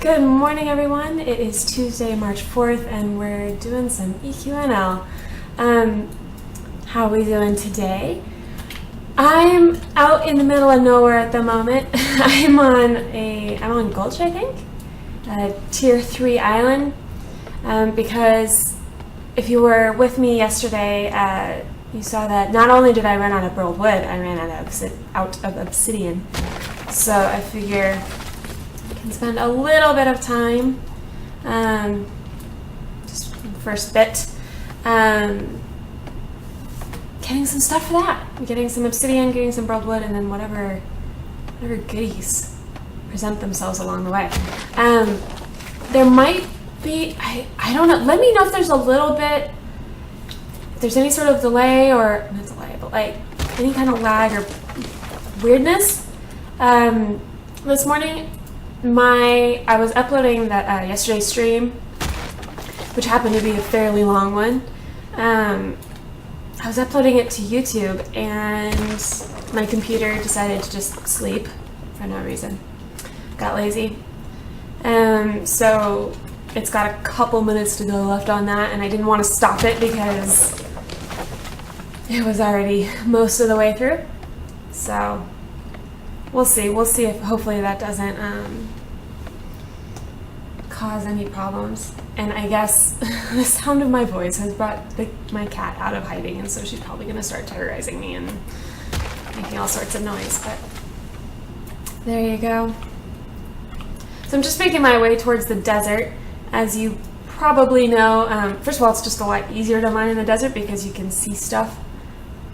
Good morning, everyone. It is Tuesday, March 4th, and we're doing some EQNL. How are we doing today? I'm out in the middle of nowhere at the moment. I'm on Gulch, I think, Tier 3 island, because if you were with me yesterday, you saw that not only did I run out of burled wood, I ran out of obsidian. So I figure and spend a little bit of time, just first bit, getting some stuff for that. Getting some obsidian, getting some burled wood, and then whatever goodies present themselves along the way. There might be, I don't know, let me know if there's a little bit, if there's any sort of delay or, not delay, but like any kind of lag or weirdness. This morning, I was uploading that yesterday's stream, which happened to be a fairly long one. I was uploading it to YouTube, and my computer decided to just sleep for no reason. Got lazy. So it's got a couple minutes to go left on that, and I didn't want to stop it because it was already most of the way through. So we'll see if hopefully that doesn't cause any problems. And I guess the sound of my voice has brought my cat out of hiding, and so she's probably going to start terrorizing me and making all sorts of noise, but there you go. So I'm just making my way towards the desert. As you probably know, first of all, it's just a lot easier to mine in the desert because you can see stuff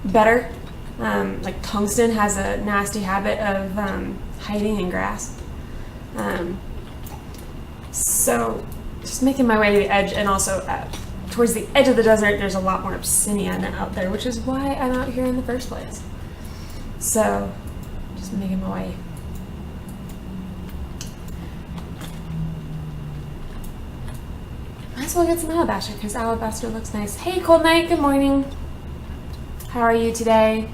better. Like tungsten has a nasty habit of hiding in grass. So just making my way to the edge, and also towards the edge of the desert, there's a lot more obsidian out there, which is why I'm out here in the first place. So just making my way. Might as well get some alabaster because alabaster looks nice. Hey, Cold Night, good morning. How are you today?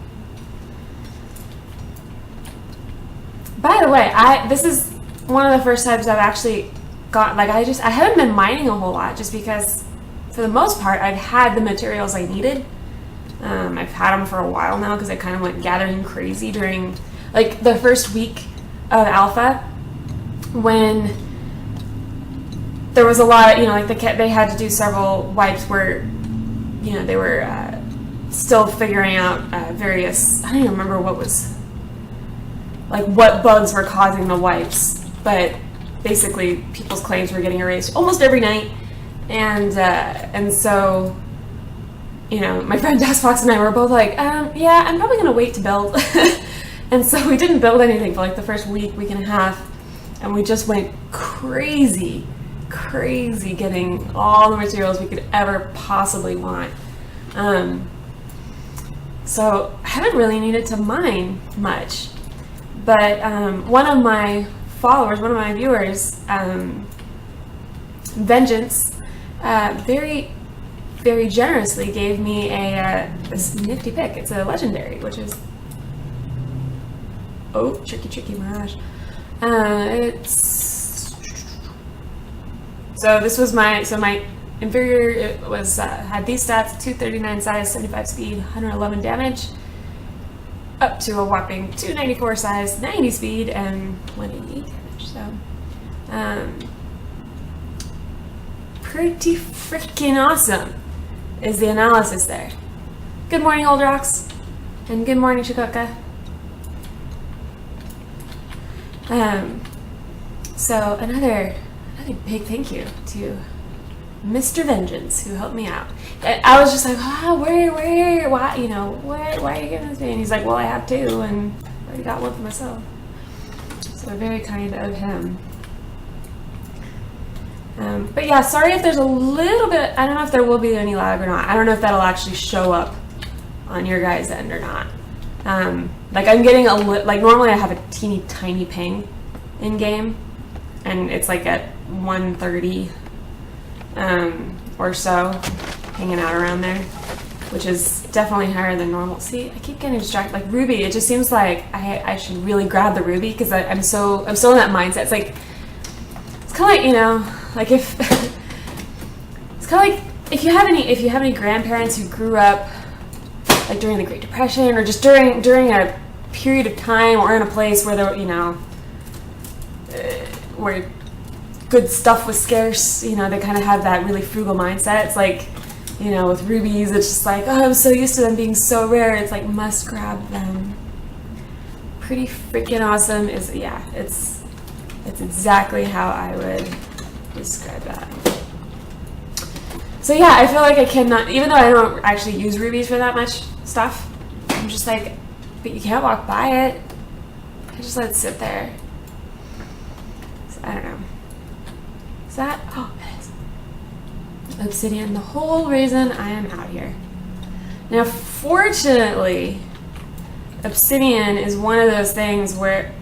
By the way, this is one of the first times I've actually got, like, I haven't been mining a whole lot just because for the most part I've had the materials I needed. I've had them for a while now because I kind of went gathering crazy during like the first week of alpha when there was a lot of, like they had to do several wipes where, they were still figuring out various, I don't even remember what bugs were causing the wipes, but basically people's claims were getting erased almost every night, and so my friend Fox and I were both like, yeah, I'm probably gonna wait to build. And so we didn't build anything for like the first week and a half, and we just went crazy getting all the materials we could ever possibly want. So I haven't really needed to mine much, but one of my viewers, Vengeance, very, very generously gave me this nifty pick. It's a legendary, which is, oh, tricky mirage. My inferior, it was had these stats: 239 size, 75 speed, 111 damage, up to a whopping 294 size, 90 speed, and 188 damage. So, pretty freaking awesome is the analysis there. Good morning, Old Rocks, and good morning, Chikoka. So another big thank you to Mr. Vengeance, who helped me out. I was just like, why are you giving this to me? And he's like, well, I have two, and I already got one for myself. So very kind of him. But yeah, sorry if there's a little bit, I don't know if there will be any lag or not. I don't know if that'll actually show up on your guys' end or not. Like I'm getting normally I have a teeny tiny ping in game, and it's like at 130 or so, hanging out around there, which is definitely higher than normal. See, I keep getting distracted. Like Ruby, it just seems like I should really grab the Ruby because I'm so in that mindset. It's kind of like, you know, like if it's kind of like if you have any grandparents who grew up like during the Great Depression or just during a period of time or in a place where there, you know, where good stuff was scarce, you know, they kind of have that really frugal mindset. It's like, you know, with rubies, it's just like, oh, I'm so used to them being so rare. It's like, must grab them. Pretty freaking awesome is, yeah, it's exactly how I would describe that. So yeah, I feel like I cannot, even though I don't actually use rubies for that much stuff, I'm just like, but you can't walk by it. I just let it sit there. So, I don't know. Is that, oh, it is. Obsidian, the whole reason I am out here. Now, fortunately, obsidian is one of those things where,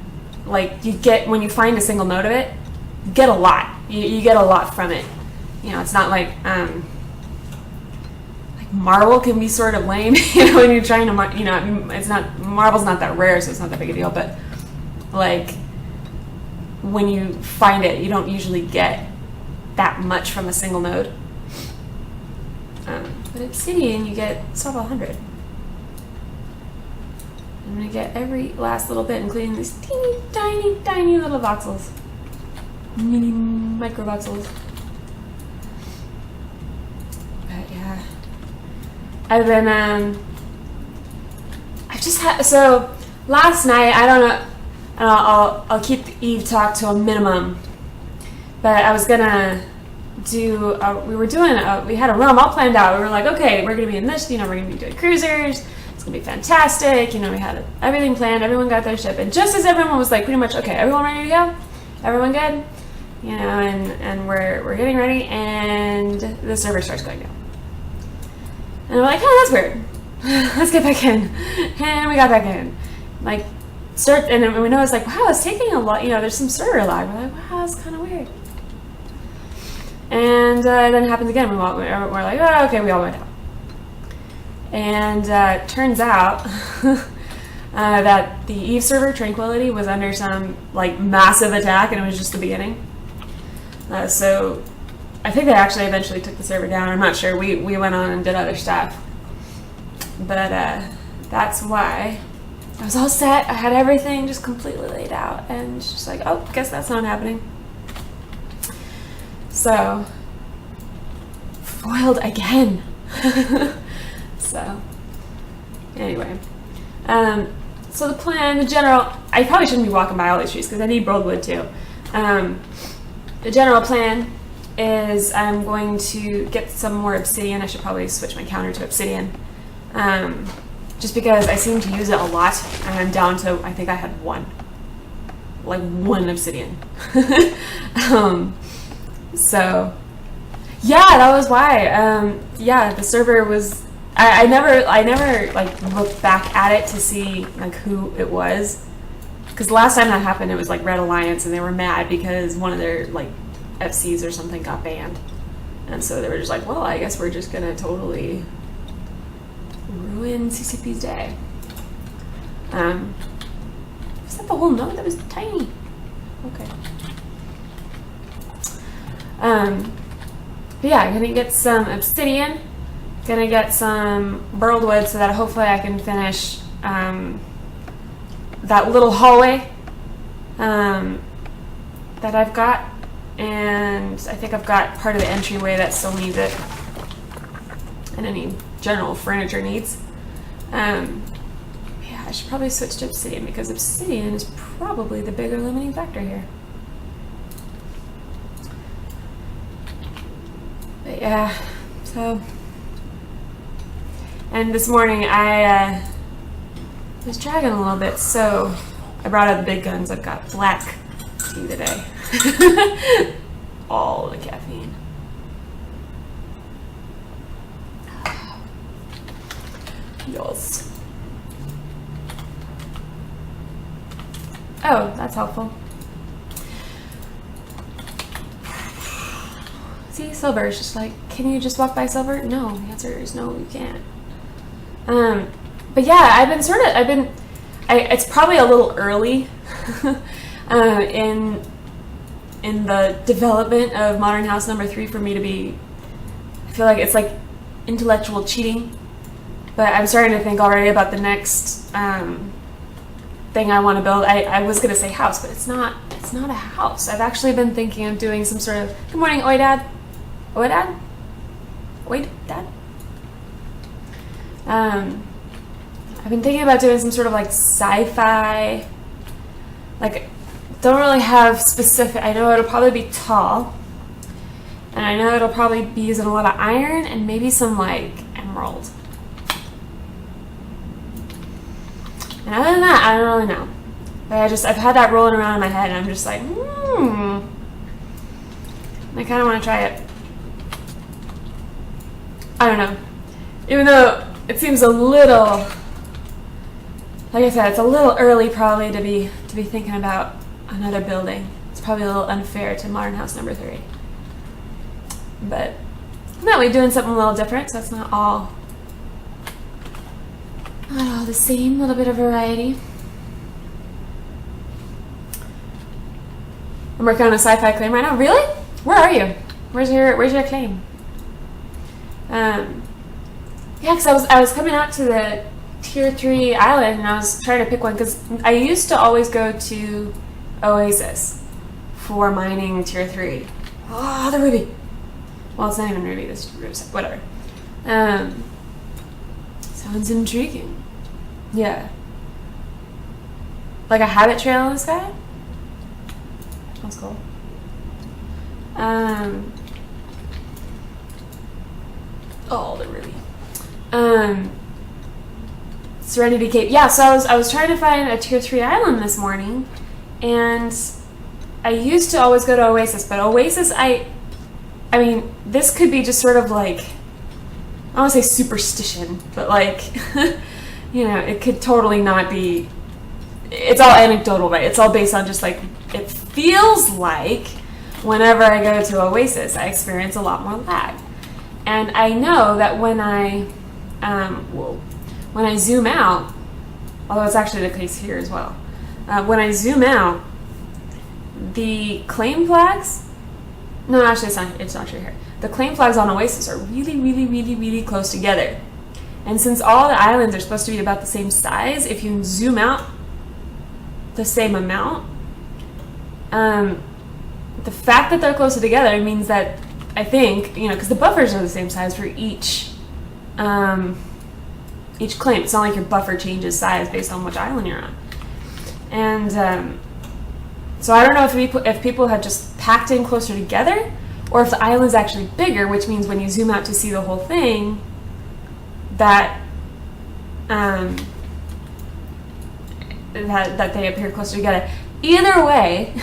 like, you get, when you find a single node of it, you get a lot. You get a lot from it. You know, it's not like marble can be sort of lame, you know, when you're trying to, you know, it's not, marble's not that rare, so it's not that big a deal, but, like, when you find it, you don't usually get that much from a single node. But obsidian, you get several hundred. I'm going to get every last little bit, including these teeny, tiny, tiny little voxels. Mini micro voxels. But yeah. I've been, I've just had, so last night, I don't know, I'll keep the Eve talk to a minimum, but I was gonna do, we had a room all planned out. We were like, okay, we're gonna be in this, you know, we're gonna be doing cruisers, it's gonna be fantastic, you know, we had everything planned, everyone got their ship, and just as everyone was like, pretty much, okay, everyone ready to go? Everyone good? You know, and we're getting ready, and the server starts going down. And we're like, oh, that's weird. Let's get back in. And we got back in. Like, and then we noticed, like, wow, it's taking a lot, you know, there's some server lag. We're like, wow, that's kind of weird. And then it happens again. We're like, oh, okay, we all went out. And turns out that the Eve server, Tranquility, was under some, like, massive attack, and it was just the beginning. So I think they actually eventually took the server down. I'm not sure. We went on and did other stuff. But that's why I was all set. I had everything just completely laid out. And it's just like, oh, guess that's not happening. So, foiled again. So, anyway. So the plan, the general, I probably shouldn't be walking by all these trees because I need burled wood too. The general plan is I'm going to get some more obsidian. I should probably switch my counter to obsidian. Just because I seem to use it a lot, and I'm down to, I think I had one obsidian. So, yeah, that was why. Yeah, the server was, I never like looked back at it to see like who it was. Because the last time that happened, it was like Red Alliance, and they were mad because one of their like FCs or something got banned. And so they were just like, well, I guess we're just gonna totally ruin CCP's day. Was that the whole note? That was tiny. Okay. But yeah, I'm gonna get some obsidian, gonna get some burled wood so that hopefully I can finish that little hallway that I've got, and I think I've got part of the entryway that still needs it, and any general furniture needs. Yeah, I should probably switch to obsidian because obsidian is probably the bigger limiting factor here. But yeah, so, and this morning I was dragging a little bit, so I brought out the big guns. I've got black tea today. All the caffeine. Yes. Oh, that's helpful. See, silver is just like, can you just walk by silver? No, the answer is no, you can't. But yeah, it's probably a little early in in the development of Modern House number 3 for me to be, I feel like it's like intellectual cheating. But I'm starting to think already about the next thing I want to build. I was going to say house, but it's not a house. I've actually been thinking of doing some sort of, good morning, Oi Dad. Oi Dad? Oi Dad? I've been thinking about doing some sort of like sci-fi, like, don't really have specific, I know it'll probably be tall, and I know it'll probably be using a lot of iron and maybe some like emerald. And other than that, I don't really know. But I've had that rolling around in my head, and I'm just like, I kind of want to try it. I don't know. Even though it seems a little, like I said, it's a little early probably to be thinking about another building. It's probably a little unfair to Modern House number 3. But I'm that way doing something a little different, so it's not all the same, a little bit of variety. I'm working on a sci-fi claim right now. Really? Where are you? Where's your claim? Yeah, because I was coming out to the tier 3 island, and I was trying to pick one because I used to always go to Oasis for mining tier 3. Oh, the ruby. Well, it's not even ruby. This is whatever. Sounds intriguing. Yeah. Like a habit trail in the sky? That's cool. Oh, the ruby. Serenity Cape. Yeah, so I was trying to find a tier 3 island this morning, and I used to always go to Oasis, but Oasis, I mean, this could be just sort of like, I don't want to say superstition, but like, it could totally not be, it's all anecdotal, right? It's all based on just like, it feels like whenever I go to Oasis, I experience a lot more lag. And I know that when I zoom out, although it's actually the case here as well, when I zoom out, the claim flags, no, actually it's not true here. The claim flags on Oasis are really, really, really, really close together. And since all the islands are supposed to be about the same size, if you zoom out the same amount, the fact that they're closer together means that, I think, because the buffers are the same size for each claim. It's not like your buffer changes size based on which island you're on. And so I don't know if people have just packed in closer together, or if the island's actually bigger, which means when you zoom out to see the whole thing, that that they appear closer together. Either way,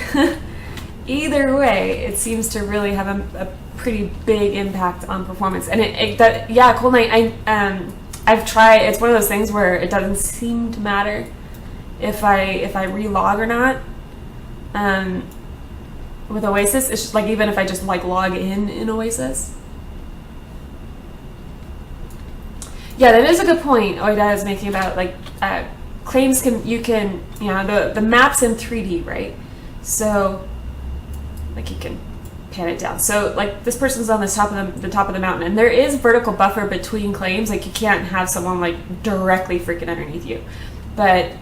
it seems to really have a pretty big impact on performance. And Cold Night, I've tried. It's one of those things where it doesn't seem to matter if I relog or not. With Oasis, it's just like, even if I just like log in Oasis. Yeah, that is a good point Oida is making about like claims the map's in 3D, right? So like you can pan it down. So like this person's on the top of the mountain, and there is vertical buffer between claims. Like you can't have someone like directly freaking underneath you, but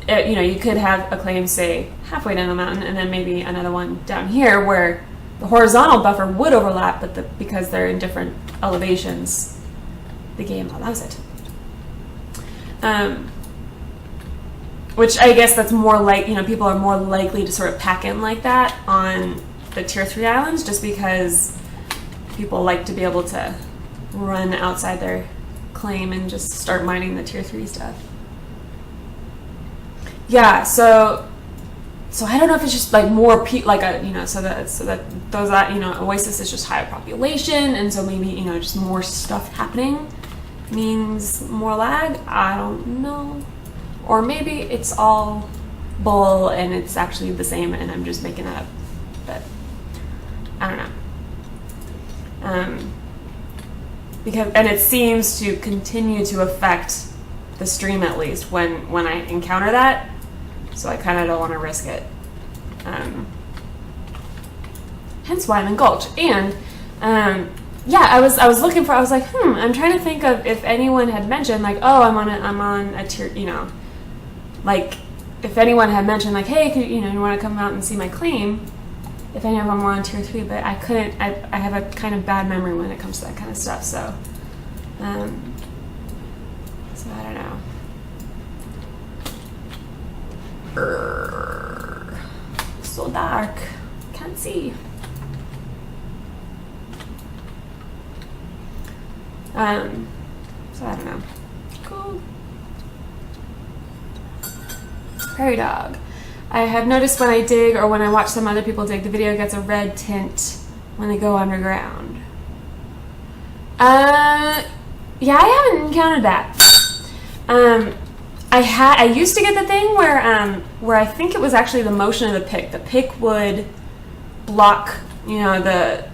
you could have a claim say halfway down the mountain, and then maybe another one down here where the horizontal buffer would overlap, but because they're in different elevations, the game allows it. Which I guess that's more like, people are more likely to sort of pack in like that on the tier 3 islands, just because people like to be able to run outside their claim and just start mining the tier 3 stuff. Yeah, so I don't know if it's just like more so that those Oasis is just higher population, and so maybe just more stuff happening means more lag. I don't know, or maybe it's all bull and it's actually the same, and I'm just making that up. But I don't know. And it seems to continue to affect the stream, at least when I encounter that. So I kind of don't want to risk it. hence why I'm in Gulch. And yeah, I was looking for. I was like, I'm trying to think of if anyone had mentioned like, oh, I'm on a tier, you know, like if anyone had mentioned like, hey, you want to come out and see my claim? If any of them were on tier 3, but I couldn't. I have a kind of bad memory when it comes to that kind of stuff. So, so I don't know. So dark, can't see. So I don't know. Cool. Prairie dog. I have noticed when I dig or when I watch some other people dig, the video gets a red tint when they go underground. Yeah, I haven't encountered that. I used to get the thing where I think it was actually the motion of the pick. The pick would block, you know, the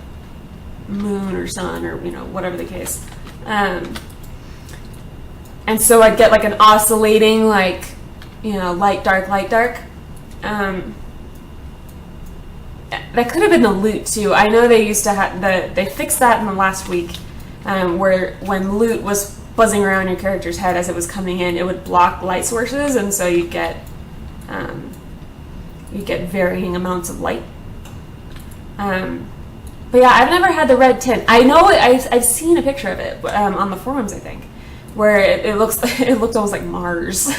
moon or sun or, you know, whatever the case. And so I'd get like an oscillating, like, you know, light, dark, light, dark. That could have been the loot too. I know they used to have they fixed that in the last week, where when loot was buzzing around your character's head as it was coming in, it would block light sources, and so you get varying amounts of light. But yeah, I've never had the red tint. I know I've seen a picture of it on the forums, I think, where it looked almost like Mars,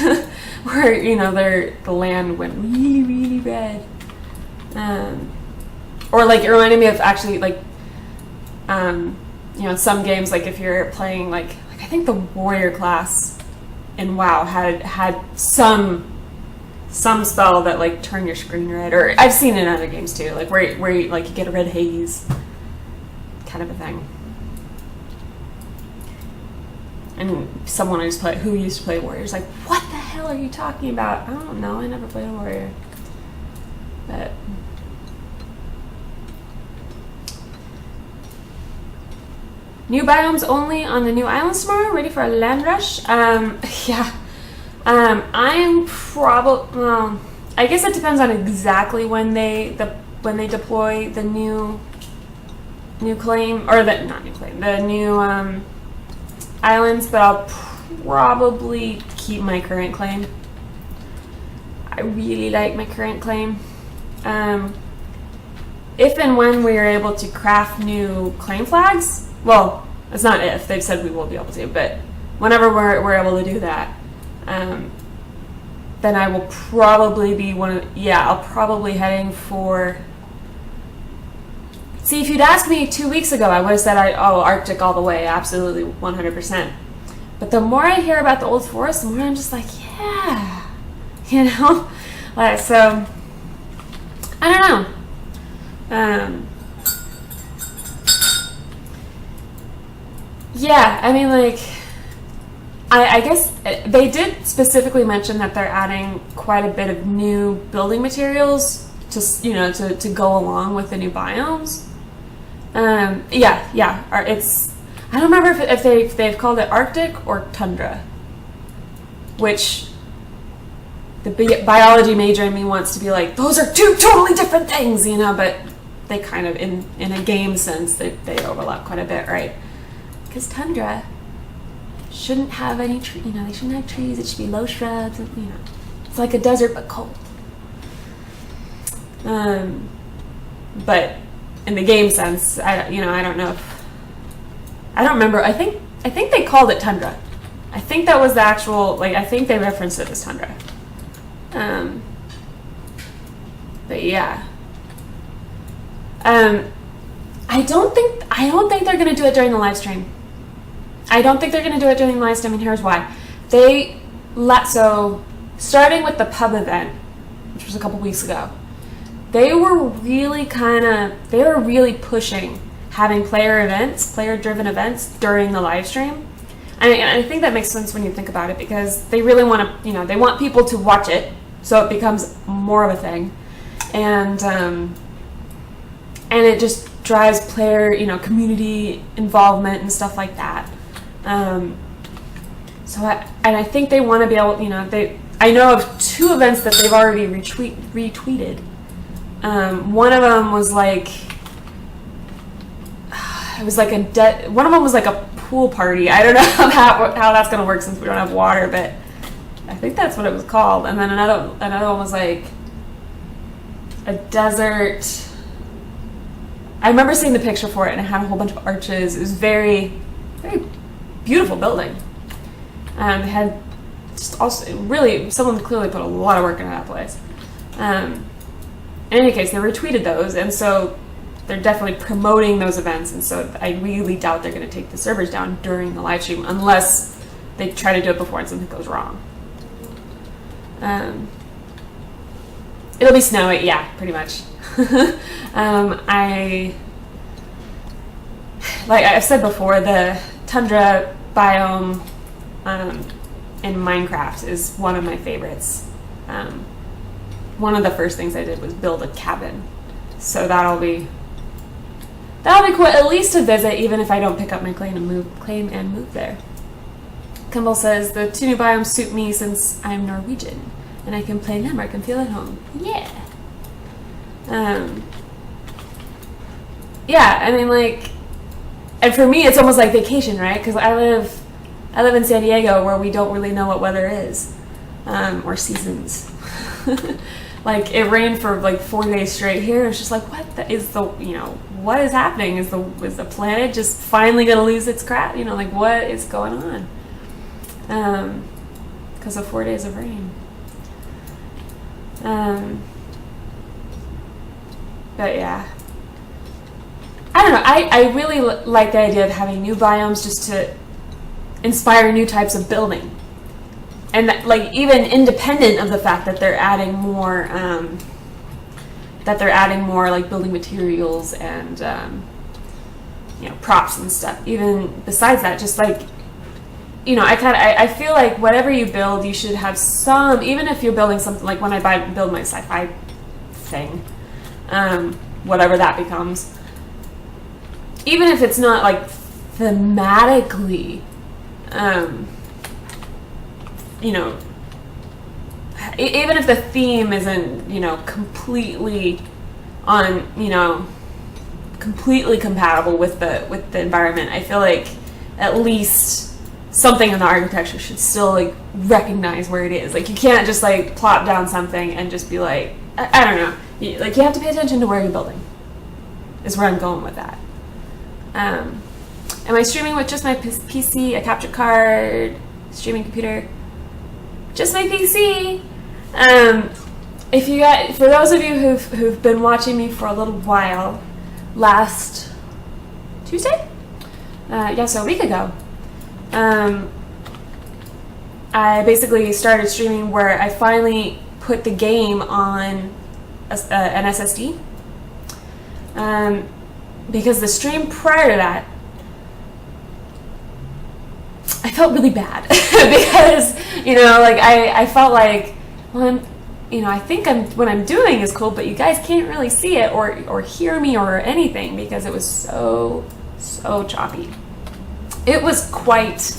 where, you know, the land went really, really red. Or like it reminded me of actually like, you know, some games, like if you're playing like I think the warrior class in WoW had some spell that like turn your screen red, or I've seen it in other games too, like where you, like you get a red haze kind of a thing. And someone who used to play warrior is like, what the hell are you talking about? I don't know, I never played a warrior. But new biomes only on the new islands tomorrow. Ready for a land rush? Yeah. I'm probably. Well, I guess it depends on exactly when they deploy the new claim, or the not new claim, the new islands. But I'll probably keep my current claim. I really like my current claim. If and when we are able to craft new claim flags. Well, it's not if. They've said we will be able to, but whenever we're able to do that, then I will probably be I'll probably heading for. See, if you'd asked me 2 weeks ago, I would have said, Arctic all the way, absolutely, 100%. But the more I hear about the Old Forest, the more I'm just like, yeah, you know, like so. I don't know. Yeah, I mean, like, I guess they did specifically mention that they're adding quite a bit of new building materials to, you know, to go along with the new biomes. Yeah. It's, I don't remember if they've called it Arctic or Tundra, which the biology major in me wants to be like, those are two totally different things, you know, but they kind of, in a game sense, they overlap quite a bit, right? Because Tundra shouldn't have any trees, you know, they shouldn't have trees, it should be low shrubs, and, you know, it's like a desert but cold. But in the game sense, I don't know if, I don't remember, I think they called it Tundra. I think that was the actual, like, I think they referenced it as Tundra. But yeah. I don't think they're gonna do it during the live stream. I don't think they're gonna do it during the live stream, and here's why. So starting with the pub event, which was a couple weeks ago, they were really pushing having player-driven events during the live stream. And I think that makes sense when you think about it, because they really want to, you know, they want people to watch it, so it becomes more of a thing, and it just drives player, you know, community involvement and stuff like that. I think they want to be able, you know, I know of 2 events that they've already retweeted. One of them was like it was like one of them was like a pool party. I don't know how that's gonna work since we don't have water, but I think that's what it was called. And then another one was like a desert. I remember seeing the picture for it, and it had a whole bunch of arches. It was very, very beautiful building. It had just also really, someone clearly put a lot of work into that place. In any case, they retweeted those, and so they're definitely promoting those events. And so I really doubt they're going to take the servers down during the live stream unless they try to do it before and something goes wrong. It'll be snowy, yeah, pretty much. Like I've said before, the tundra biome in Minecraft is one of my favorites. One of the first things I did was build a cabin, so that'll be cool, at least to visit, even if I don't pick up my claim and move there. Kimball says the 2 new biomes suit me since I'm Norwegian and I can play them or I can feel at home. Yeah. Yeah, I mean, like, and for me it's almost like vacation, right? Because I live in San Diego, where we don't really know what weather is, or seasons. Like, it rained for like 4 days straight here. It's just like, what is happening? Is the planet just finally gonna lose its crap? Like, what is going on? Because of 4 days of rain. But yeah, I don't know. I really like the idea of having new biomes just to inspire new types of building. And that, like, even independent of the fact that they're adding more, like building materials and props and stuff. Even besides that, just like, I feel like whatever you build, you should have some. Even if you're building something, like when I build my sci-fi thing, whatever that becomes. Even if it's not like thematically. Even if the theme isn't, completely completely compatible with the environment, I feel like at least something in the architecture should still like recognize where it is. Like, you can't just like plop down something and just be like, I don't know. You have to pay attention to where you're building. Is where I'm going with that. Am I streaming with just my PC, a capture card, streaming computer? Just my PC. For those of you who've been watching me for a little while, last Tuesday, so a week ago, I basically started streaming where I finally put the game on an SSD, because the stream prior to that, I felt really bad because, I felt like, well, I think what I'm doing is cool, but you guys can't really see it or hear me or anything because it was so choppy. It was quite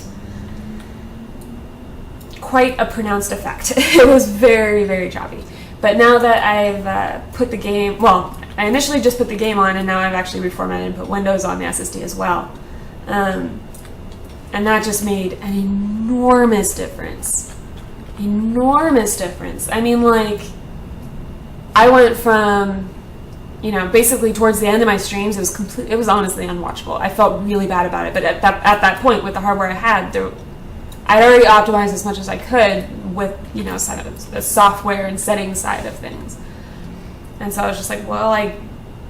a pronounced effect. It was very, very choppy. But now that I've put the game, well, I initially just put the game on, and now I've actually reformatted and put Windows on the SSD as well. And that just made an enormous difference. Enormous difference. I mean, like, I went from, basically towards the end of my streams, it was honestly unwatchable. I felt really bad about it. But at that point, with the hardware I had, I'd already optimized as much as I could with, sort of the software and settings side of things. And so I was just like, well, I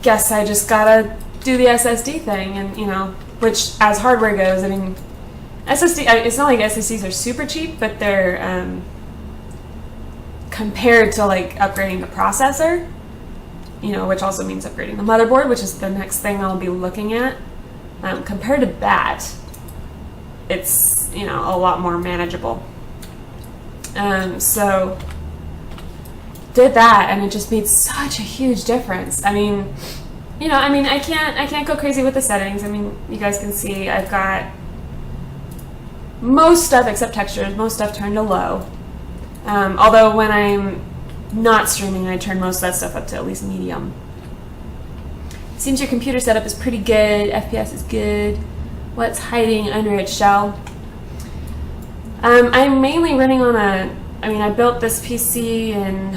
guess I just gotta do the SSD thing. And, which, as hardware goes, I mean, SSD, it's not like SSDs are super cheap, but they're, compared to like upgrading the processor, which also means upgrading the motherboard, which is the next thing I'll be looking at. Compared to that, it's, a lot more manageable. So did that, and it just made such a huge difference. I mean, I can't go crazy with the settings. I mean, you guys can see I've got most stuff except textures, most stuff turned to low. Although when I'm not streaming, I turn most of that stuff up to at least medium. Seems your computer setup is pretty good. FPS is good. What's hiding under its shell? I'm mainly running on I built this PC in,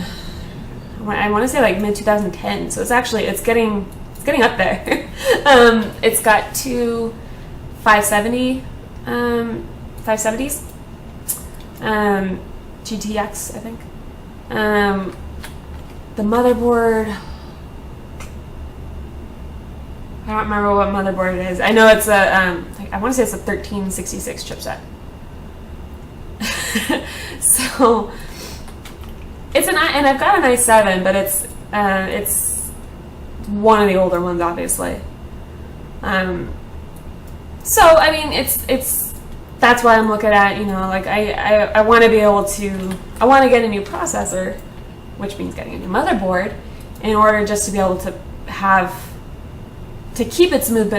I want to say like mid 2010, so it's getting up there. It's got two 570s, GTX, I think. The motherboard, I don't remember what motherboard it is. I know it's I want to say it's a 1366 chipset. So it's and I've got an i7, but it's one of the older ones, obviously. So I mean, it's that's why I'm looking at, like I want to be able to, I want to get a new processor, which means getting a new motherboard, in order just to be able to keep it smooth,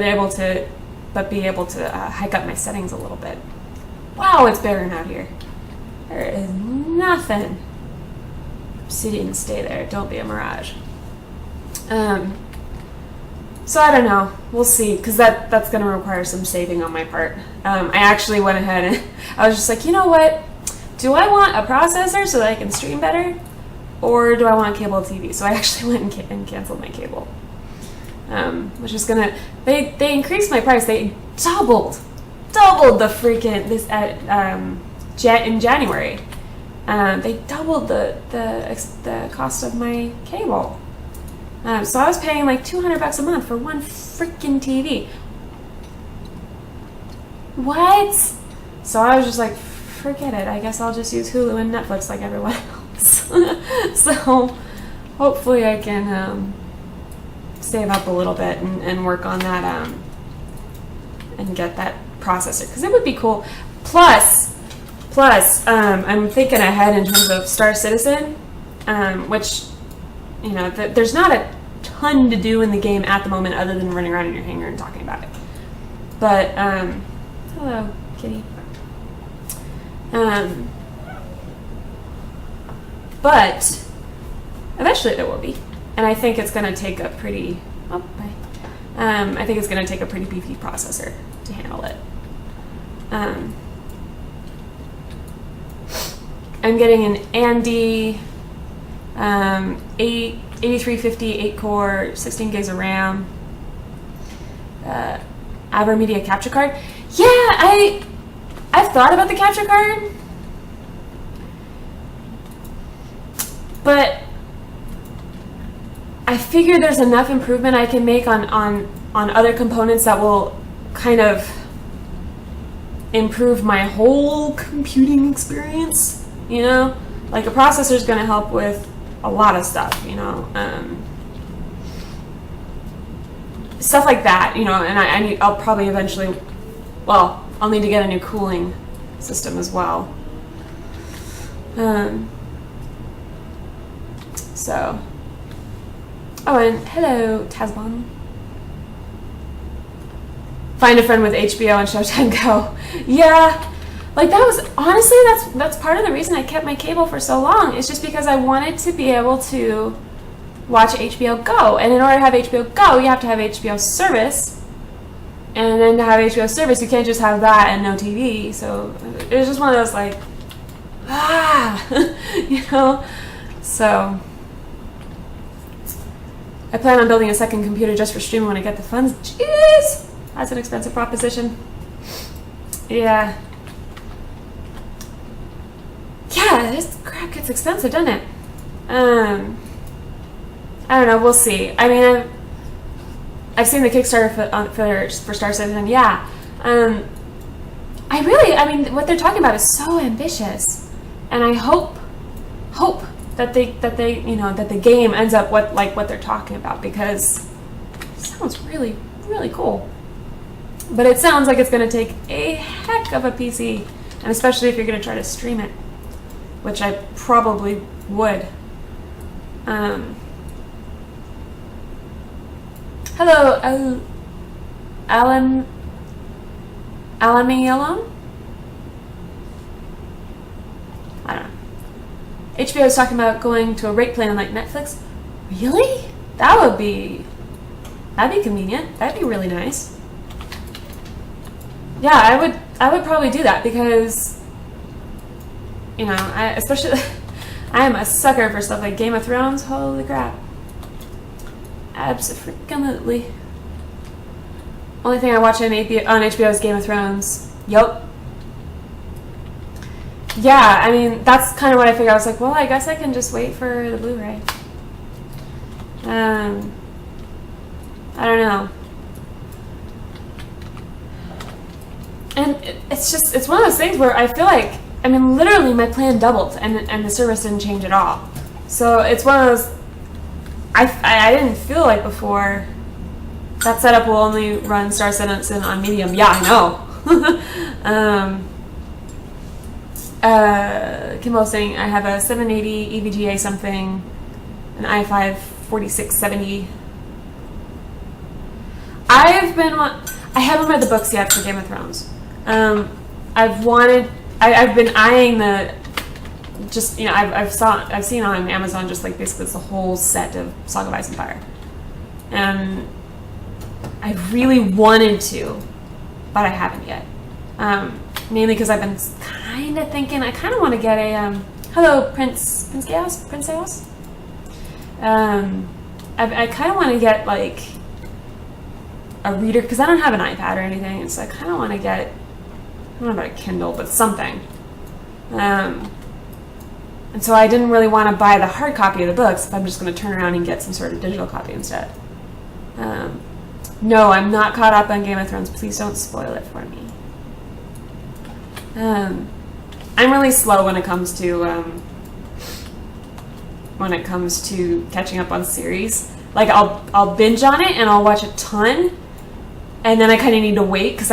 but be able to hike up my settings a little bit. Wow, it's barren out here. There is nothing. Obsidian, stay there. Don't be a mirage. So I don't know. We'll see, because that's going to require some saving on my part. I actually went ahead and I was just like, you know what? Do I want a processor so that I can stream better, or do I want cable TV? So I actually went and canceled my cable, which is gonna. They increased my price. They doubled the freaking this in January. They doubled the cost of my cable. So I was paying like $200 a month for one freaking TV. What? So I was just like, forget it. I guess I'll just use Hulu and Netflix like everyone else. So hopefully I can save up a little bit and work on that and get that processor, because it would be cool. Plus, I'm thinking ahead in terms of Star Citizen, which, there's not a ton to do in the game at the moment other than running around in your hangar and talking about it. But, hello, kitty. But eventually there will be, and I think it's going to take a pretty. Oh, bye. I think it's going to take a pretty beefy processor to handle it. I'm getting an AMD 8350 8-core, 16 gigs of RAM, AverMedia capture card. Yeah, I've thought about the capture card, but I figure there's enough improvement I can make on other components that will kind of improve my whole computing experience. Like a processor is going to help with a lot of stuff, stuff like that, and I'll probably eventually, I'll need to get a new cooling system as well. So, and hello, Tasbon. Find a friend with HBO and Showtime Go. Yeah, like that was, honestly, that's part of the reason I kept my cable for so long. It's just because I wanted to be able to watch HBO Go. And in order to have HBO Go, you have to have HBO service. And then to have HBO service, you can't just have that and no TV. So it was just one of those like, So I plan on building a second computer just for streaming when I get the funds. Jeez, that's an expensive proposition. Yeah. Yeah, this crap gets expensive, doesn't it? I don't know. We'll see. I mean, I've seen the Kickstarter for Star Citizen. Yeah. What they're talking about is so ambitious, and I hope that the game ends up what they're talking about, because it sounds really, really cool. But it sounds like it's going to take a heck of a PC, and especially if you're going to try to stream it, which I probably would. Hello, Alamielon? I don't know. HBO is talking about going to a rate plan like Netflix. Really? That would be That'd be convenient. That'd be really nice. Yeah, I would probably do that because, you know, especially I am a sucker for stuff like Game of Thrones. Holy crap. Absolutely. Only thing I watch on HBO is Game of Thrones. Yup. Yeah, I mean, that's kind of what I figured. I was like, well, I guess I can just wait for the Blu-ray. I don't know. And it's one of those things where I feel like, I mean, literally my plan doubled and the service didn't change at all. So it's one of those, I didn't feel like before, that setup will only run Star Citizen on medium. Yeah, I know. Kimball saying I have a 780 EVGA something, an i5 4670. I haven't read the books yet for Game of Thrones. I've been eyeing just, you know, I've seen on Amazon just like basically it's a whole set of Song of Ice and Fire. And I really wanted to, but I haven't yet. Mainly because I've been kind of thinking I kind of want to get a hello Prince Chaos. I kind of want to get like a reader because I don't have an iPad or anything, and so I kind of want to get, I don't know about a Kindle, but something. And so I didn't really want to buy the hard copy of the books if I'm just going to turn around and get some sort of digital copy instead. No, I'm not caught up on Game of Thrones. Please don't spoil it for me. I'm really slow when it comes to catching up on series. Like I'll binge on it and I'll watch a ton, and then I kind of need to wait because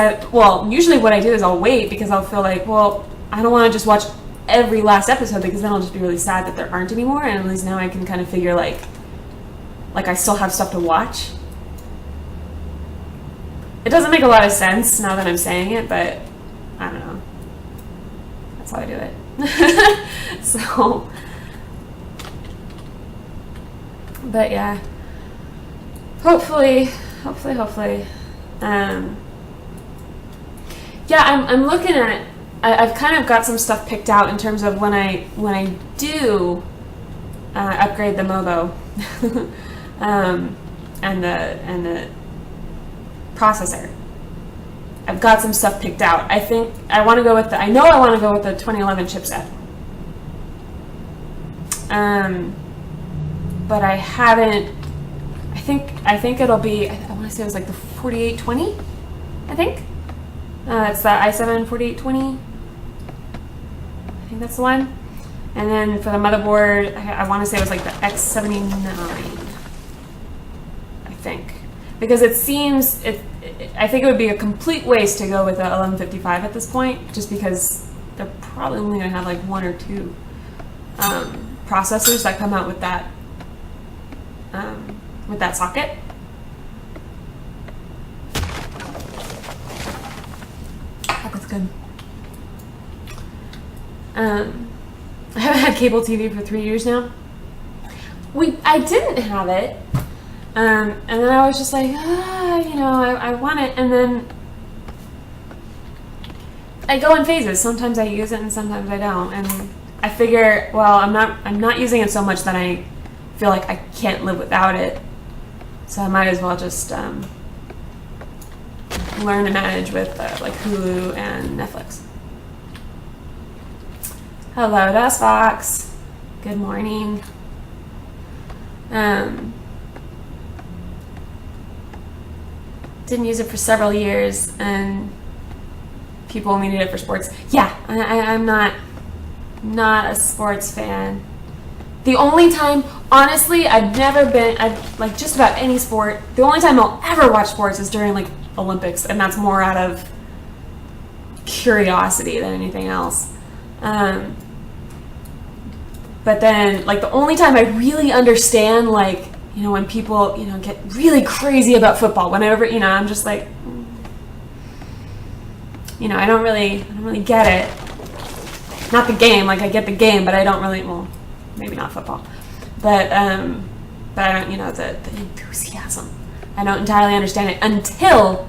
usually what I do is I'll wait because I'll feel like, well, I don't want to just watch every last episode because then I'll just be really sad that there aren't any more, and at least now I can kind of figure like I still have stuff to watch. It doesn't make a lot of sense now that I'm saying it, but I don't know. That's how I do it. So, but yeah, hopefully. Yeah, I'm looking at. I've kind of got some stuff picked out in terms of when I do upgrade the Mobo and the processor. I've got some stuff picked out. I think I want to go with I know I want to go with the 2011 chipset. But I haven't. I think it'll be. I want to say it was like the 4820. I think it's the i7 4820. I think that's the one. And then for the motherboard, I want to say it was like the X79. I think. Because it seems, I think it would be a complete waste to go with the 1155 at this point, just because they're probably only going to have like one or two processors that come out with that socket. That's good. I haven't had cable TV for 3 years now. I didn't have it. And then I was just like, I want it, and then I go in phases. Sometimes I use it, and sometimes I don't. And I figure, well, I'm not using it so much that I feel like I can't live without it. So I might as well just learn to manage with like Hulu and Netflix. Hello, Dust Fox. Good morning. Didn't use it for several years, and people only need it for sports. Yeah, I'm not a sports fan. The only time, honestly, I've like just about any sport, the only time I'll ever watch sports is during like Olympics, and that's more out of curiosity than anything else. But then, like, the only time I really understand, like, when people, get really crazy about football, whenever, I'm just like, I don't really get it. Not the game, like, I get the game, but I don't really, well, maybe not football. But I don't, the enthusiasm. I don't entirely understand it until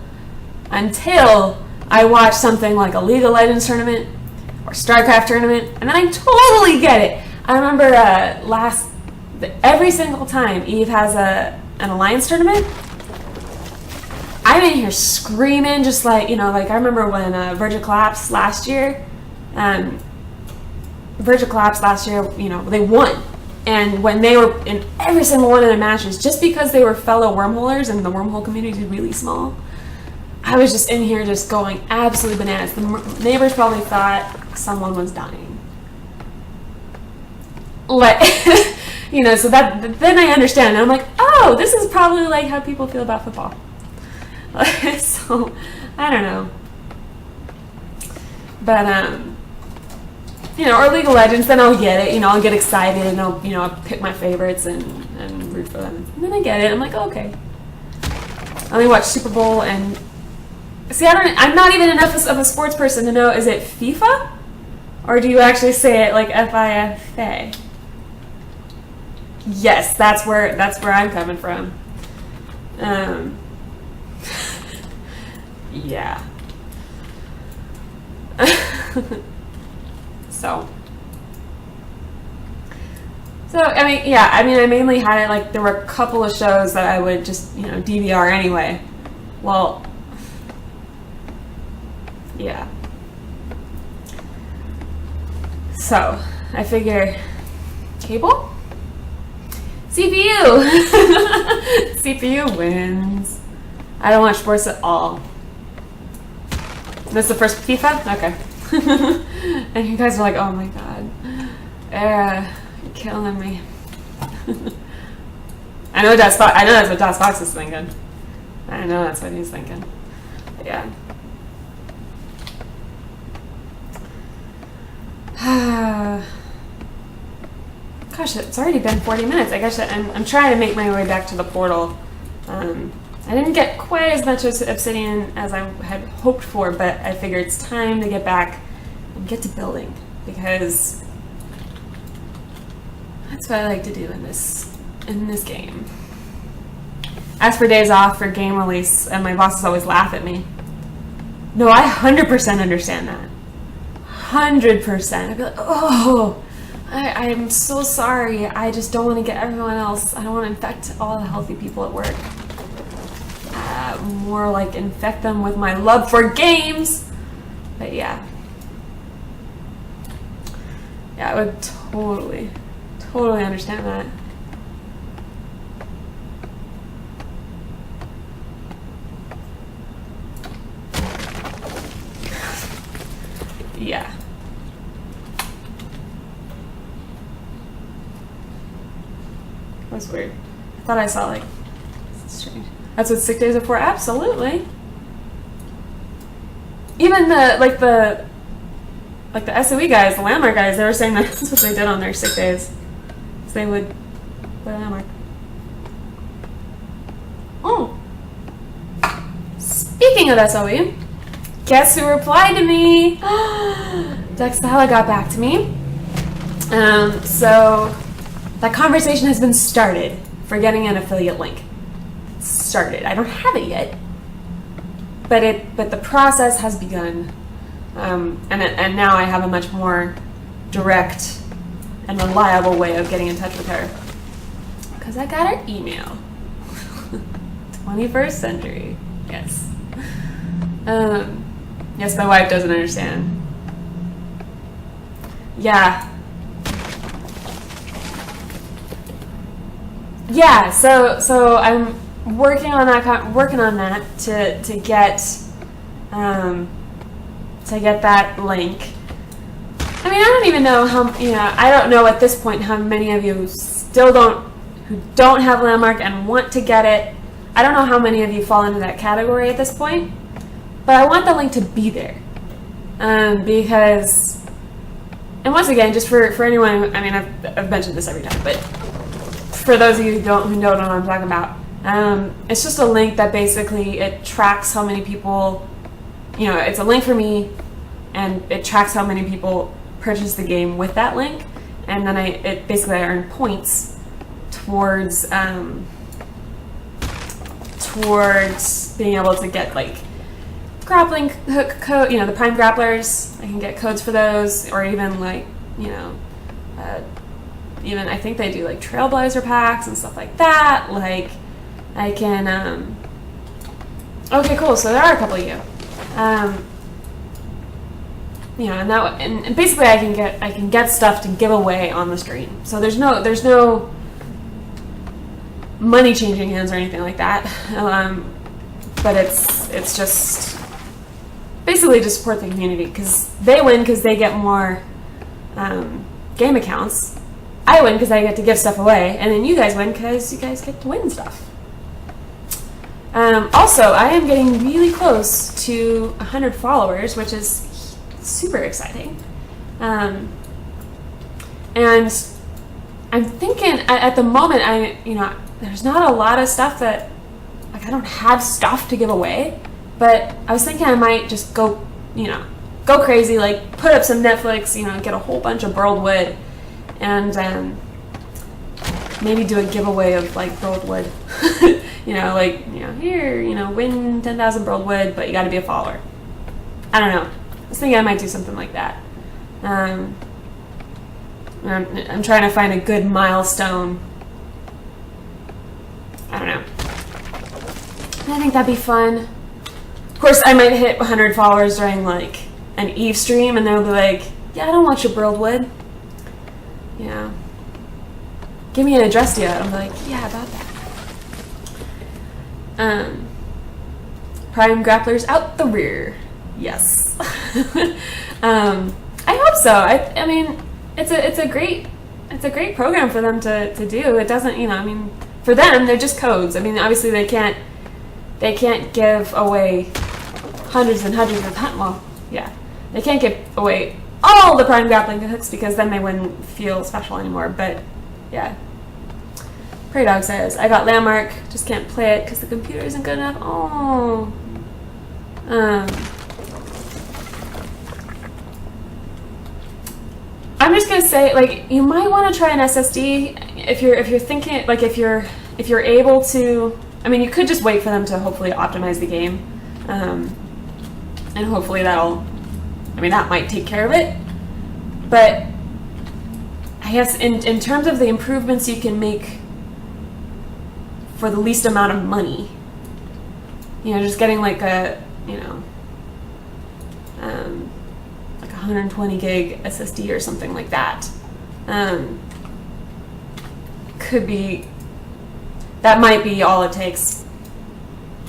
I watch something like a League of Legends tournament or StarCraft tournament, and then I totally get it. I remember every single time Eve has an Alliance tournament, I'm in here screaming, just like, you know, like I remember when Virgil Collapse last year, you know, they won. And when they were in every single one of their matches, just because they were fellow wormholers and the wormhole community is really small, I was just in here just going absolutely bananas. The neighbors probably thought someone was dying. Like, you know, so that then I understand. And I'm like, oh, this is probably like how people feel about football. So, I don't know. But, you know, or League of Legends, then I'll get it. You know, I'll get excited and I'll, you know, I'll pick my favorites and root for them. And then I get it. I'm like, oh, okay. I only watch Super Bowl and see. I'm not even enough of a sports person to know. Is it FIFA, or do you actually say it like FIFA? Yes, that's where I'm coming from. Yeah. So I mean, yeah, I mean, I mainly had it like there were a couple of shows that I would just, you know, DVR anyway. Well, yeah. So I figure cable, CPU, CPU wins. I don't watch sports at all. This is the first FIFA? Okay. And you guys are like, oh my god. You're killing me. I know that's what Das Fox is thinking. I know that's what he's thinking. But yeah. Gosh, it's already been 40 minutes. I guess I'm trying to make my way back to the portal. I didn't get quite as much obsidian as I had hoped for, but I figured it's time to get back and get to building, because that's what I like to do in this game. As for days off for game release, and my bosses always laugh at me. No, I 100% understand that. 100%. I'd be like, oh, I am so sorry. I just don't want to get everyone else. I don't want to infect all the healthy people at work. More like infect them with my love for games. But yeah. Yeah, I would totally understand that. Yeah. That's weird. I thought I saw like, that's strange. That's what sick days are for? Absolutely. Even the SOE guys, the landmark guys, they were saying that that's what they did on their sick days. So they would play landmark. Oh. Speaking of SOE, guess who replied to me? Dextella got back to me. So that conversation has been started for getting an affiliate link. Started. I don't have it yet, but the process has begun, and now I have a much more direct and reliable way of getting in touch with her, because I got her email. 21st century. Yes. Yes, my wife doesn't understand. Yeah. Yeah. So I'm working on that to get that link. I mean, I don't even know how, you know, I don't know at this point how many of you who don't have Landmark and want to get it. I don't know how many of you fall into that category at this point, but I want the link to be there. Because, and once again, just for anyone, I mean, I've mentioned this every time, but for those of you who don't know what I'm talking about, it's just a link that basically it tracks how many people, you know, it's a link for me, and it tracks how many people purchase the game with that link, and then I earn points towards towards being able to get like grappling hook code, the prime grapplers. I can get codes for those, or even like, even I think they do like trailblazer packs and stuff like that. Like I can, okay, cool. So there are a couple of you. And basically I can get stuff to give away on the stream. So there's no money changing hands or anything like that. But it's just basically to support the community, because they win because they get more game accounts. I win because I get to give stuff away, and then you guys win because you guys get to win stuff. Also, I am getting really close to 100 followers, which is super exciting. And I'm thinking at the moment, there's not a lot of stuff that, like, I don't have stuff to give away, but I was thinking I might just go crazy, like put up some Netflix, get a whole bunch of burled wood, and maybe do a giveaway of like burled wood. Here, win 10,000 burled wood, but you got to be a follower. I don't know. I was thinking I might do something like that. I'm trying to find a good milestone. I don't know. I think that'd be fun. Of course, I might hit 100 followers during like an Eve stream, and they'll be like, "Yeah, I don't want your burled wood. Give me an address yet." I'm like, "Yeah, about that." Prime grapplers out the rear. Yes. I hope so. I mean, it's a great program for them to do. It doesn't, for them, they're just codes. I mean, obviously they can't give away hundreds and hundreds of they can't give away all the prime grappling hooks, because then they wouldn't feel special anymore. But yeah. Prey Dog says, "I got Landmark, just can't play it because the computer isn't good enough." Oh. I'm just gonna say, like, you might want to try an SSD if you're thinking, like, if you're able to. I mean, you could just wait for them to hopefully optimize the game, and hopefully that might take care of it. But I guess in terms of the improvements you can make for the least amount of money, just getting like a like 120 gig SSD or something like that, that might be all it takes.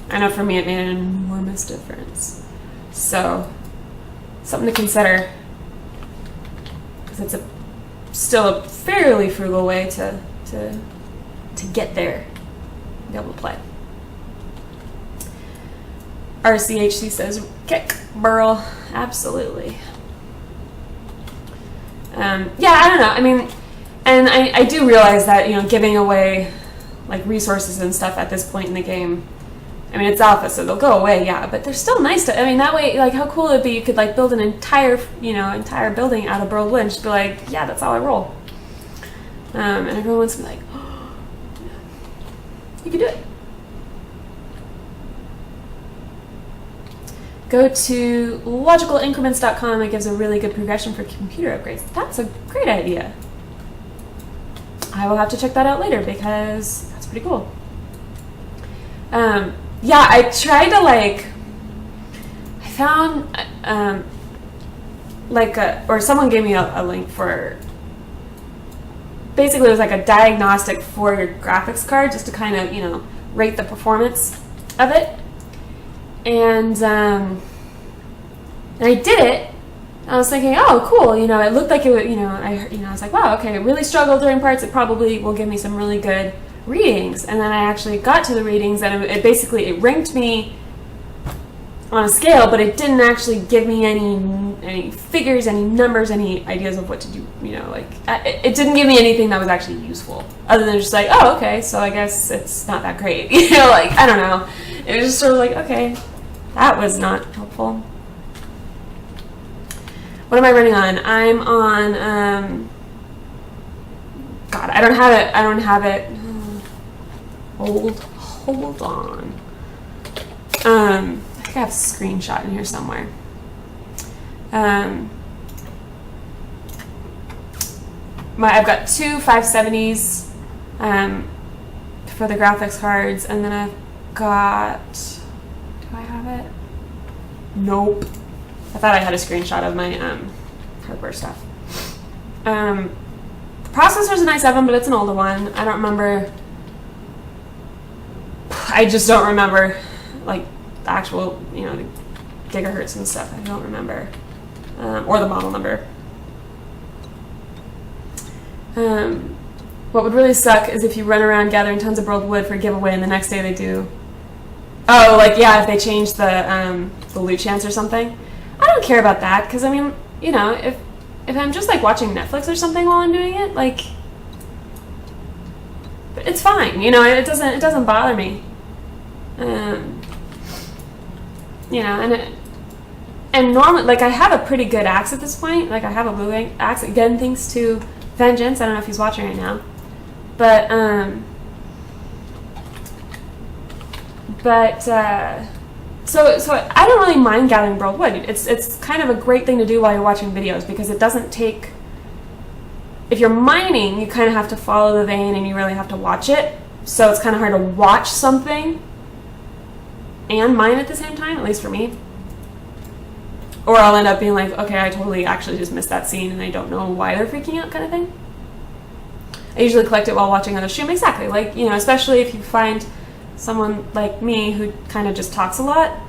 I know for me it made an enormous difference. So something to consider, because it's still a fairly frugal way to get there, be able to play. RCHC says, "Kick, burl." Absolutely. I don't know. I mean, and I do realize that, giving away like resources and stuff at this point in the game, I mean, it's alpha, so they'll go away, yeah, but they're still nice to, that way, like, how cool it would be, you could like build an entire building out of burled wood and just be like, yeah, that's how I roll. And everyone's gonna be like, oh, you can do it. Go to logicalincrements.com. It gives a really good progression for computer upgrades. That's a great idea. I will have to check that out later, because that's pretty cool. I tried to I found or someone gave me a link for, basically it was like a diagnostic for your graphics card, just to kind of, rate the performance of it. And I did it. I was thinking, oh, cool. It looked like it would. I was like, wow, okay. It really struggled during parts. It probably will give me some really good readings. And then I actually got to the readings, and it basically ranked me on a scale, but it didn't actually give me any figures, any numbers, any ideas of what to do. It didn't give me anything that was actually useful, other than just like, oh, okay, so I guess it's not that great. I don't know. It was just sort of like, okay, that was not helpful. What am I running on? I'm on, God, I don't have it. Hold on. I think I have a screenshot in here somewhere. I've got two 570s for the graphics cards, and then I've got, do I have it? Nope. I thought I had a screenshot of my hardware stuff. The processor's an i7, but it's an older one. I don't remember. I just don't remember, like, the actual, you know, the gigahertz and stuff. I don't remember. Or the model number. What would really suck is if you run around gathering tons of burled wood for a giveaway and the next day they do. Oh, like, yeah, if they change the loot chance or something. I don't care about that, because, I mean, you know, if I'm just, like, watching Netflix or something while I'm doing it, like, it's fine, you know, it doesn't bother me. You know, and normally, like, I have a pretty good axe at this point. Like, I have a blue axe, again, thanks to Vengeance. I don't know if he's watching right now. But so I don't really mind gathering burled wood. It's kind of a great thing to do while you're watching videos, because it doesn't take, if you're mining, you kind of have to follow the vein and you really have to watch it. So it's kind of hard to watch something and mine at the same time, at least for me. Or I'll end up being like, okay, I totally actually just missed that scene and I don't know why they're freaking out, kind of thing. I usually collect it while watching others stream. Exactly, like, you know, especially if you find someone like me who kind of just talks a lot.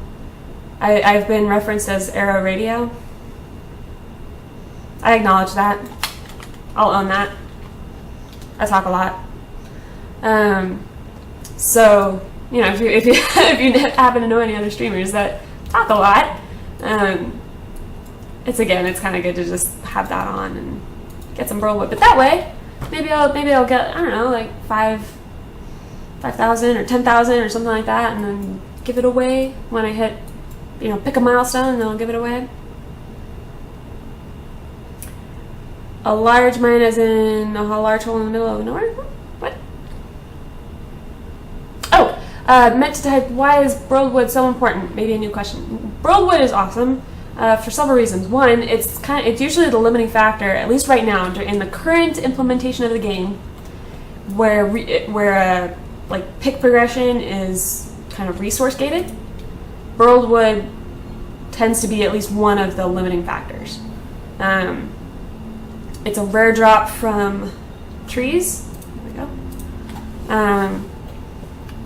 I've been referenced as Arrow Radio. I acknowledge that. I'll own that. I talk a lot. So, you know, if you happen to know any other streamers that talk a lot, it's kind of good to just have that on and get some burled wood. But that way, maybe I'll get, I don't know, like 5,000 or 10,000 or something like that, and then give it away when I hit, you know, pick a milestone and then I'll give it away. A large mine as in a large hole in the middle of nowhere? What? Oh, meant to type, why is burled wood so important? Maybe a new question. Burled wood is awesome for several reasons. One, it's usually the limiting factor, at least right now, in the current implementation of the game, where like pick progression is kind of resource gated. Burled wood tends to be at least one of the limiting factors. It's a rare drop from trees. There we go.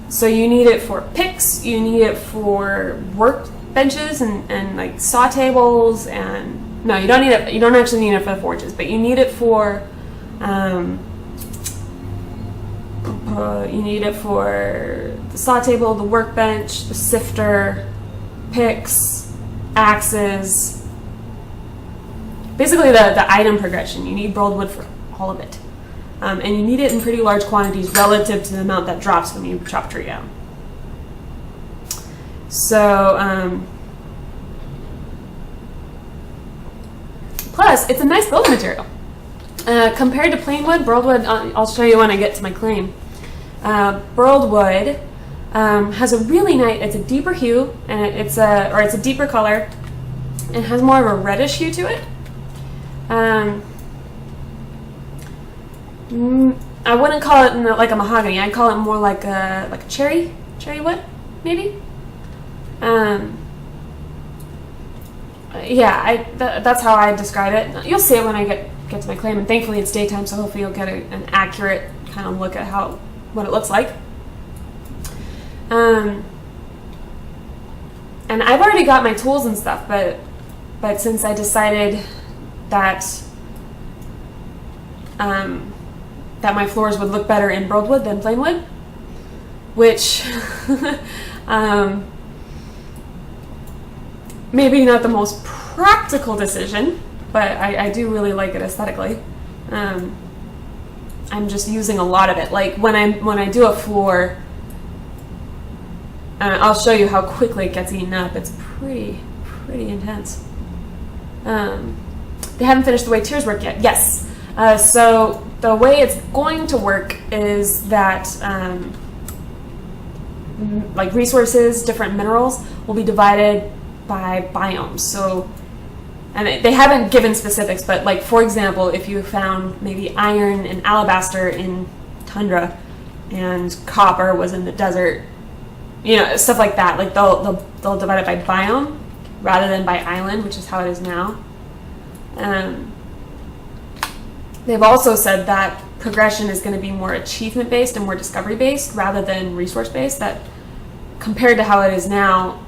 So you need it for picks, you need it for workbenches and like saw tables, and no, you don't need it. You don't actually need it for the forges, but you need it for the saw table, the workbench, the sifter, picks, axes. Basically, the item progression. You need burled wood for all of it. And you need it in pretty large quantities relative to the amount that drops when you chop a tree down. So, plus, it's a nice building material. Compared to plain wood, burled wood, I'll show you when I get to my claim. Burled wood has a really nice, it's a deeper hue, and it's a deeper color, and has more of a reddish hue to it. I wouldn't call it like a mahogany. I'd call it more like a cherry wood, maybe. Yeah, that's how I describe it. You'll see it when I get to my claim, and thankfully it's daytime, so hopefully you'll get an accurate kind of look at what it looks like. And I've already got my tools and stuff, but since I decided that that my floors would look better in burled wood than plain wood, which maybe not the most practical decision, but I do really like it aesthetically. I'm just using a lot of it. Like when I do a floor, I'll show you how quickly it gets eaten up. It's pretty intense. They haven't finished the way tiers work yet. Yes. So the way it's going to work is that like resources, different minerals, will be divided by biomes. So, and they haven't given specifics, but like for example, if you found maybe iron and alabaster in tundra, and copper was in the desert, you know, stuff like that. Like they'll divide it by biome rather than by island, which is how it is now. They've also said that progression is going to be more achievement based and more discovery based rather than resource based. That compared to how it is now,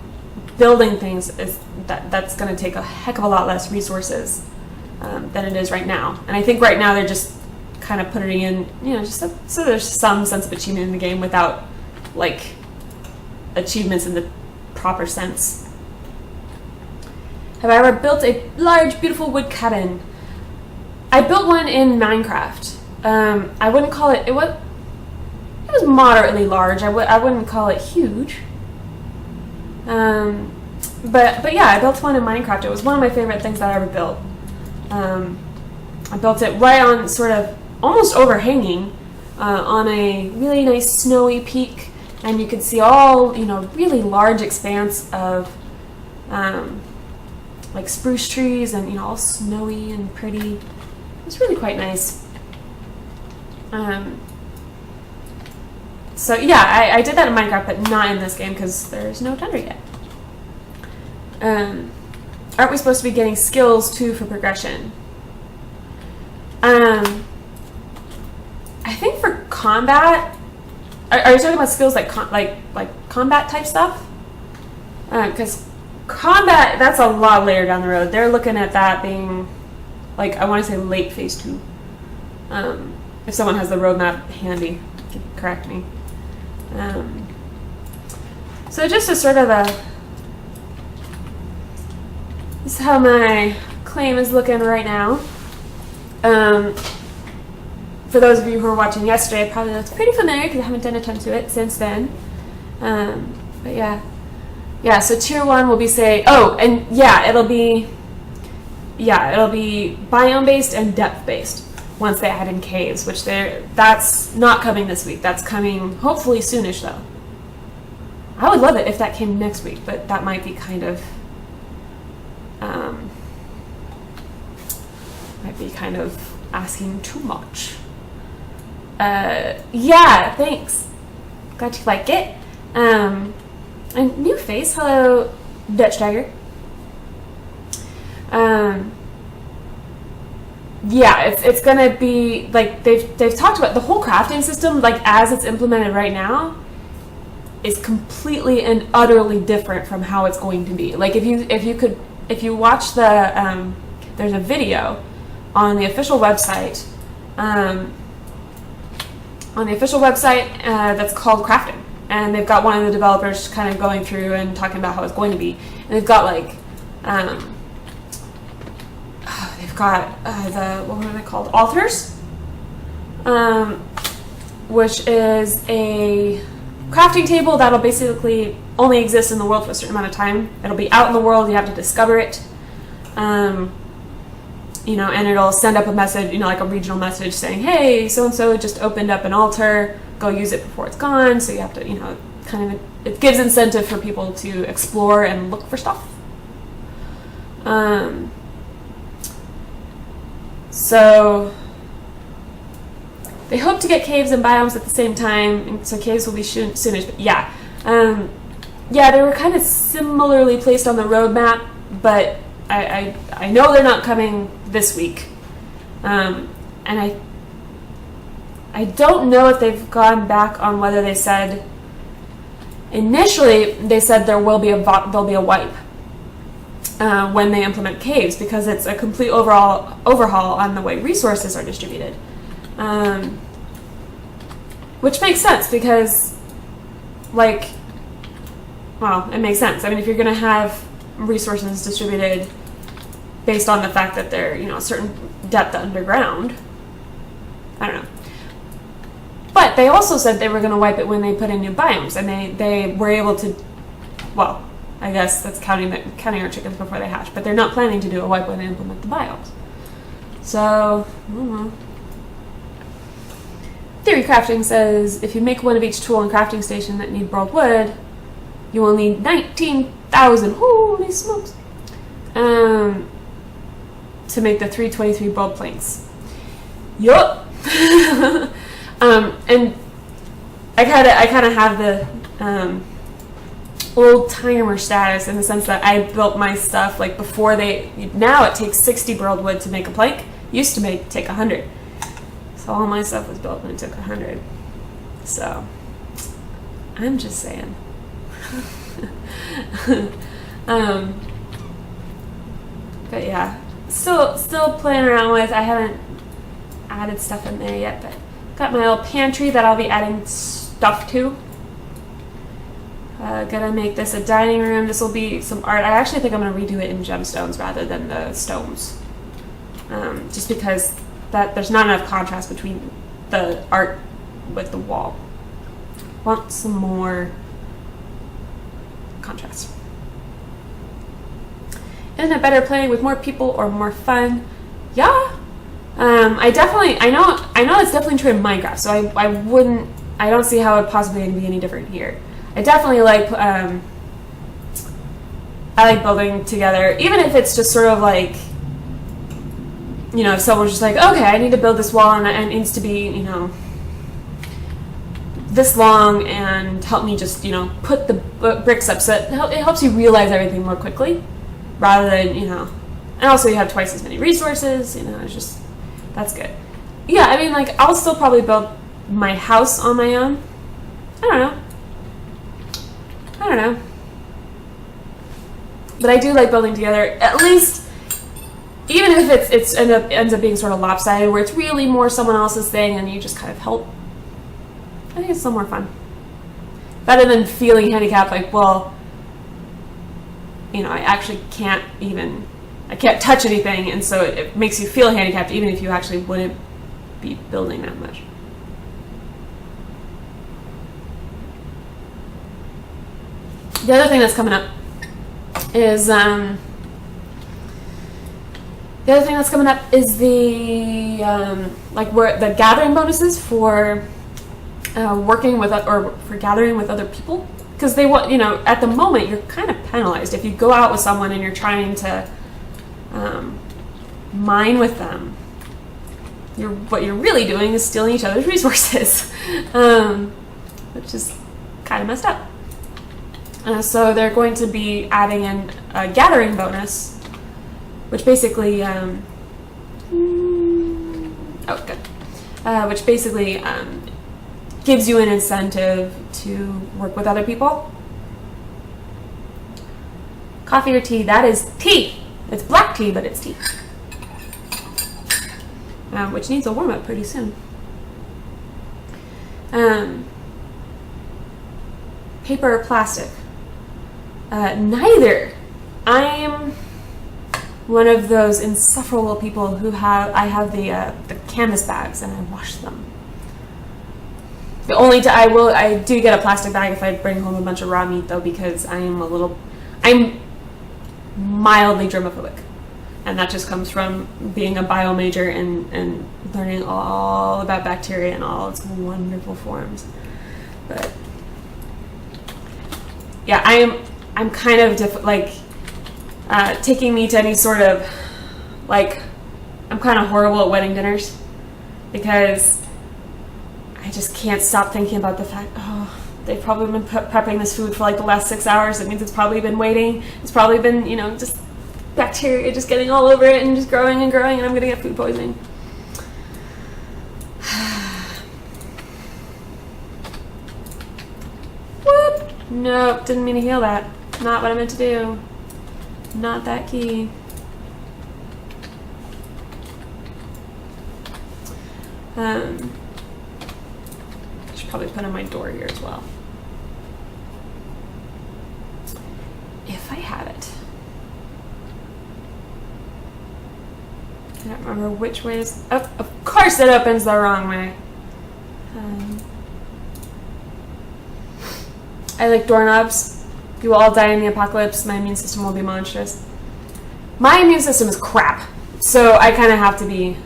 building things is that's going to take a heck of a lot less resources than it is right now. And I think right now they're just kind of putting in, you know, just so there's some sense of achievement in the game without like achievements in the proper sense. Have I ever built a large, beautiful wood cabin? I built one in Minecraft. I wouldn't call it. It was moderately large. I wouldn't call it huge. But yeah, I built one in Minecraft. It was one of my favorite things that I ever built. I built it right on sort of almost overhanging on a really nice snowy peak, and you could see all, you know, really large expanse of like spruce trees, and you know, all snowy and pretty. It's really quite nice. So yeah, I did that in Minecraft, but not in this game because there's no tundra yet. Aren't we supposed to be getting skills too for progression? I think for combat, are you talking about skills like combat type stuff? Because combat, that's a lot later down the road. They're looking at that being, like, I want to say late phase 2. If someone has the roadmap handy, correct me. So just a sort of this is how my claim is looking right now. For those of you who were watching yesterday, probably that's pretty familiar because I haven't done a ton to it since then. But yeah. Yeah, so tier 1 will be it'll be biome based and depth based once they add in caves, which that's not coming this week. That's coming hopefully soonish though. I would love it if that came next week, but that might be kind of asking too much. Yeah, thanks. Glad you like it. And new face, hello, Dutch Tiger. Yeah, it's gonna be like they've talked about the whole crafting system, like as it's implemented right now, is completely and utterly different from how it's going to be. Like if you watch the there's a video on the official website that's called Crafting, and they've got one of the developers kind of going through and talking about how it's going to be, and they've got like what are they called? Authors, which is a crafting table that'll basically only exist in the world for a certain amount of time. It'll be out in the world, you have to discover it. You know, and it'll send up a message, you know, like a regional message saying, hey, so-and-so just opened up an altar, go use it before it's gone. So you have to, you know, kind of, it gives incentive for people to explore and look for stuff. So they hope to get caves and biomes at the same time, and so caves will be soonish. But yeah, yeah, they were kind of similarly placed on the roadmap, but I know they're not coming this week, and I don't know if they've gone back on whether they said initially they said there'll be a wipe when they implement caves, because it's a complete overhaul on the way resources are distributed, which makes sense because, like, well, it makes sense. I mean, if you're going to have resources distributed based on the fact that they're, you know, a certain depth underground, I don't know. But they also said they were going to wipe it when they put in new biomes, and they were able to, well, I guess that's counting our chickens before they hatch, but they're not planning to do a wipe when they implement the biomes. So, I don't know. Theory Crafting says if you make one of each tool and crafting station that need burled wood, you will need 19,000. Holy smokes! To make the 323 burled planks. Yup. And I kind of have the old timer status in the sense that I built my stuff like before they. Now it takes 60 burled wood to make a plank. Used to take 100. So all my stuff was built when it took 100. So I'm just saying. But yeah, still playing around with. I haven't added stuff in there yet, but got my little pantry that I'll be adding stuff to. Gonna make this a dining room. This will be some art. I actually think I'm gonna redo it in gemstones rather than the stones, just because there's not enough contrast between the art with the wall. Want some more contrast. Isn't it better playing with more people or more fun? Yeah. I know it's definitely true in Minecraft, so I don't see how it possibly be any different here. I definitely like, I like building together, even if it's just sort of like, you know, if someone's just like, okay, I need to build this wall and it needs to be, you know, this long and help me just, you know, put the bricks up so that it helps you realize everything more quickly rather than, you know, and also you have twice as many resources, you know, it's just, that's good. Yeah, I mean, like, I'll still probably build my house on my own. I don't know. But I do like building together, at least, even if it ends up being sort of lopsided, where it's really more someone else's thing and you just kind of help. I think it's still more fun. Better than feeling handicapped, like, well, you know, I actually I can't touch anything, and so it makes you feel handicapped even if you actually wouldn't be building that much. The other thing that's coming up is the like where the gathering bonuses for working with or for gathering with other people, because they want, you know, at the moment you're kind of penalized if you go out with someone and you're trying to mine with them. What you're really doing is stealing each other's resources, which is kind of messed up. So they're going to be adding in a gathering bonus, which basically, gives you an incentive to work with other people. Coffee or tea? That is tea. It's black tea, but it's tea. Which needs a warm up pretty soon. Paper or plastic? Neither. I'm one of those insufferable people who I have the canvas bags and I wash them. I do get a plastic bag if I bring home a bunch of raw meat though, because I'm mildly germophobic, and that just comes from being a bio major and learning all about bacteria in all its wonderful forms. But yeah, I'm kind of taking me to any sort of, like, I'm kind of horrible at wedding dinners because I just can't stop thinking about the fact, oh, they've probably been prepping this food for like the last 6 hours. It means it's probably been waiting. It's probably been, you know, just bacteria just getting all over it and just growing and growing, and I'm gonna get food poisoning. Whoop! Nope, didn't mean to heal that. Not what I meant to do. Not that key. Should probably put on my door here as well. If I have it. I don't remember which way is. Oh, of course it opens the wrong way. I like doorknobs. You will all die in the apocalypse. My immune system will be monstrous. My immune system is crap, so I kind of have to be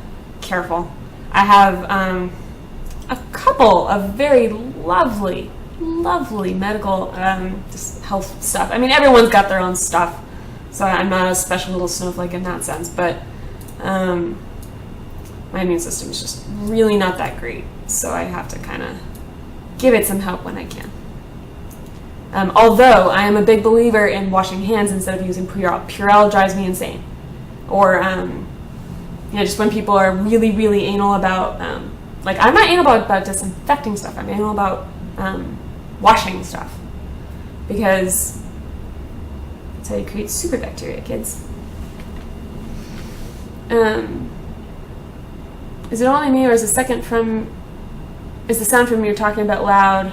careful. I have a couple of very lovely medical just health stuff. I mean, everyone's got their own stuff, so I'm not a special little snowflake in that sense, but my immune system is just really not that great, so I have to kind of give it some help when I can. Although I am a big believer in washing hands instead of using Purell. Purell drives me insane. Or just when people are really anal about like, I'm not anal about disinfecting stuff. I'm anal about washing stuff, because that's how you create super bacteria, kids. Is it only me, or is the sound from you're talking about loud?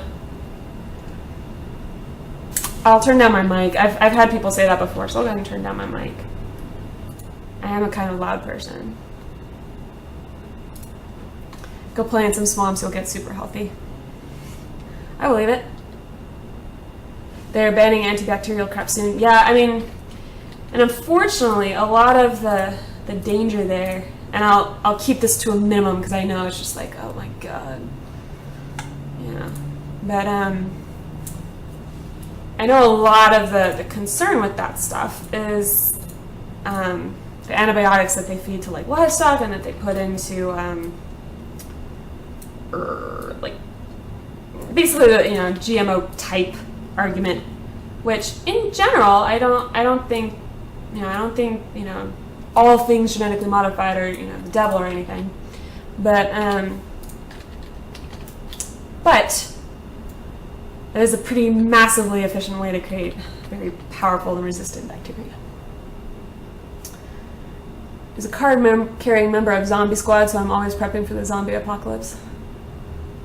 I'll turn down my mic. I've had people say that before, so I'll go ahead and turn down my mic. I am a kind of loud person. Go play in some swamps, you'll get super healthy. I believe it. They're banning antibacterial crap soon. Yeah, I mean, and unfortunately, a lot of the danger there, and I'll keep this to a minimum because I know it's just like, oh my god. Yeah. But I know a lot of the concern with that stuff is the antibiotics that they feed to like livestock and that they put into like basically the GMO type argument, which in general I don't think all things genetically modified are the devil or anything, but it is a pretty massively efficient way to create very powerful and resistant bacteria. Is a card-carrying member of Zombie Squad, so I'm always prepping for the zombie apocalypse.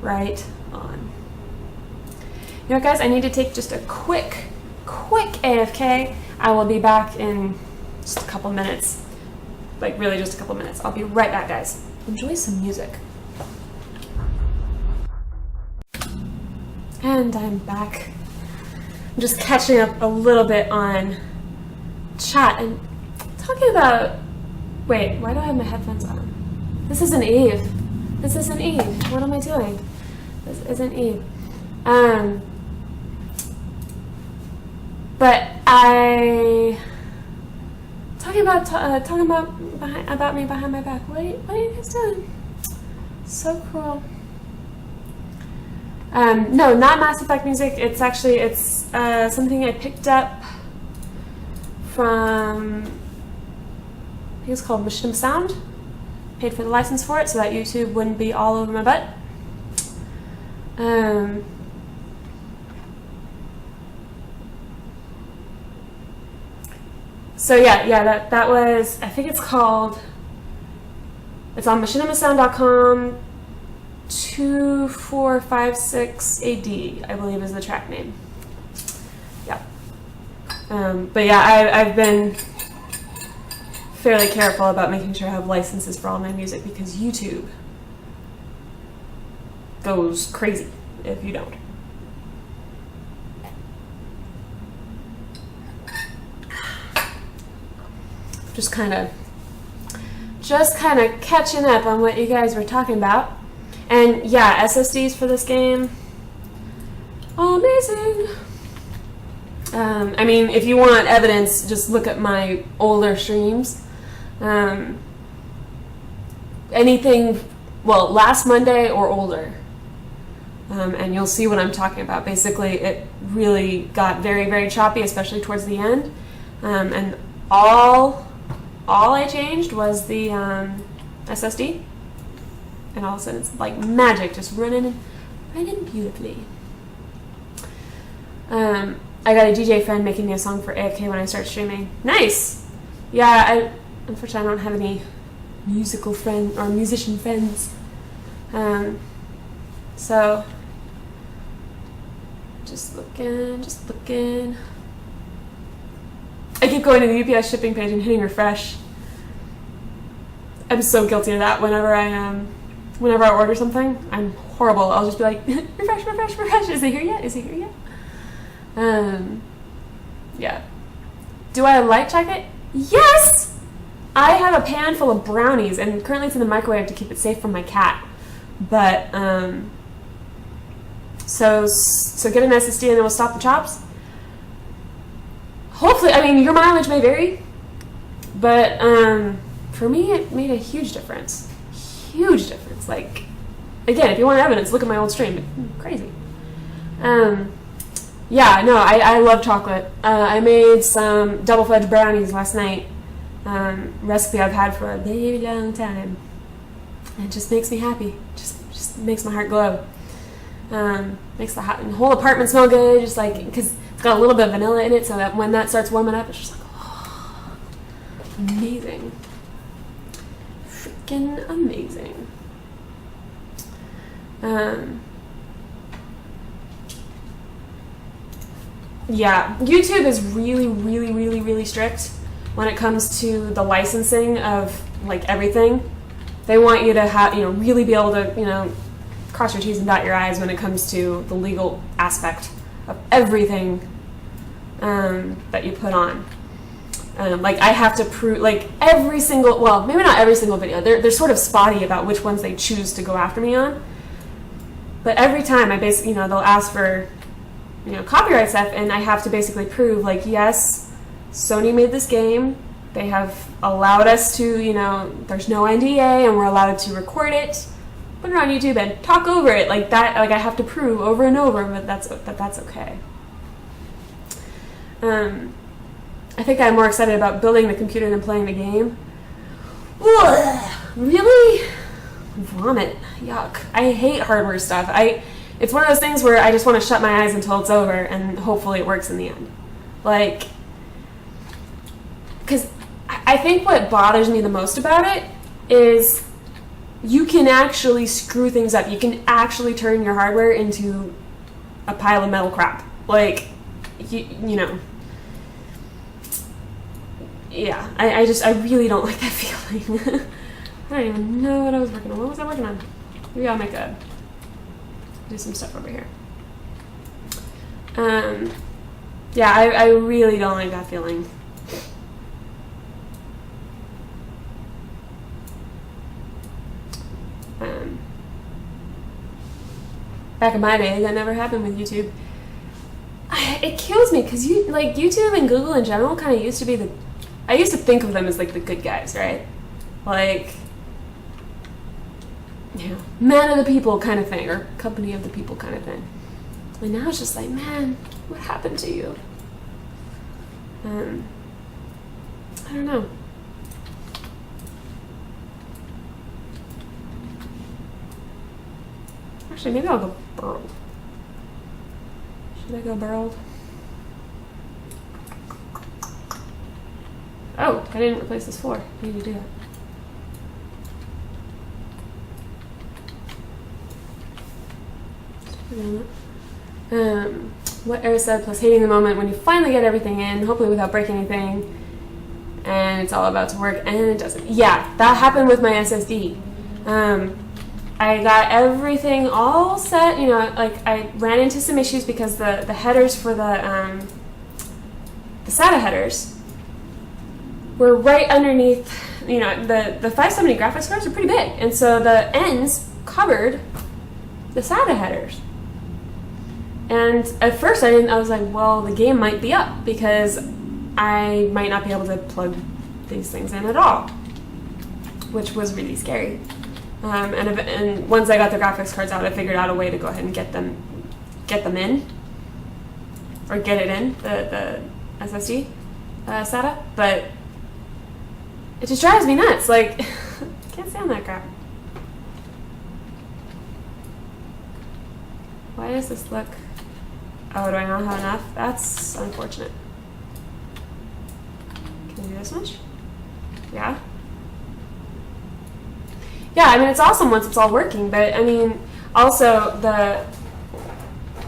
Right on. You know what, guys? I need to take just a quick AFK. I will be back in just a couple minutes. Like, really just a couple minutes. I'll be right back, guys. Enjoy some music. And I'm back. I'm just catching up a little bit on chat and talking about... Wait, why do I have my headphones on? This isn't Eve. This isn't Eve. What am I doing? This isn't Eve. But I... Talking about me behind my back. What are you guys doing? So cool. No, not Mass Effect music. It's actually, something I picked up from, I think it's called Machinima Sound. Paid for the license for it so that YouTube wouldn't be all over my butt. So yeah, that was, I think it's on machinimasound.com. 2456 AD, I believe, is the track name. Yeah. But yeah, I've been fairly careful about making sure I have licenses for all my music because YouTube goes crazy if you don't. Just kind of catching up on what you guys were talking about. And yeah, SSDs for this game, amazing. I mean, if you want evidence, just look at my older streams. Anything, well, last Monday or older, and you'll see what I'm talking about. Basically, it really got very choppy, especially towards the end. And all I changed was the SSD. And all of a sudden it's like magic, just running beautifully. I got a DJ friend making me a song for AFK when I start streaming. Nice! Yeah, unfortunately I don't have any musical friend or musician friends. So just looking. I keep going to the UPS shipping page and hitting refresh. I'm so guilty of that whenever I order something. I'm horrible. I'll just be like, refresh. Is it here yet? Yeah. Do I like chocolate? Yes! I have a pan full of brownies, and currently it's in the microwave to keep it safe from my cat. But so get an SSD and it will stop the chops. Hopefully, I mean, your mileage may vary, but for me, it made a huge difference. Huge difference. Like, again, if you want evidence, look at my old stream. Crazy. Yeah, no, I love chocolate. I made some double fudge brownies last night. Recipe I've had for a very long time. It just makes me happy. Just makes my heart glow. Makes the whole apartment smell good. Just like, because it's got a little bit of vanilla in it, so that when that starts warming up, it's just like, oh, amazing. Freaking amazing. Yeah, YouTube is really, really, really, really strict when it comes to the licensing of like everything. They want you to have, really be able to, cross your T's and dot your I's when it comes to the legal aspect of everything that you put on. Like, I have to prove, like, every single, well, maybe not every single video. They're sort of spotty about which ones they choose to go after me on. But every time I basically, they'll ask for, copyright stuff, and I have to basically prove, like, yes, Sony made this game. They have allowed us to, there's no NDA, and we're allowed to record it, put it on YouTube, and talk over it like that. Like, I have to prove over and over that that's okay. I think I'm more excited about building the computer than playing the game. Ugh, really? Vomit. Yuck. I hate hardware stuff. It's one of those things where I just want to shut my eyes until it's over, and hopefully it works in the end. Like, because I think what bothers me the most about it is you can actually screw things up. You can actually turn your hardware into a pile of metal crap. Like, yeah, I really don't like that feeling. I don't even know what I was working on. What was I working on? Maybe I'll do some stuff over here. Yeah, I really don't like that feeling. Back in my day, that never happened with YouTube. It kills me because YouTube and Google in general kind of used to be I used to think of them as like the good guys, right? Like, man of the people kind of thing, or company of the people kind of thing. And now it's just like, man, what happened to you? I don't know. Actually, maybe I'll go burled. Should I go burled? Oh, I didn't replace this floor. I need to do that. What Era said, plus hating the moment when you finally get everything in, hopefully without breaking anything, and it's all about to work, and it doesn't. Yeah, that happened with my SSD. I got everything all set, like I ran into some issues because the headers for the SATA headers were right underneath, the 570 graphics cards are pretty big, and so the ends covered the SATA headers. And at first I was like, well, the game might be up because I might not be able to plug these things in at all, which was really scary. And once I got the graphics cards out, I figured out a way to go ahead and get them in, or get it in, the SSD SATA, but it just drives me nuts. Like, can't stand that crap. Why does this look... Oh, do I not have enough? That's unfortunate. Can I do this much? Yeah? Yeah, I mean, it's awesome once it's all working, but, I mean, also,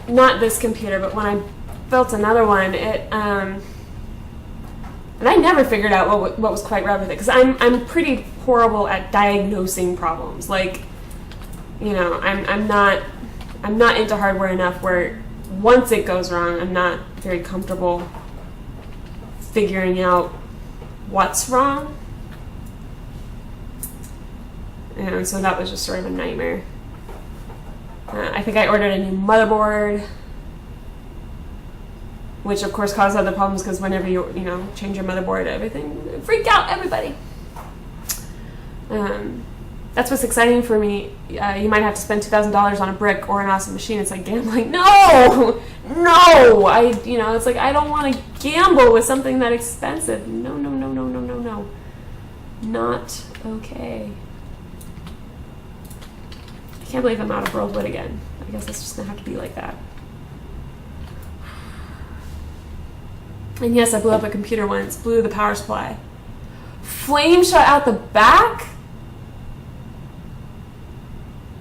not this computer, but when I built another one, and I never figured out what was quite wrong with it, because I'm pretty horrible at diagnosing problems. Like, I'm not into hardware enough where once it goes wrong, I'm not very comfortable figuring out what's wrong. And so that was just sort of a nightmare. I think I ordered a new motherboard, which of course caused other problems because whenever you change your motherboard, everything freaked out everybody. That's what's exciting for me. You might have to spend $2,000 on a brick or an awesome machine. It's like gambling. No, it's like I don't want to gamble with something that expensive. No, not okay. I can't believe I'm out of burled wood again. I guess it's just gonna have to be like that. And yes, I blew up a computer once. Blew the power supply. Flame shot out the back?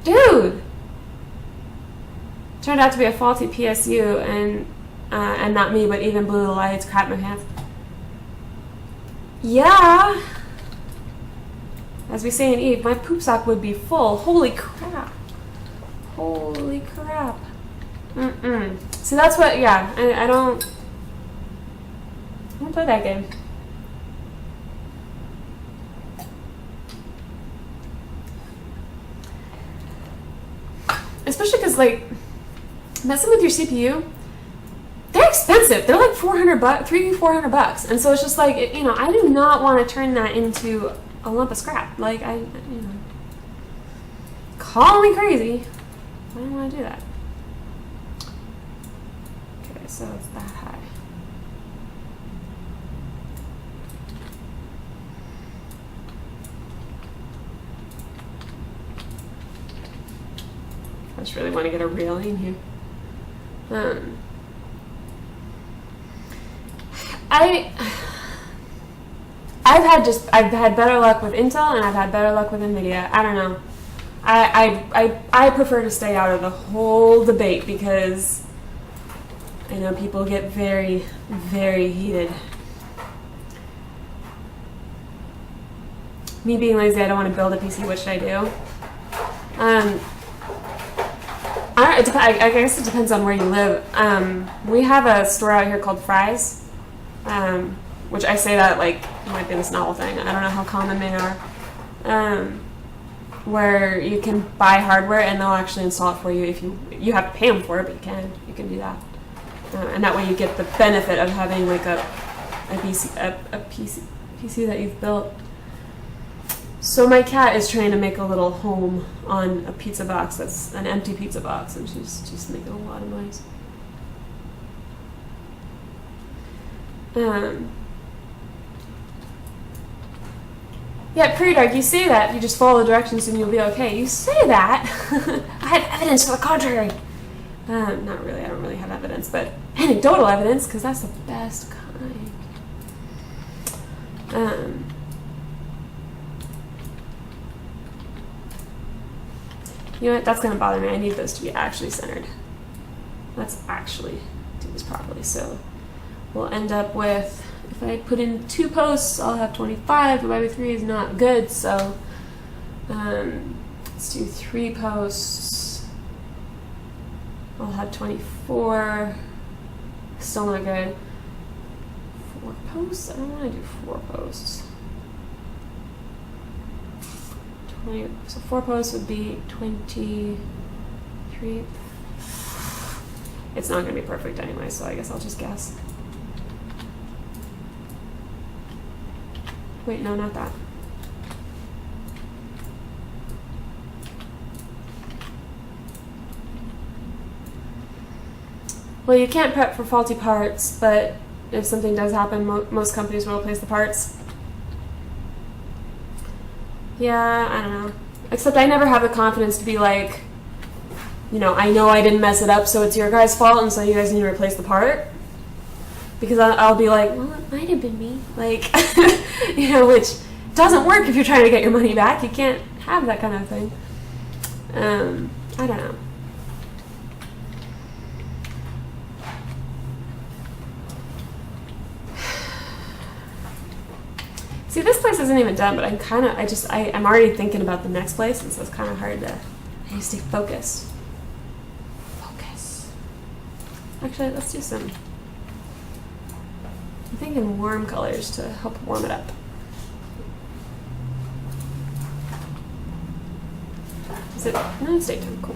Dude! Turned out to be a faulty PSU and not me, but even blew the lights, crap my pants. Yeah! As we say in Eve, my poop sock would be full. Holy crap. Holy crap. So that's what, yeah, I don't play that game. Especially because, like, messing with your CPU, they're expensive. They're like $400, and so it's just like, I do not want to turn that into a lump of scrap. Like, call me crazy. I don't want to do that. Okay, so it's that high. I just really want to get a railing here. I've had better luck with Intel and I've had better luck with NVIDIA. I don't know. I prefer to stay out of the whole debate because I know people get very, very heated. Me being lazy, I don't want to build a PC. What should I do? I guess it depends on where you live. We have a store out here called Fry's, which I say that like it might be this novel thing. I don't know how common they are. Where you can buy hardware and they'll actually install it for you. If you have to pay them for it, but you can do that, and that way you get the benefit of having like a PC that you've built. So my cat is trying to make a little home on a pizza box that's an empty pizza box, and she's just making a lot of noise. Yeah, pretty dark. You say that, you just follow the directions and you'll be okay. You say that. I had evidence to the contrary. Not really. I don't really have evidence, but anecdotal evidence, because that's the best kind. You know what? That's going to bother me. I need those to be actually centered. Let's actually do this properly. So we'll end up with, if I put in 2 posts, I'll have 25. Divided by 3 is not good. So let's do 3 posts. I'll have 24. Still not good. 4 posts? I don't want to do 4 posts. So 4 posts would be 23. It's not going to be perfect anyway, so I guess I'll just guess. Wait, no, not that. Well, you can't prep for faulty parts, but if something does happen, most companies will replace the parts. Yeah, I don't know. Except I never have the confidence to be like, I know I didn't mess it up, so it's your guys' fault, and so you guys need to replace the part. Because I'll be like, well, it might have been me. Like, which doesn't work if you're trying to get your money back. You can't have that kind of thing. I don't know. See, this place isn't even done, but I'm already thinking about the next place, and so it's kind of hard to stay focused. Focus. Actually, let's do some, I'm thinking warm colors to help warm it up. No, it's daytime, cool.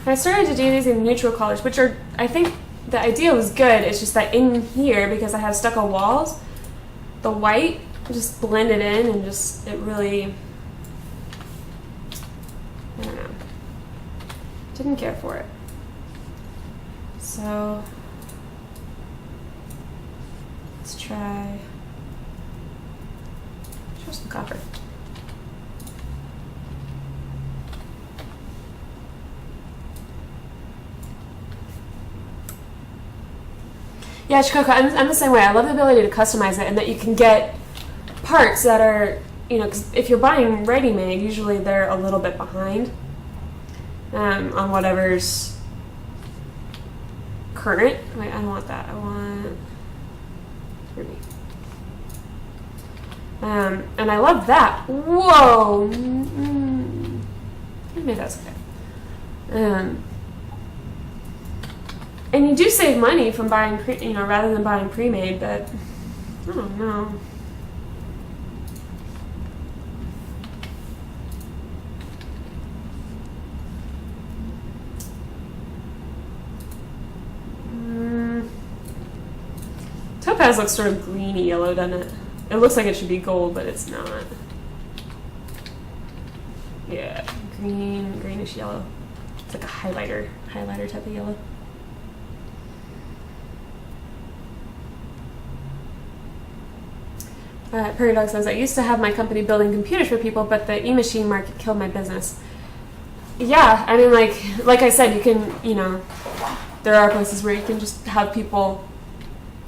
I started to do these in neutral colors, which are, I think the idea was good. It's just that in here, because I have stucco walls, the white just blended in and just, it really, I don't know, didn't care for it. So let's try some copper. Yeah, Shikoko, I'm the same way. I love the ability to customize it and that you can get parts that are, you know, 'cause if you're buying ready-made, usually they're a little bit behind on whatever's current. Wait, I don't want that. I want ruby. And I love that. Whoa! Maybe that's okay. And you do save money from buying, rather than buying pre-made, but I don't know. Topaz looks sort of greeny yellow, doesn't it? It looks like it should be gold, but it's not. Yeah, greenish yellow. It's like a highlighter type of yellow. Prairie Dog says, I used to have my company building computers for people, but the e-machine market killed my business. Yeah, I mean, like I said, you can, there are places where you can just have people,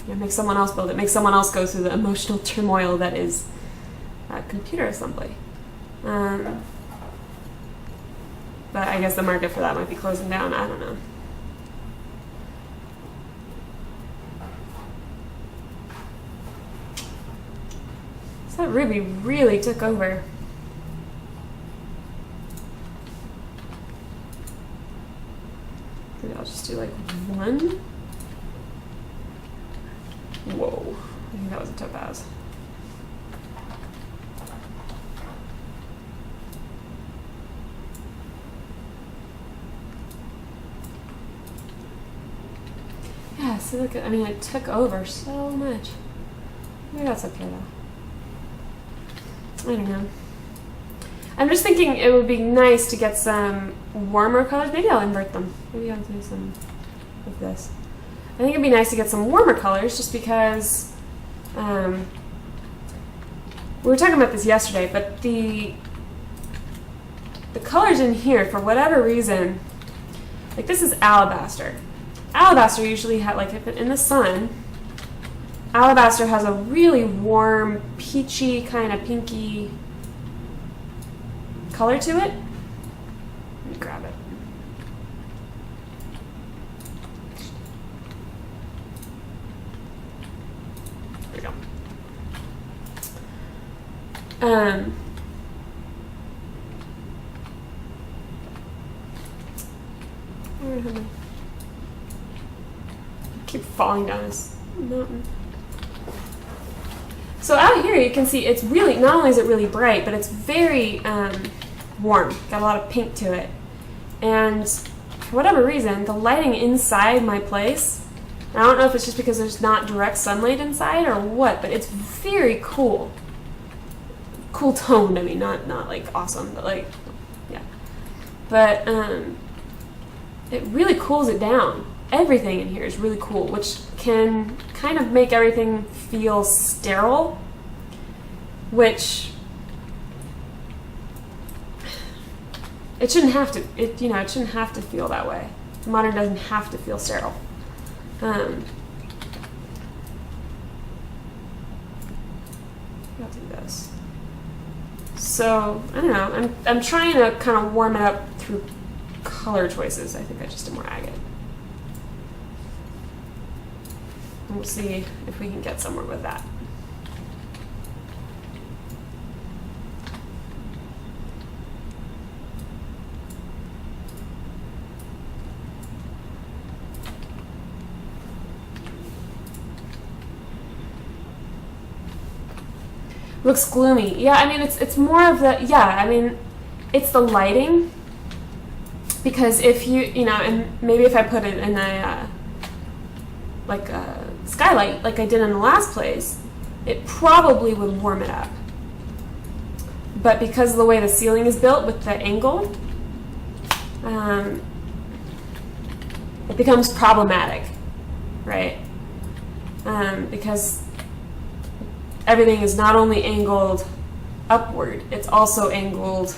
make someone else build it, make someone else go through the emotional turmoil that is computer assembly. But I guess the market for that might be closing down. I don't know. That ruby really took over. Maybe I'll just do like one. Whoa, I think that was a topaz. Yeah, see, look, I mean, it took over so much. Maybe that's okay though. I don't know. I'm just thinking it would be nice to get some warmer colors. Maybe I'll invert them. Maybe I'll do some of this. I think it'd be nice to get some warmer colors just because we were talking about this yesterday, but the colors in here, for whatever reason, like this is alabaster. Alabaster usually has, like if it, in the sun, alabaster has a really warm, peachy, kind of pinky color to it. Let me grab it. There we go. Where am I? I keep falling down this mountain. So out here you can see it's really, not only is it really bright, but it's very warm. Got a lot of pink to it. And for whatever reason, the lighting inside my place, and I don't know if it's just because there's not direct sunlight inside or what, but it's very cool. Cool toned, I mean, not like awesome, but like, yeah. But it really cools it down. Everything in here is really cool, which can kind of make everything feel sterile, which it shouldn't have to. It shouldn't have to feel that way. Modern doesn't have to feel sterile. I'll do this. So I don't know. I'm trying to kind of warm it up through color choices. I think I just did more agate. We'll see if we can get somewhere with that. Looks gloomy. Yeah, I mean, it's more of the, yeah, I mean, it's the lighting. Because if you know, and maybe if I put it in a like a skylight, like I did in the last place, it probably would warm it up. But because of the way the ceiling is built with the angle, it becomes problematic, right? Because everything is not only angled upward, it's also angled,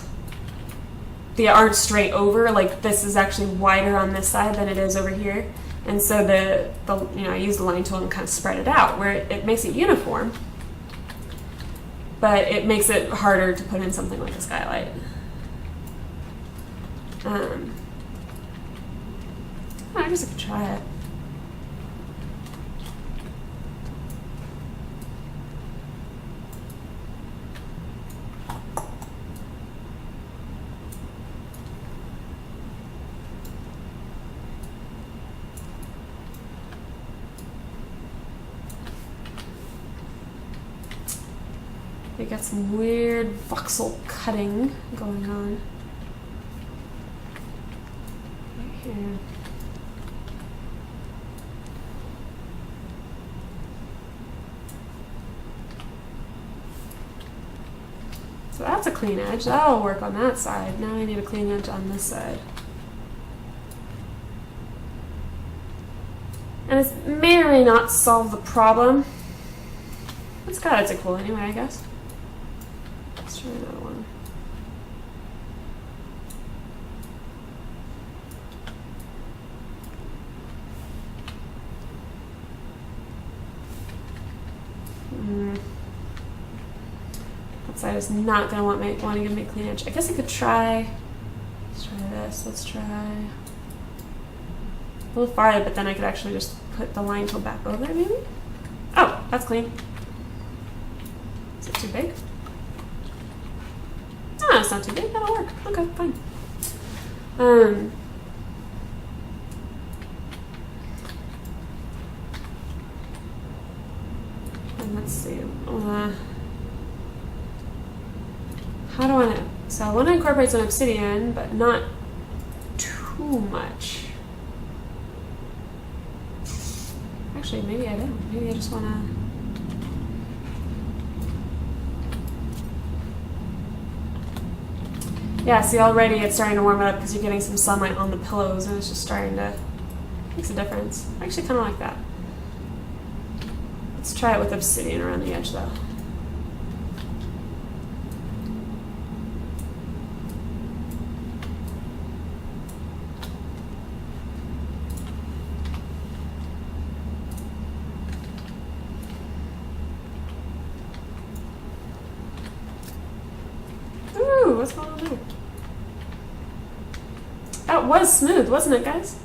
they aren't straight over, like this is actually wider on this side than it is over here. And so the you know, I use the line tool and kind of spread it out where it makes it uniform, but it makes it harder to put in something like a skylight. I guess I could try it. We got some weird voxel cutting going on right here. So that's a clean edge. That'll work on that side. Now I need a clean edge on this side. And it may or may not solve the problem. It's got its cool anyway, I guess. Let's try another one. That side is not going to want to give me a clean edge. I guess I could try. Let's try this. Let's try a little farther, but then I could actually just put the line tool back over it, maybe? Oh, that's clean. Is it too big? No, it's not too big. That'll work. Okay, fine. And let's see. How do I? So I want to incorporate some obsidian, but not too much. Actually, maybe I don't. Maybe I just want to. Yeah, see, already it's starting to warm it up because you're getting some sunlight on the pillows and it's just starting to, makes a difference. I actually kind of like that. Let's try it with obsidian around the edge though. Ooh, what's going on there? That was smooth, wasn't it, guys?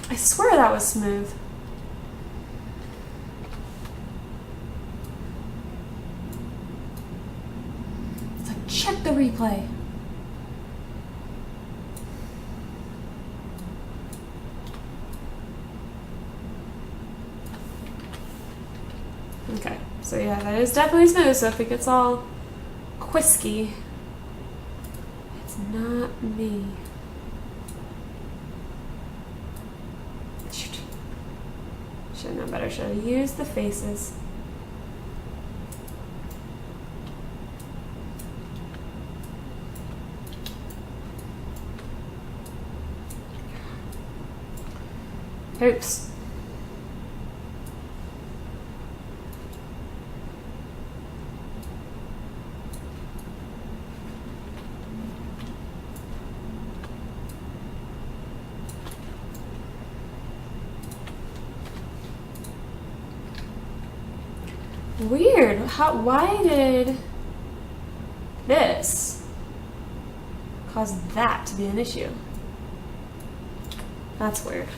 I swear that was smooth. It's like, check the replay. Okay, so yeah, that is definitely smooth, so if it gets all quisky, it's not me. Shoot. Should have known better, should have used the faces. Oops. Weird. Why did this cause that to be an issue? That's weird.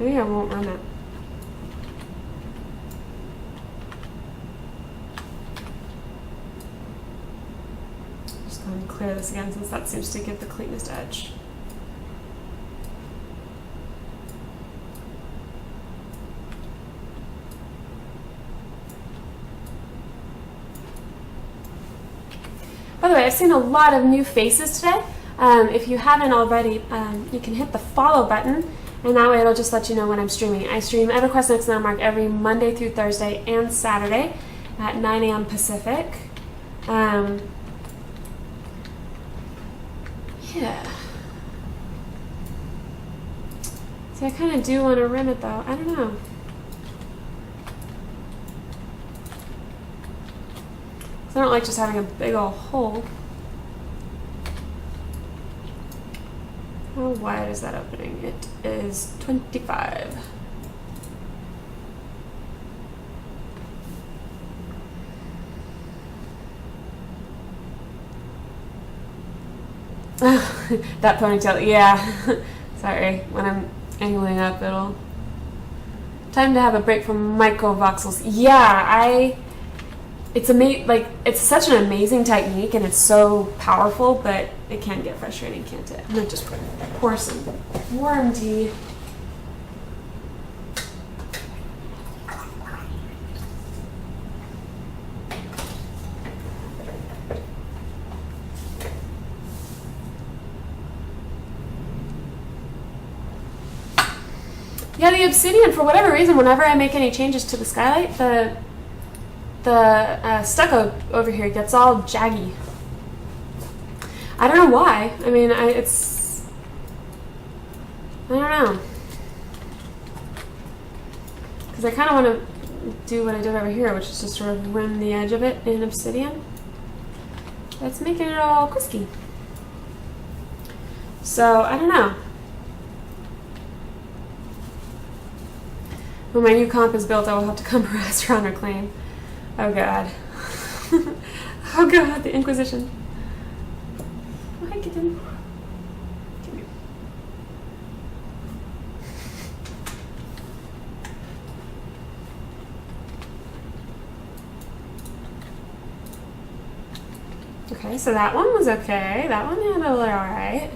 Maybe I won't run it. go ahead and clear this again since that seems to give the cleanest edge. By the way, I've seen a lot of new faces today. If you haven't already, you can hit the follow button, and that way it'll just let you know when I'm streaming. I stream EverQuest Next Landmark every Monday through Thursday and Saturday at 9 a.m. Pacific. Yeah. See, I kind of do want to rim it though. I don't know. I don't like just having a big old hole. How wide is that opening? It is 25. That ponytail, yeah. Sorry, when I'm angling up, it'll... Time to have a break from microvoxels. Yeah, it's such an amazing technique and it's so powerful, but it can get frustrating, can't it? I'm gonna just pour some warm tea. Yeah, the obsidian, for whatever reason, whenever I make any changes to the skylight, the stucco over here gets all jaggy. I don't know why. I mean, I don't know. Because I kind of want to do what I did over here, which is just sort of rim the edge of it in obsidian. That's making it all crispy. So, I don't know. When my new comp is built, I will have to come harass around or claim. Oh God. Oh God, the Inquisition. Oh, hi, kitten. Come here. Okay, so that one was okay. That one handled it alright.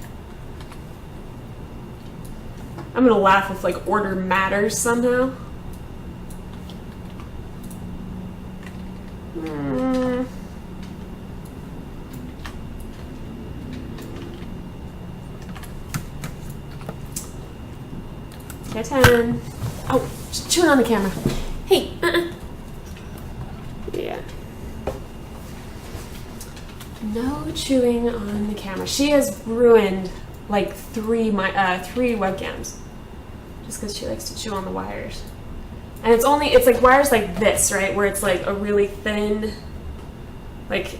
I'm gonna laugh if like order matters somehow. Kitten. Oh, she's chewing on the camera. Hey, Yeah. No chewing on the camera. She has ruined like three webcams just because she likes to chew on the wires. And it's like wires like this, right? Where it's like a really thin, like,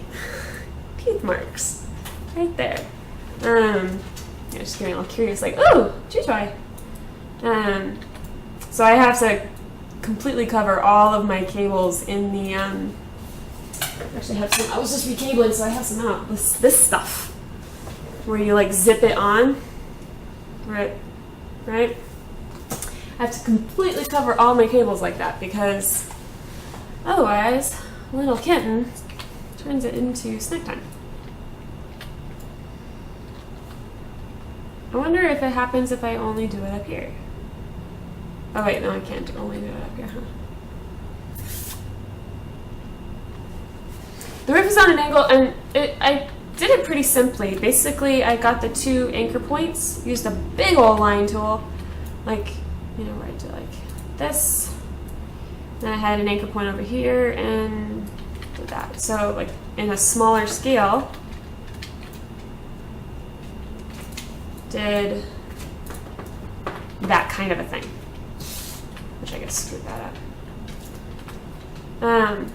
teeth marks right there. Yeah, just getting all curious, like, oh, chew toy. So I have to completely cover all of my cables in the, actually have some, I was just recabling, so I have some out. This stuff, where you like zip it on, right? I have to completely cover all my cables like that because otherwise, little kitten turns it into snack time. I wonder if it happens if I only do it up here. Oh wait, no, I can't only do it up here, huh? The roof is on an angle, and I did it pretty simply. Basically, I got the two anchor points, used a big old line tool, like, you know, where I did like this. Then I had an anchor point over here, and did that. So, like, in a smaller scale, did that kind of a thing. Which I guess screwed that up.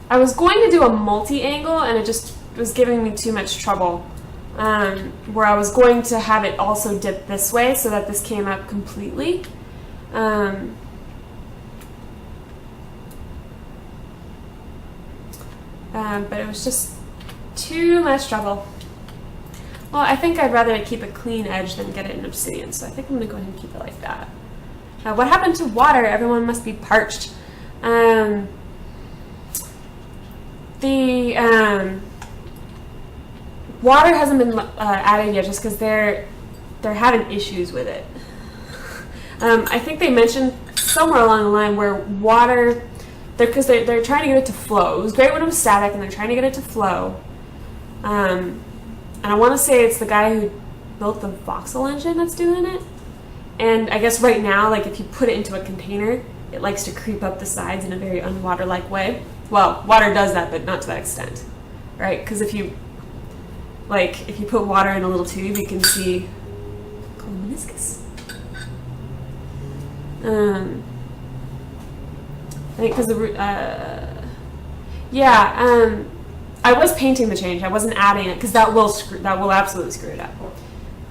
I was going to do a multi-angle and it just was giving me too much trouble. Where I was going to have it also dip this way so that this came up completely. But it was just too much trouble. Well, I think I'd rather keep a clean edge than get it in obsidian, so I think I'm going to go ahead and keep it like that. What happened to water? Everyone must be parched. Water hasn't been added yet, just because they're having issues with it. I think they mentioned somewhere along the line where water, because they're trying to get it to flow. It was great when it was static, and they're trying to get it to flow. And I want to say it's the guy who built the voxel engine that's doing it. And I guess right now, like if you put it into a container, it likes to creep up the sides in a very unwater-like way. Well, water does that, but not to that extent, right? Because if you put water in a little tube, you can see meniscus. I think because I was painting the change. I wasn't adding it because that will absolutely screw it up.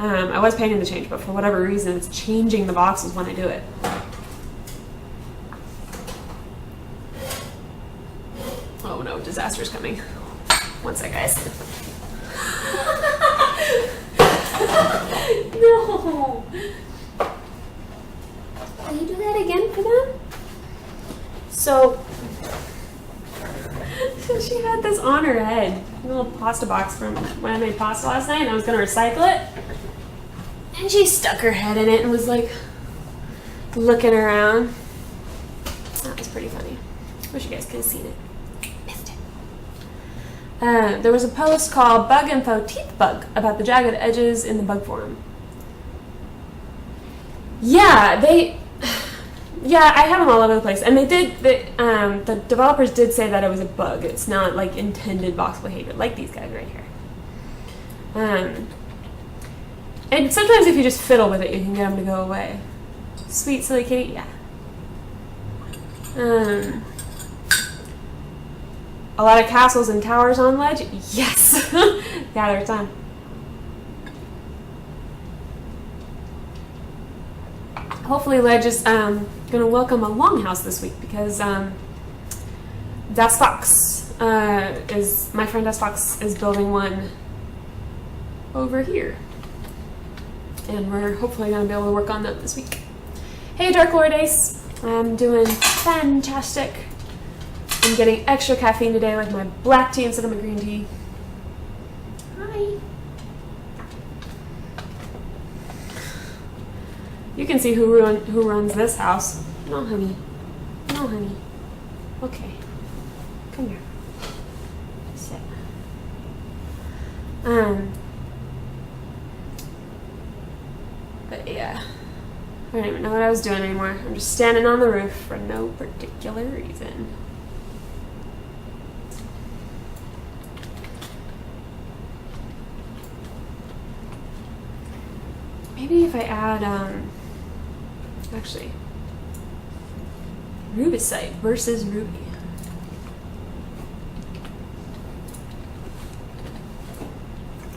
I was painting the change, but for whatever reason, it's changing the boxes when I do it. Oh no, disaster's coming. One sec, guys. No. Will you do that again for them? So she had this on her head, a little pasta box from when I made pasta last night, and I was going to recycle it. And she stuck her head in it and was like looking around. That was pretty funny. Wish you guys could have seen it. Missed it. There was a post called Bug Info Teeth Bug about the jagged edges in the bug forum. Yeah, I have them all over the place, and the developers did say that it was a bug. It's not like intended box behavior, like these guys right here. And sometimes if you just fiddle with it, you can get them to go away. Sweet silly kitty, yeah. A lot of castles and towers on ledge, yes. Yeah, there's time. Hopefully Ledge is going to welcome a longhouse this week because Das Fox my friend Das Fox is building one over here. And we're hopefully going to be able to work on that this week. Hey Dark Lord Ace, I'm doing fantastic. I'm getting extra caffeine today with my black tea instead of my green tea. Hi. You can see who runs this house. No, honey. No, honey. Okay. Come here. Sit. But yeah. I don't even know what I was doing anymore. I'm just standing on the roof for no particular reason. Maybe if I add, actually, rubicite versus ruby.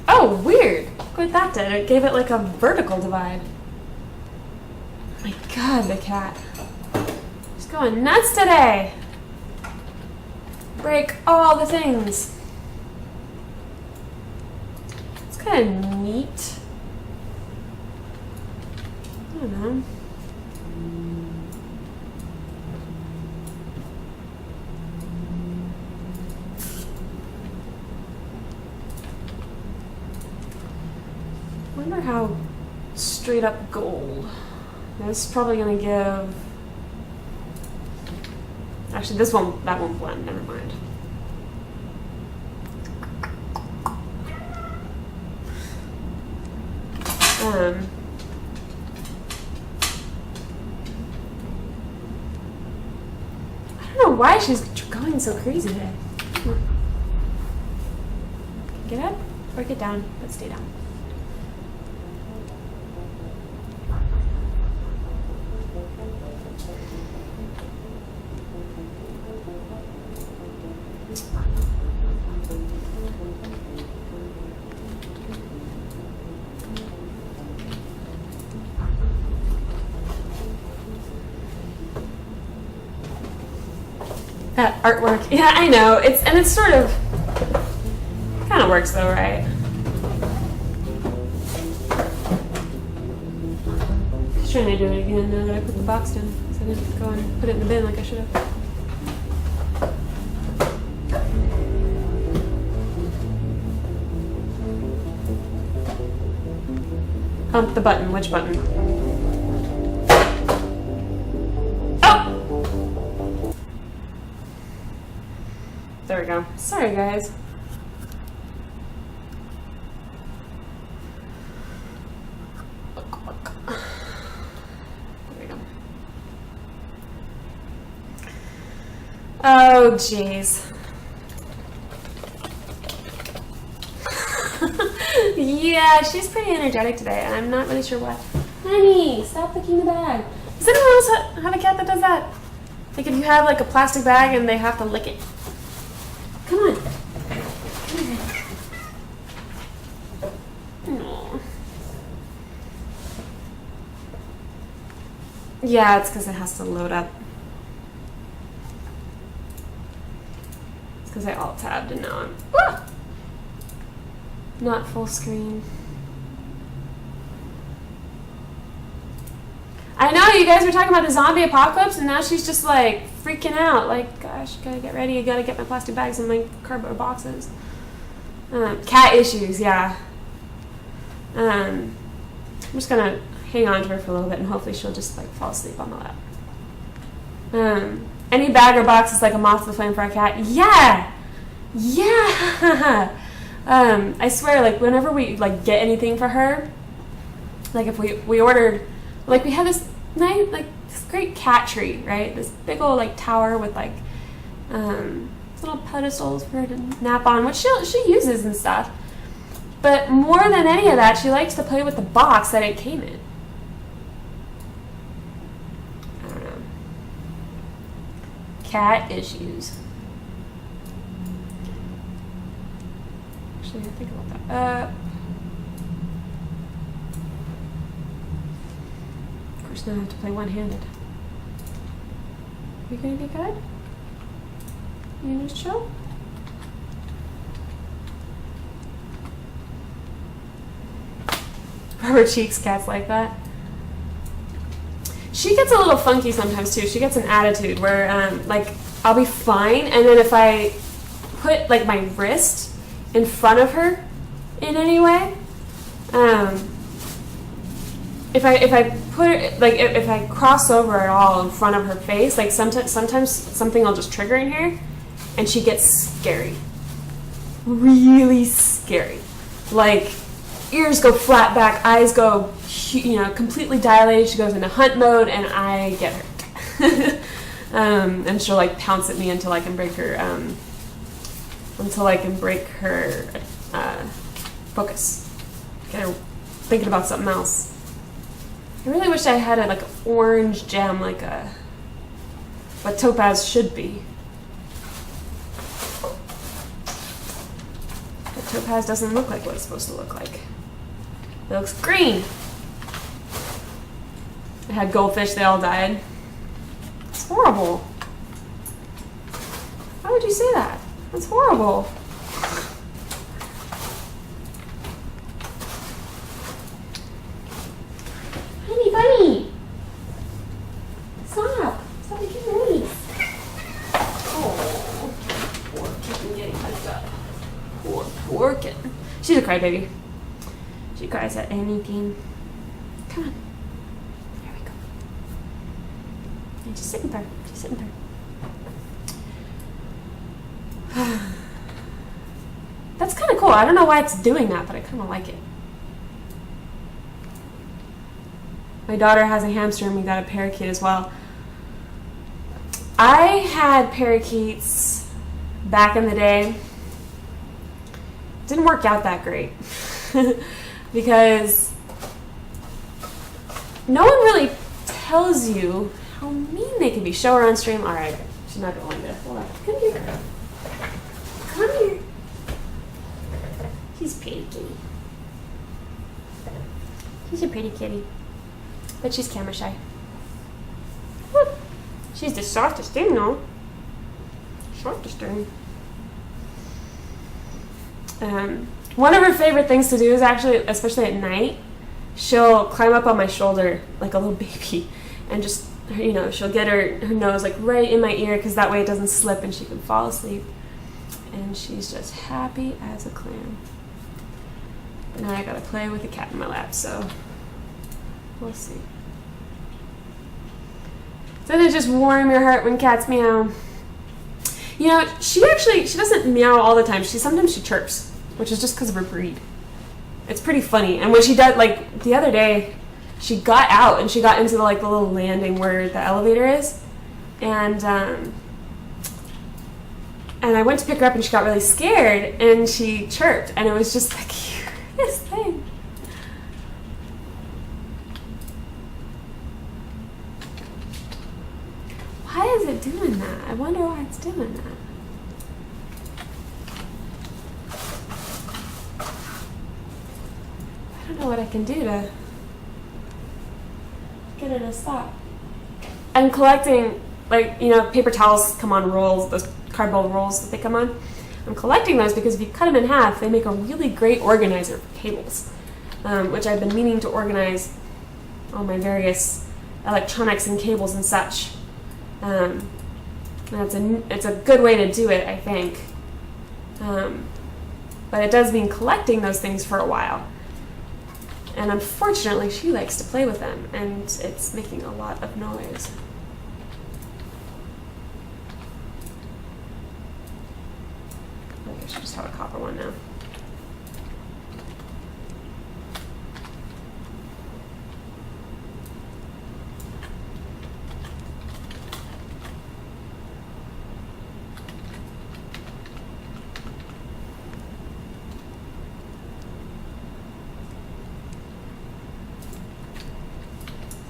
Oh, weird. Look what that did. It gave it like a vertical divide. Oh my god, the cat. She's going nuts today. Break all the things. It's kind of neat. I don't know. I wonder how straight up gold. This is probably going to give... Actually, that won't blend. Never mind. I don't know why she's going so crazy today. Get up or get down, but stay down. That artwork. Yeah, I know. It's sort of kind of works though, right? Just trying to do it again now that I put the box down. So I didn't go and put it in the bin like I should have. The button. Which button? Oh! There we go. Sorry, guys. Oh, jeez. Yeah, she's pretty energetic today, and I'm not really sure why. Honey, stop licking the bag. Does anyone else have a cat that does that? Like if you have like a plastic bag and they have to lick it? Come on. Come here. Aww. Yeah, it's because it has to load up. Because I alt-tabbed and now I'm not full screen. I know, you guys were talking about the zombie apocalypse and now she's just like freaking out. Like, gosh, gotta get ready. I gotta get my plastic bags and my cardboard boxes. Cat issues, yeah. I'm just gonna hang on to her for a little bit and hopefully she'll just like fall asleep on my lap. Any bag or box is like a moth to the flame for a cat. Yeah! Yeah! I swear, like, whenever we, like, get anything for her, like, if we ordered, like, we had this nice, like, this great cat tree, right? This big old, like, tower with, like, little pedestals for her to nap on, which she uses and stuff. But more than any of that, she likes to play with the box that it came in. Cat issues. Actually, I think about that. Of course, now I have to play one-handed. You gonna be good? You gonna just chill? Rubber cheeks, cats like that. She gets a little funky sometimes too. She gets an attitude where like I'll be fine, and then if I put like my wrist in front of her in any way, if I put it like if I cross over at all in front of her face, like sometimes something will just trigger in here, and she gets scary, really scary, like ears go flat back, eyes go, completely dilated. She goes into hunt mode, and I get her. And she'll like pounce at me until I can break her. Focus. Get her thinking about something else. I really wish I had a like orange gem, like what topaz should be. But topaz doesn't look like what it's supposed to look like. It looks green. I had goldfish, they all died. It's horrible. Why would you say that? That's horrible. Honey bunny! Stop! Stop making noise. Oh, poor kitten getting hyped up. Poor kitten. She's a crybaby. She cries at anything. Come on. There we go. And just sitting there. Just sitting there. That's kind of cool. I don't know why it's doing that, but I kind of like it. My daughter has a hamster and we got a parakeet as well. I had parakeets back in the day. Didn't work out that great. Because no one really tells you how mean they can be. Show her on stream. All right, she's not going to. Hold on. Come here. Come here. She's a pretty kitty. She's a pretty kitty. But she's camera shy. Whoop. She's the softest thing, though. Softest thing. One of her favorite things to do is actually, especially at night, she'll climb up on my shoulder like a little baby and just, she'll get her nose like right in my ear because that way it doesn't slip and she can fall asleep. And she's just happy as a clam. But now I gotta play with the cat in my lap, so We'll see. Doesn't it just warm your heart when cats meow? You know, she doesn't meow all the time. Sometimes she chirps, which is just because of her breed. It's pretty funny. And when she does, like the other day, she got out and she got into the little landing where the elevator is, and I went to pick her up and she got really scared and she chirped, and it was just the cutest thing. Why is it doing that? I wonder why it's doing that. I don't know what I can do to get it to stop. I'm collecting, paper towels come on rolls, those cardboard rolls that they come on. I'm collecting those because if you cut them in half, they make a really great organizer for cables, which I've been meaning to organize all my various electronics and cables and such. And it's a good way to do it, I think. But it does mean collecting those things for a while. And unfortunately, she likes to play with them, and it's making a lot of noise. I think I should just have a copper one now.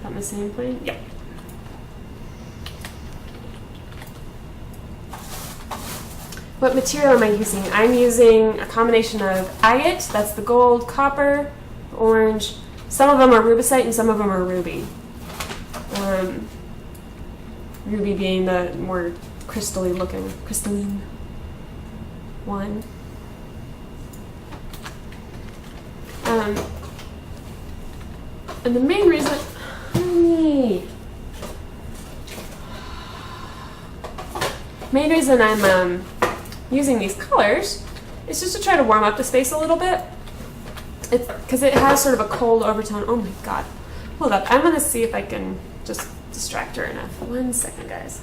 On the same plane? Yep. What material am I using? I'm using a combination of agate, that's the gold, copper, orange. Some of them are rubicite and some of them are ruby. Ruby being the more crystalline one. And the main reason I'm using these colors is just to try to warm up the space a little bit. It's because it has sort of a cold overtone. Oh my god. Hold up. I'm going to see if I can just distract her enough. 1 second, guys.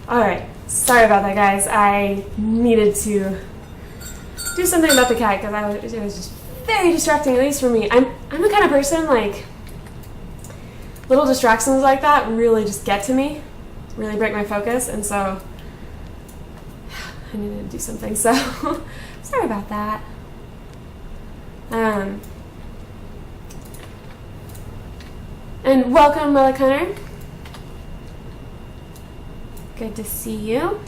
Alright, sorry about that, guys. I needed to do something about the cat because it was just very distracting, at least for me. I'm the kind of person, little distractions like that really just get to me, really break my focus, and so I needed to do something, so sorry about that. And welcome, Mother Connor. Good to see you.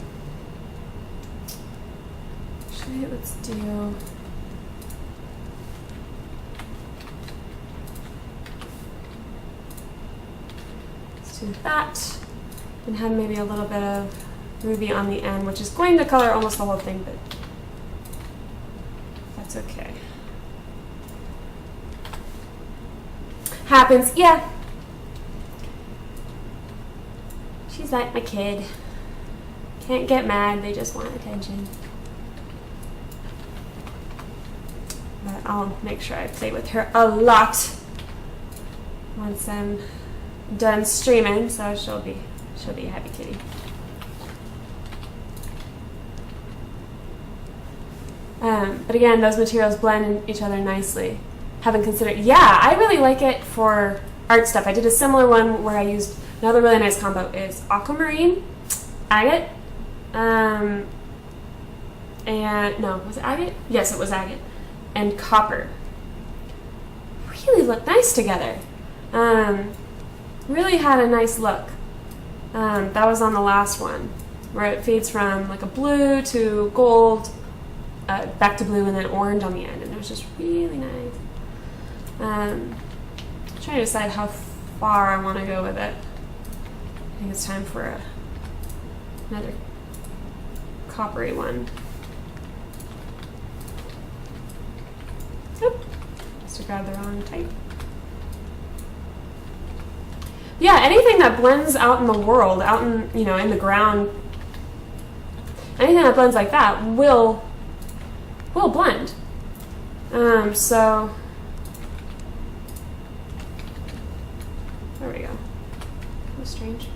Actually, let's do to that, and have maybe a little bit of ruby on the end, which is going to color almost the whole thing, but that's okay. Happens, yeah. She's like my kid. Can't get mad, they just want attention. But I'll make sure I play with her a lot once I'm done streaming, so she'll be a happy kitty. But again, those materials blend in each other nicely. Haven't considered, yeah, I really like it for art stuff. I did a similar one where I used, another really nice combo is aquamarine, agate, and no, was it agate? Yes, it was agate, and copper. Really look nice together. Really had a nice look. That was on the last one, where it fades from like a blue to gold, back to blue, and then orange on the end, and it was just really nice. I'm trying to decide how far I want to go with it. I think it's time for another coppery one. Oop, must have grabbed the wrong type. Yeah, anything that blends out in the world, out in, you know, in the ground, anything that blends like that will blend. So there we go. That was strange.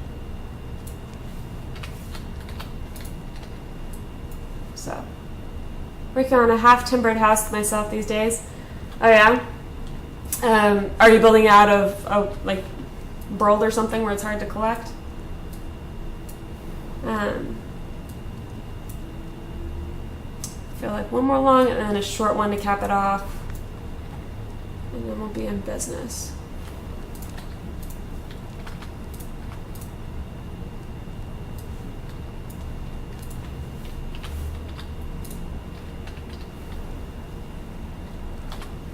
So, working on a half-timbered house myself these days. Oh yeah? Are you building out of like burled or something where it's hard to collect? I feel like one more long and then a short one to cap it off, and then we'll be in business.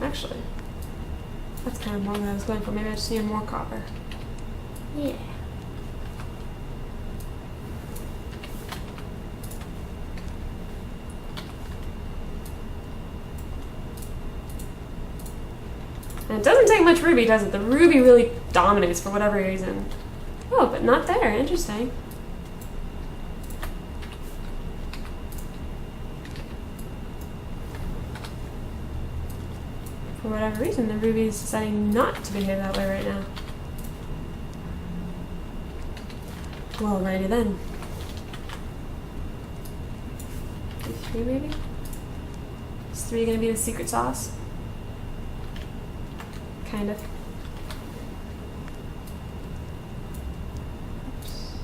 Actually, that's kind of more what I was going for. Maybe I just need more copper. Yeah. And it doesn't take much ruby, does it? The ruby really dominates for whatever reason. Oh, but not there. Interesting. For whatever reason, the ruby is deciding not to behave that way right now. Well, alrighty then. 3 maybe? Is 3 gonna be the secret sauce? Kind of. Oops.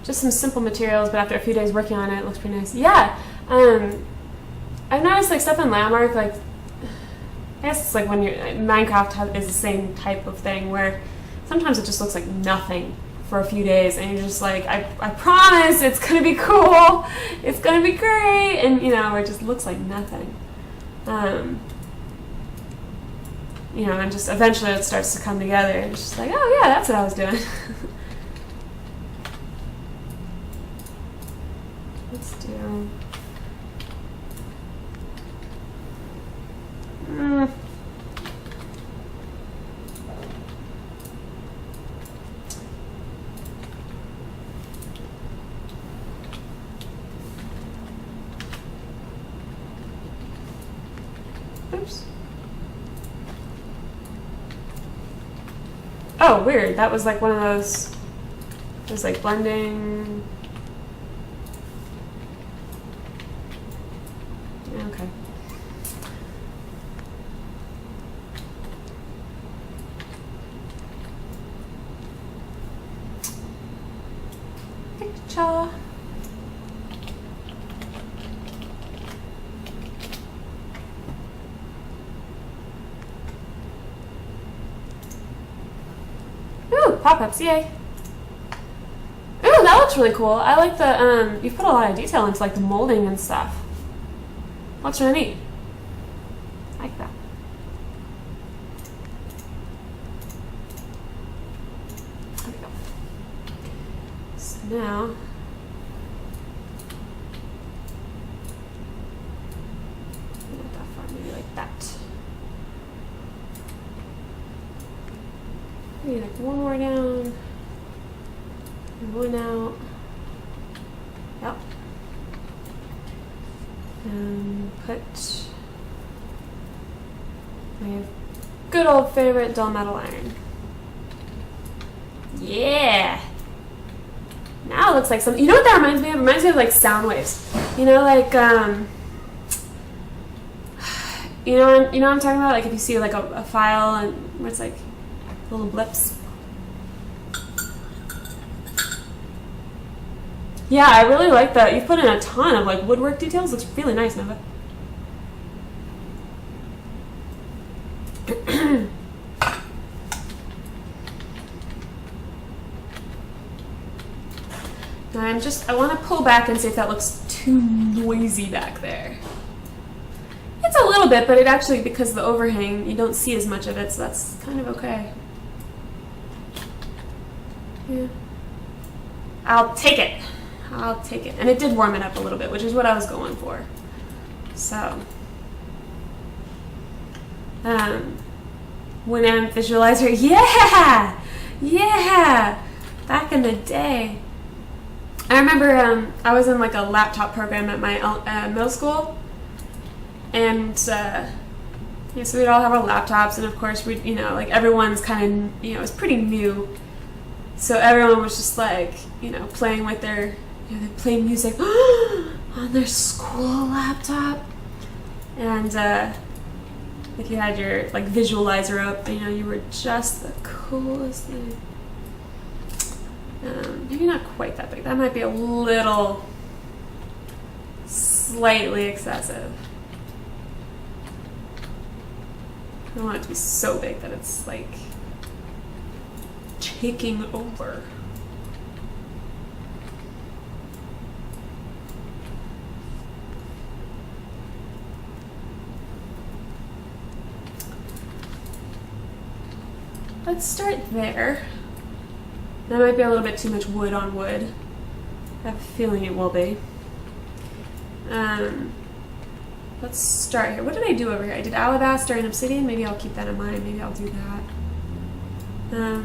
Just some simple materials, but after a few days working on it, it looks pretty nice. Yeah, I've noticed like stuff in Landmark, like I guess it's like when you're Minecraft is the same type of thing where sometimes it just looks like nothing for a few days, and you're just like, I promise it's gonna be cool, it's gonna be great, and you know, it just looks like nothing. You know, and just eventually it starts to come together, and it's just like, oh yeah, that's what I was doing. Let's do. Oops. Oh, weird. That was like one of those. It was like blending. Okay. Picture. Ooh, pop-ups, yay. Ooh, that looks looks really cool. I like the, you put a lot of detail into like the molding and stuff. Looks really neat. I like that. There we go. So now, not that far, maybe like that. Maybe like one more down. And one out. Yep. And put my good old favorite dull metal iron. Yeah! Now it looks like something. You know what that reminds me of? It reminds me of like sound waves. You know, like, you know what I'm talking about? Like if you see like a file and where it's like little blips. Yeah, I really like that. You've put in a ton of like woodwork details. Looks really nice, Nova. I want to pull back and see if that looks too noisy back there. It's a little bit, but it actually, because of the overhang, you don't see as much of it, so that's kind of okay. Yeah. I'll take it. I'll take it. And it did warm it up a little bit, which is what I was going for. So, Winamp visualizer, yeah! Yeah! Back in the day. I remember I was in like a laptop program at my middle school, and yeah, so we'd all have our laptops, and of course we'd, you know, like everyone's kind of, you know, it was pretty new, so everyone was just like, you know, playing with their, you know, they play music on their school laptop, and if you had your like visualizer up, you know, you were just the coolest thing. Maybe not quite that big. That might be a little slightly excessive. I don't want it to be so big that it's like taking over. Let's start there. That might be a little bit too much wood on wood. I have a feeling it will be. Let's start here. What did I do over here? I did alabaster and obsidian. Maybe I'll keep that in mind. Maybe I'll do that.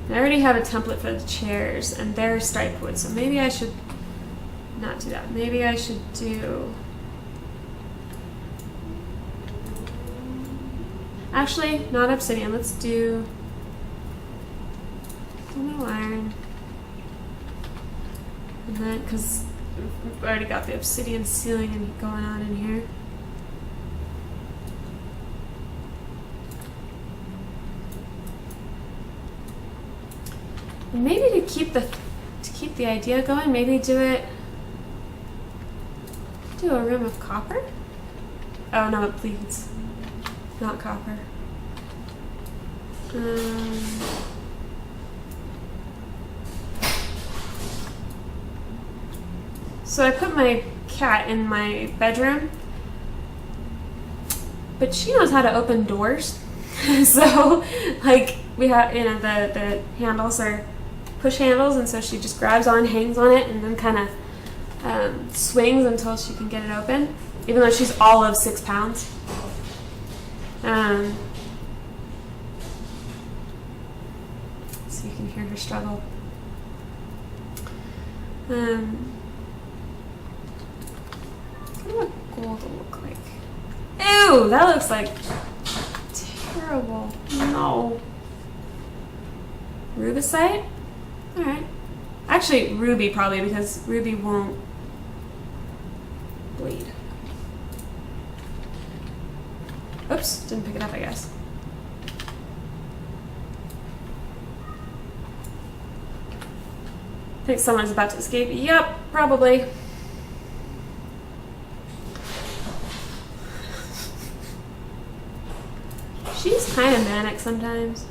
I already have a template for the chairs, and they're striped wood, so maybe I should not do that. Maybe I should do... Actually, not obsidian. Let's do metal iron. And then, because we've already got the obsidian ceiling going on in here. And maybe to keep the idea going, maybe do a rim of copper. Oh no, it bleeds. Not copper. So I put my cat in my bedroom, but she knows how to open doors. So, like, we have, you know, the handles are push handles, and so she just grabs on, hangs on it, and then kind of swings until she can get it open, even though she's all of 6 pounds. So you can hear her struggle. What do gold look like? Ew, that looks like terrible. No. Rubicite? Alright. Actually, ruby probably, because ruby won't bleed. Oops, didn't pick it up, I guess. I think someone's about to escape. Yep, probably. She's kind of manic sometimes.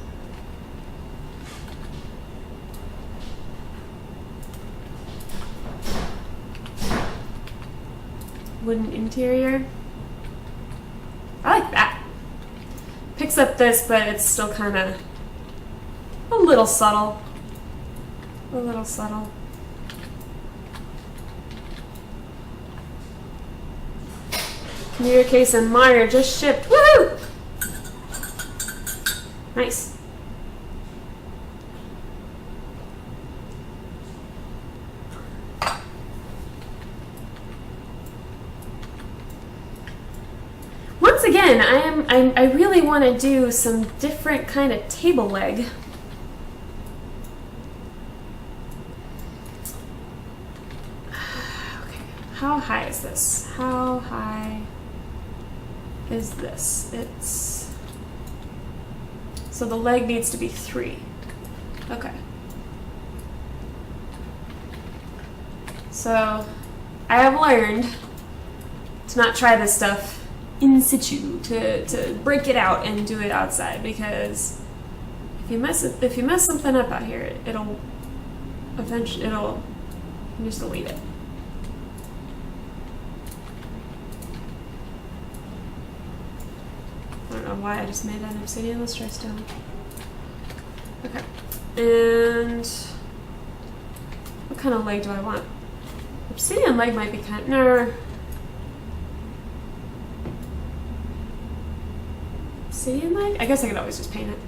Wooden interior. I like that. Picks up this, but it's still kind of a little subtle. A little subtle. Computer case and monitor just shipped. Woohoo! Nice. Once again, I really want to do some different kind of table leg. Okay, how high is this? How high is this? It's, so the leg needs to be 3. Okay. So I have learned to not try this stuff in situ, to break it out and do it outside, because if you mess something up out here, it'll eventually you just delete it. I don't know why I just made that obsidian. Let's try stone. Okay, and what kind of leg do I want? Obsidian leg might be kind of, no. Obsidian leg? I guess I could always just paint it.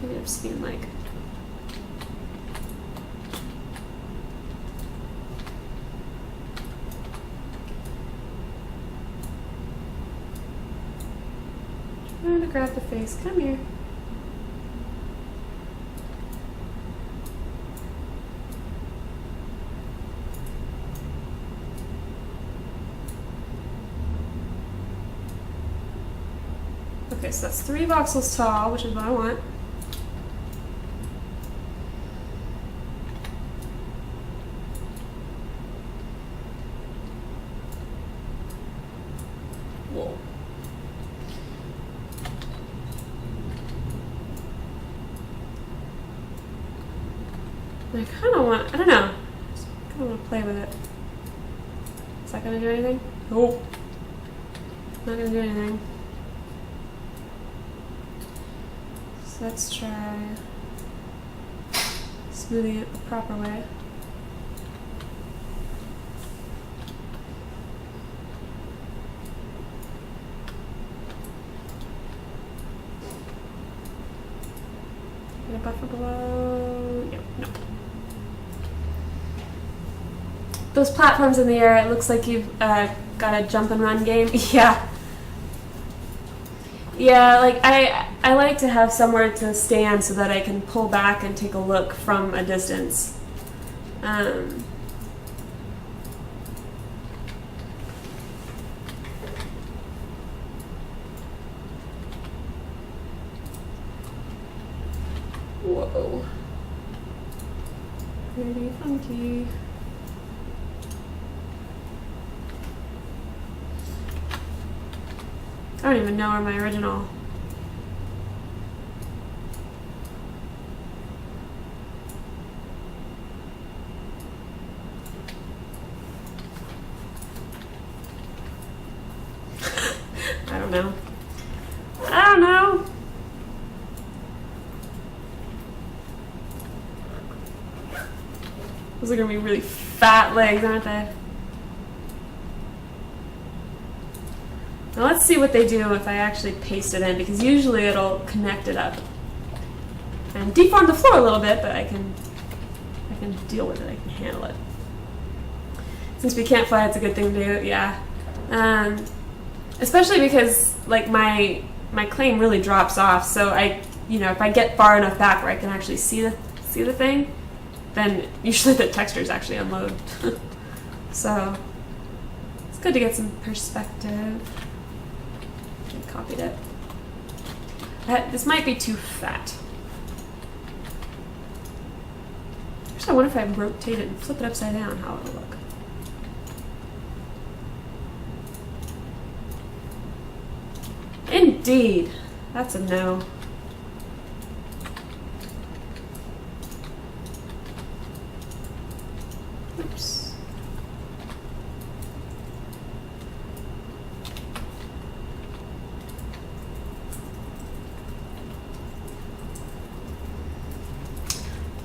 Maybe obsidian leg. Trying to grab the face. Come here. Okay, so that's 3 voxels tall, which is what I want. Whoa. I kind of want, I don't know, I kind of want to play with it. Is that going to do anything? Nope. Not going to do anything. So let's try smoothing it the proper way. Get a buffer below. Yep, no. Those platforms in the air, it looks like you've got a jump and run game. Yeah. Yeah, like I like to have somewhere to stand so that I can pull back and take a look from a distance. Whoa. Pretty funky. I don't even know where my original. I don't know. I don't know. Those are gonna be really fat legs, aren't they? Now let's see what they do if I actually paste it in, because usually it'll connect it up and deform the floor a little bit, but I can deal with it. I can handle it. Since we can't fly, it's a good thing to do. Yeah, especially because like my claim really drops off. So if I get far enough back where I can actually see the thing, then usually the textures actually unload. So it's good to get some perspective. Copied it. This might be too fat. Actually, I wonder if I rotate it and flip it upside down, how it'll look. Indeed. That's a no. Oops.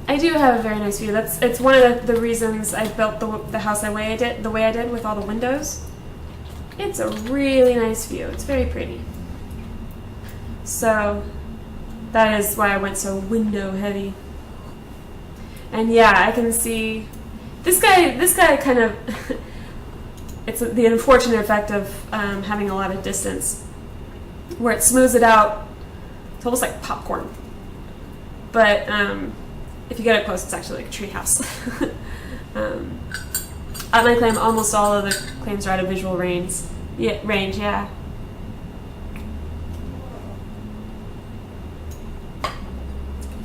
I do have a very nice view. It's one of the reasons I built the house the way I did with all the windows. It's a really nice view. It's very pretty. So that is why I went so window heavy. And yeah, I can see this guy kind of it's the unfortunate effect of having a lot of distance where it smooths it out. It's almost like popcorn. But if you get it close, it's actually like a tree house. At my claim, almost all of the claims are out of visual range. Yeah.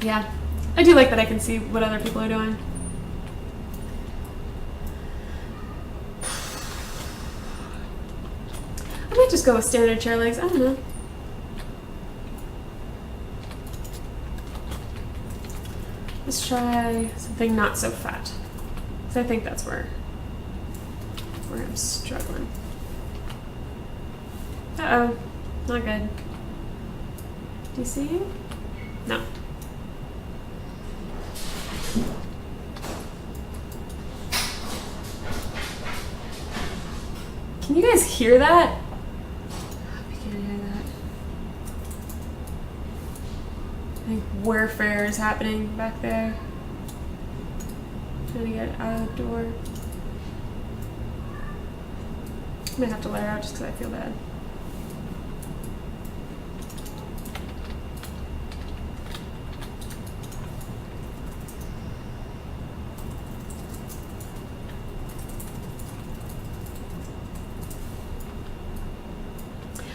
Yeah, I do like that I can see what other people are doing. I might just go with standard chair legs. I don't know. Let's try something not so fat. Because I think that's where I'm struggling. Uh-oh. Not good. Do you see? No. Can you guys hear that? I hope you can hear that. I think warfare is happening back there. Trying to get out of the door. I might have to let her out just because I feel bad.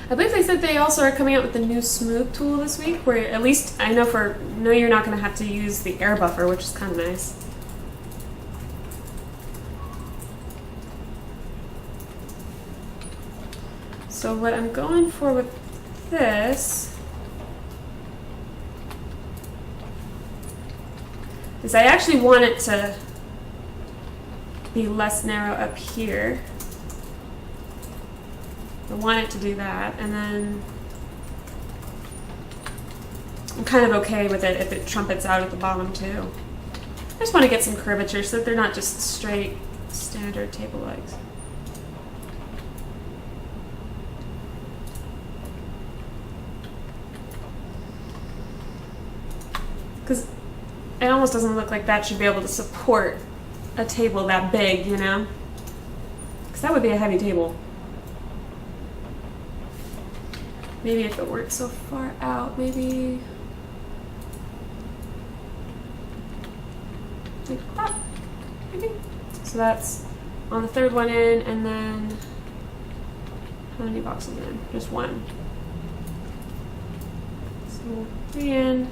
I believe they said they also are coming out with the new smooth tool this week, where at least I know you're not going to have to use the air buffer, which is kind of nice. So what I'm going for with this is I actually want it to be less narrow up here. I want it to do that, and then I'm kind of okay with it if it trumpets out at the bottom too. I just want to get some curvature so that they're not just straight standard table legs. Because it almost doesn't look like that should be able to support a table that big, you know? Because that would be a heavy table. Maybe if it weren't so far out, maybe like that, maybe. So that's on the third one in, and then how many boxes in? Just one. So 3 in.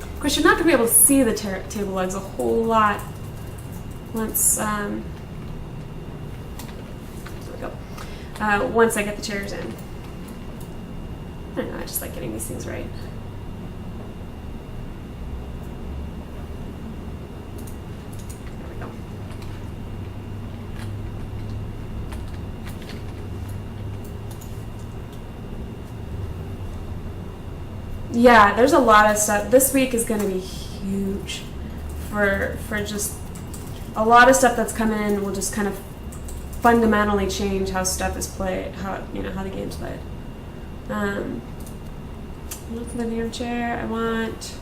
Of course, you're not going to be able to see the table legs a whole lot once, there we go, once I get the chairs in. I don't know, I just like getting these things right. There we go. Yeah, there's a lot of stuff. This week is going to be huge for just a lot of stuff that's coming in will just kind of fundamentally change how stuff is played, how the game's played. Living room chair. I want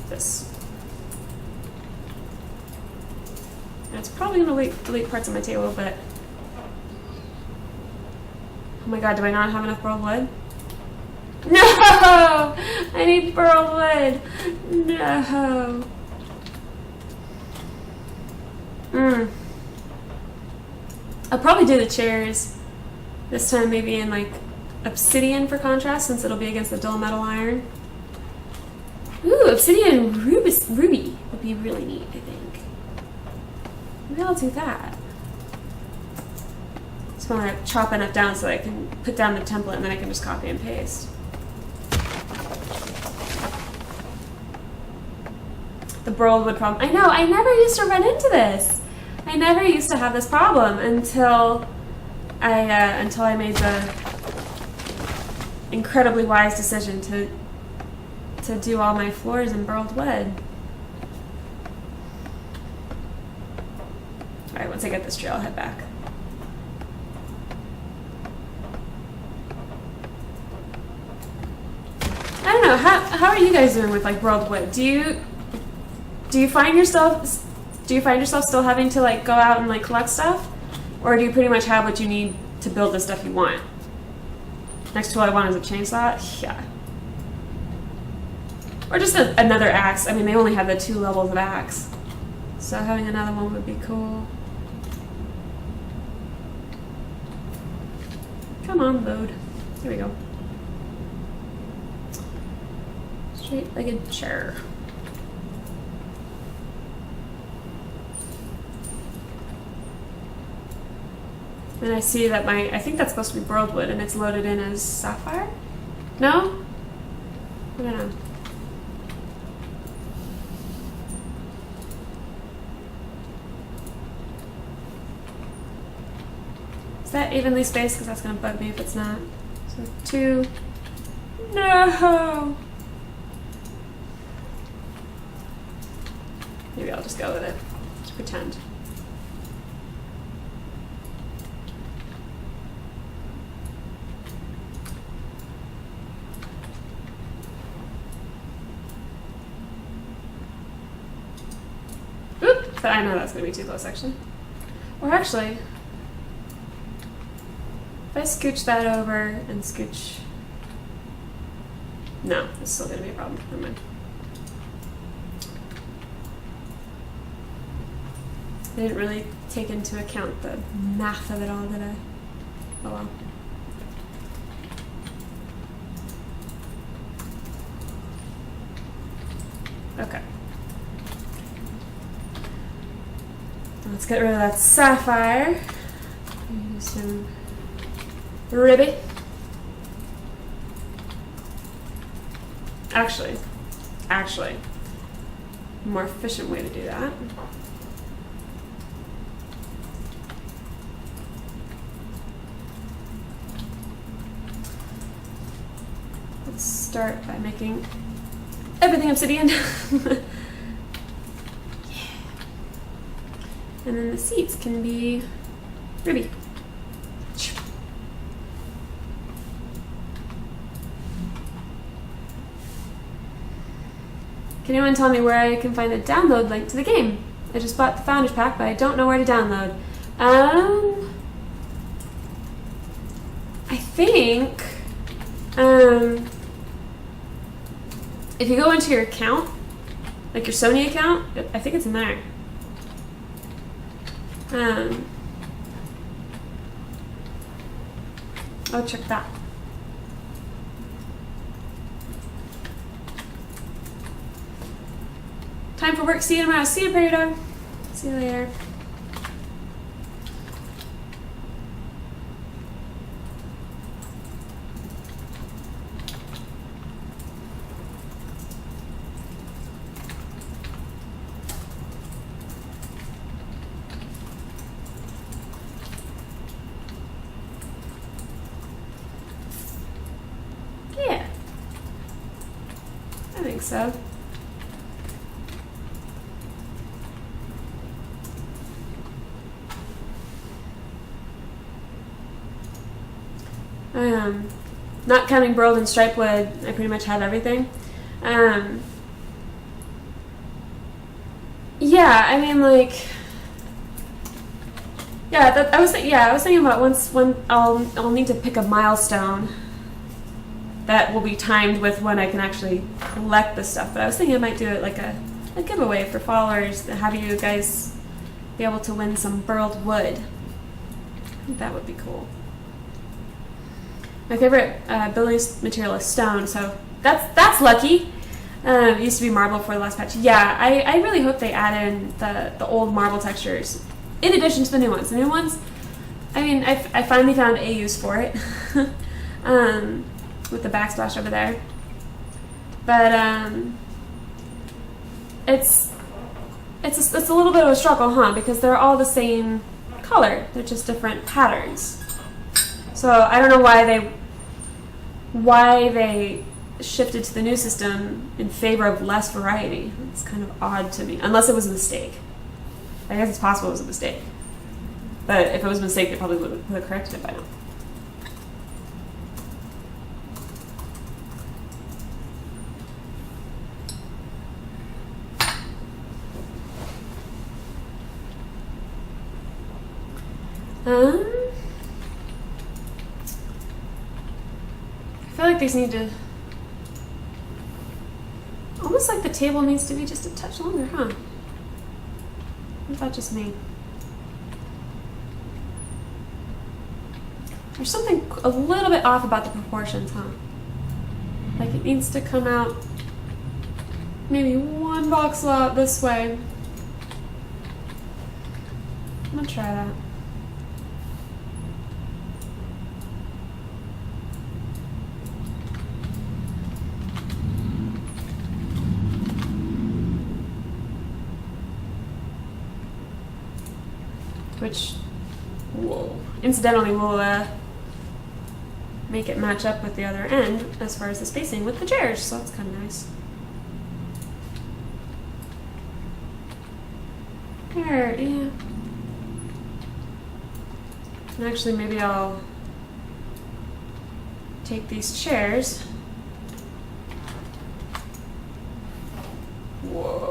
this. And it's probably going to delete parts of my table, but oh my god, do I not have enough burled wood? No! I need burled wood! No! I'll probably do the chairs this time, maybe in like obsidian for contrast, since it'll be against the dull metal iron. Ooh, obsidian ruby would be really neat, I think. Maybe I'll do that. Just want to chop enough down so I can put down the template and then I can just copy and paste. The burled wood problem. I know, I never used to run into this. I never used to have this problem until I made the incredibly wise decision to do all my floors in burled wood. Alright, once I get this trail, I'll head back. I don't know, how are you guys doing with like burled wood? Do you find yourself still having to like go out and like collect stuff? Or do you pretty much have what you need to build the stuff you want? Next tool I want is a chainsaw? Yeah. Or just another axe. I mean, they only have the 2 levels of axe. So having another one would be cool. Come on, load. There we go. Straight-legged chair. And I see that I think that's supposed to be burled wood and it's loaded in as sapphire? No? I don't know. Is that evenly spaced? Because that's going to bug me if it's not. So 2. No! Maybe I'll just go with it. Just pretend. Oop! But I know that's going to be too close, actually. Or actually, if I scooch that over and scooch... No, it's still going to be a problem. Never mind. I didn't really take into account the math of it all, did I? Oh well. Okay. Let's get rid of that sapphire. Use some ruby. Actually, a more efficient way to do that. Let's start by making everything obsidian. And then the seats can be ruby. Can anyone tell me where I can find a download link to the game? I just bought the Founders Pack, but I don't know where to download. I think if you go into your account, like your Sony account, I think it's in there. I'll check that. Time for work. See you tomorrow. See you, Prairie Dog. See you later. Yeah. I think so. Not counting burled and stripe wood, I pretty much have everything. Yeah, I mean, like, yeah, I was thinking about when I'll need to pick a milestone that will be timed with when I can actually collect the stuff. But I was thinking I might do it like a giveaway for followers, to have you guys be able to win some burled wood. I think that would be cool. My favorite building material is stone, so that's lucky. It used to be marble for the last patch. Yeah, I really hope they add in the old marble textures in addition to the new ones. The new ones, I mean, I finally found a use for it with the backsplash over there. But it's a little bit of a struggle, huh? Because they're all the same color. They're just different patterns. So I don't know why they shifted to the new system in favor of less variety. It's kind of odd to me, unless it was a mistake. I guess it's possible it was a mistake. But if it was a mistake, they probably would have corrected it by now. I feel like these need to, almost like the table needs to be just a touch longer, huh? Or is that just me? There's something a little bit off about the proportions, huh? Like it needs to come out maybe one box lot this way. I'm gonna try that. Which, whoa, incidentally will make it match up with the other end as far as the spacing with the chairs, so that's kind of nice. There, yeah. And actually, maybe I'll take these chairs. Whoa.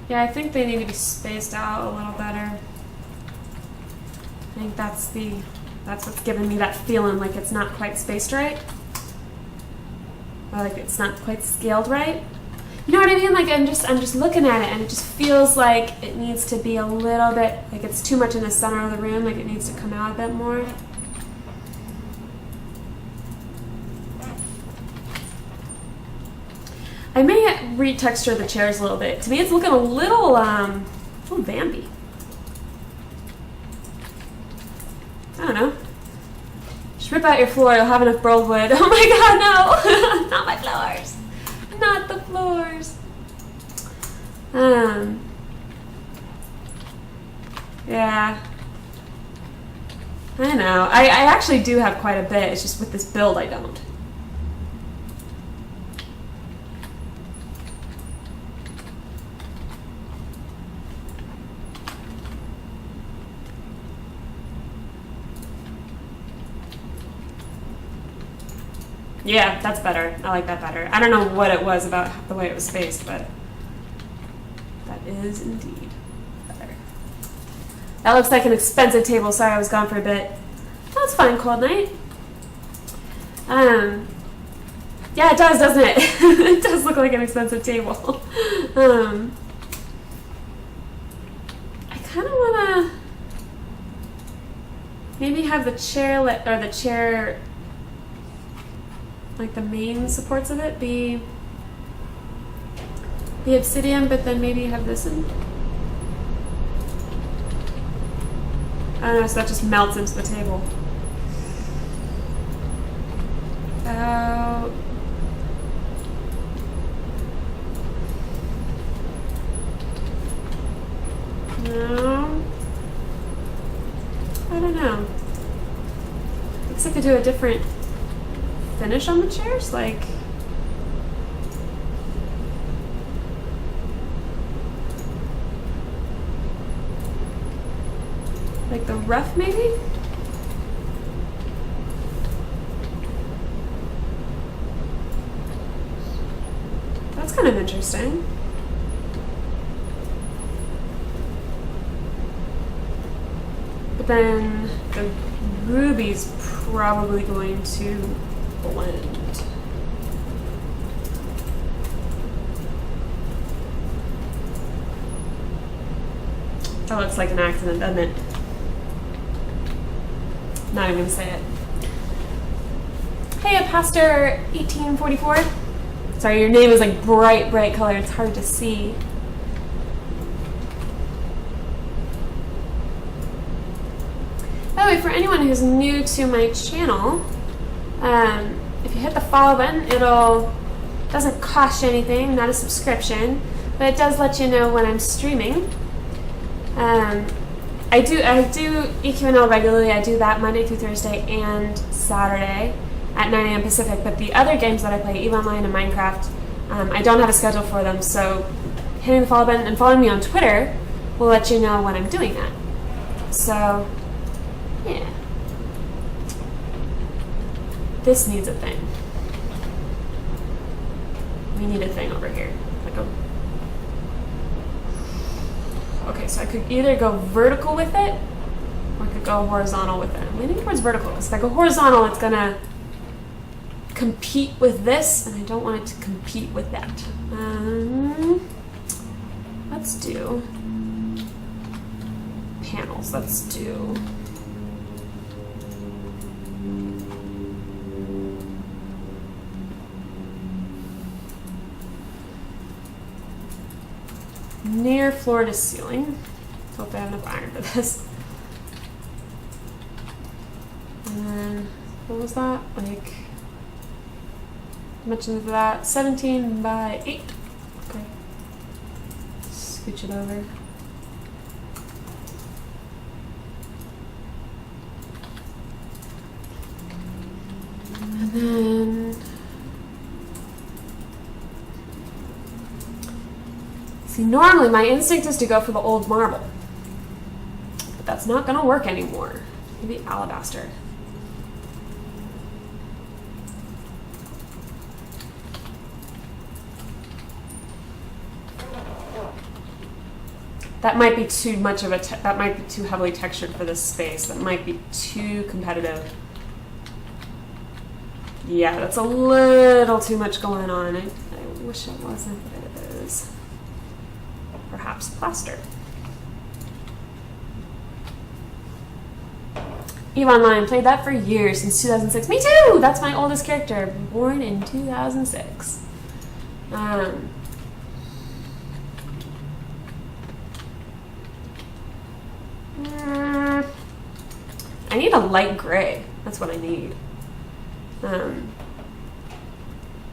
Yeah, I think they need to be spaced out a little better. I think that's what's giving me that feeling like it's not quite spaced right. Or like it's not quite scaled right. You know what I mean? Like I'm just looking at it and it just feels like it needs to be a little bit, like it's too much in the center of the room, like it needs to come out a bit more. I may retexture the chairs a little bit. To me, it's looking a little vampy. I don't know. Just rip out your floor. You'll have enough burled wood. Oh my God, no! Not my floors. Not the floors. Yeah. I know. I actually do have quite a bit. It's just with this build, I don't. Yeah, that's better. I like that better. I don't know what it was about the way it was spaced, but that is indeed better. That looks like an expensive table. Sorry I was gone for a bit. That's fine, Cold Night. Yeah, it does, doesn't it? It does look like an expensive table. I kind of want to maybe have the chair like the main supports of it be the obsidian, but then maybe have this in. I don't know, so that just melts into the table. No. I don't know. Looks like I do a different finish on the chairs, like the rough maybe? That's kind of interesting. But then the ruby's probably going to blend. That looks like an accident, doesn't it? Not even gonna say it. Hey, Pastor 1844. Sorry, your name is like bright color. It's hard to see. By the way, for anyone who's new to my channel, if you hit the follow button, doesn't cost you anything, not a subscription, but it does let you know when I'm streaming. I do EQN regularly. I do that Monday through Thursday and Saturday at 9 a.m. Pacific, but the other games that I play, EVE Online and Minecraft, I don't have a schedule for them, so hitting the follow button and following me on Twitter will let you know when I'm doing that. So, yeah. This needs a thing. We need a thing over here. Okay, so I could either go vertical with it, or I could go horizontal with it. I'm leaning towards vertical, because if I go horizontal, it's gonna compete with this, and I don't want it to compete with that. Let's do panels. Let's do near floor to ceiling. Hope I have enough iron for this. And then, what was that? Like, how much of that? 17 by 8. Okay. Scooch it over. And then, see, normally my instinct is to go for the old marble, but that's not going to work anymore. Maybe alabaster. That might be too much of a, that might be too heavily textured for this space. That might be too competitive. Yeah, that's a little too much going on. I wish it wasn't, but it is. Perhaps plaster. EVE Online, played that for years, since 2006. Me too! That's my oldest character, born in 2006. I need a light gray. That's what I need.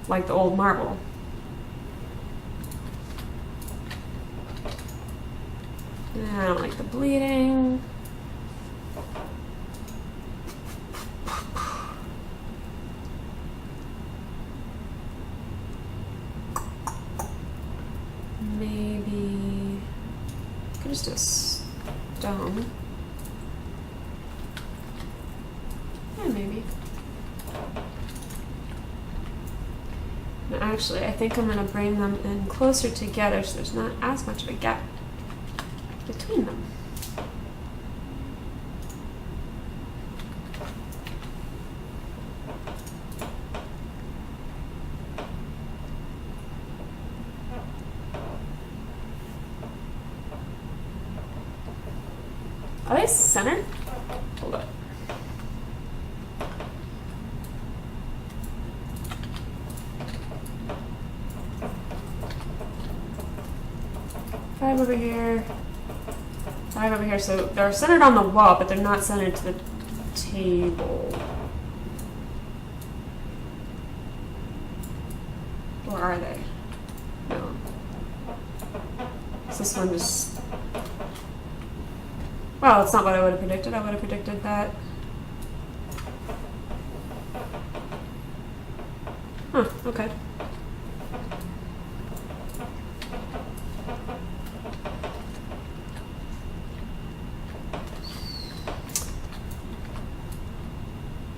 Like the old marble. I don't like the bleeding. Maybe I could just do a stone. Yeah, maybe. No, actually, I think I'm going to bring them in closer together so there's not as much of a gap between them. Are they centered? Hold up. Five over here. 5 over here, so they're centered on the wall, but they're not centered to the table. Or are they? No. Is this one just... Well, it's not what I would have predicted. I would have predicted that. Huh, okay.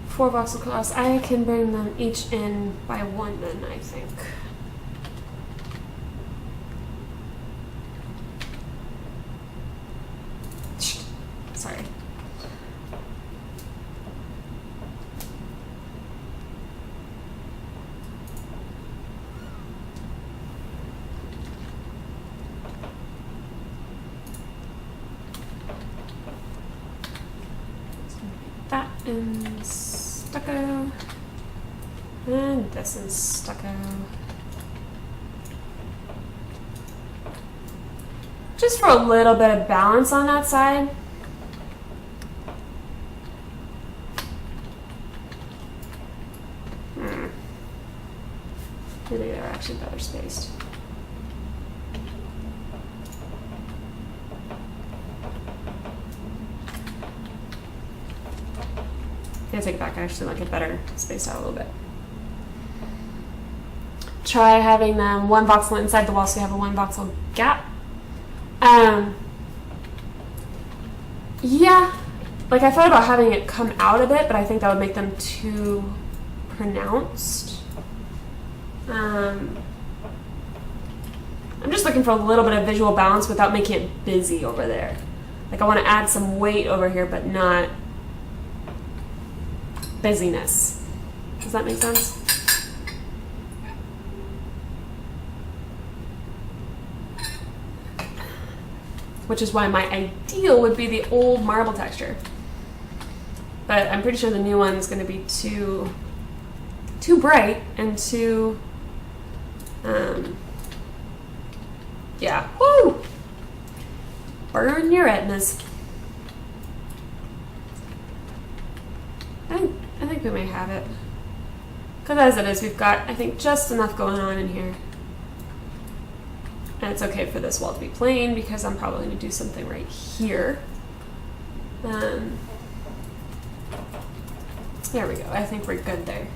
Four voxel cloths. I can bring them each in by one then, I think. Sorry. That in stucco. And this is stucco. Just for a little bit of balance on that side. Maybe they're actually better spaced. I take it back, I actually like it better spaced out a little bit. Try having them one voxel inside the wall so you have a one voxel gap. Yeah, like I thought about having it come out a bit, but I think that would make them too pronounced. I'm just looking for a little bit of visual balance without making it busy over there. Like I want to add some weight over here, but not busyness. Does that make sense? Which is why my ideal would be the old marble texture. But I'm pretty sure the new one's going to be too bright and too, yeah, woo! Burn your retinas. I think we may have it. Because as it is, we've got, I think, just enough going on in here. And it's okay for this wall to be plain because I'm probably going to do something right here. There we go. I think we're good there.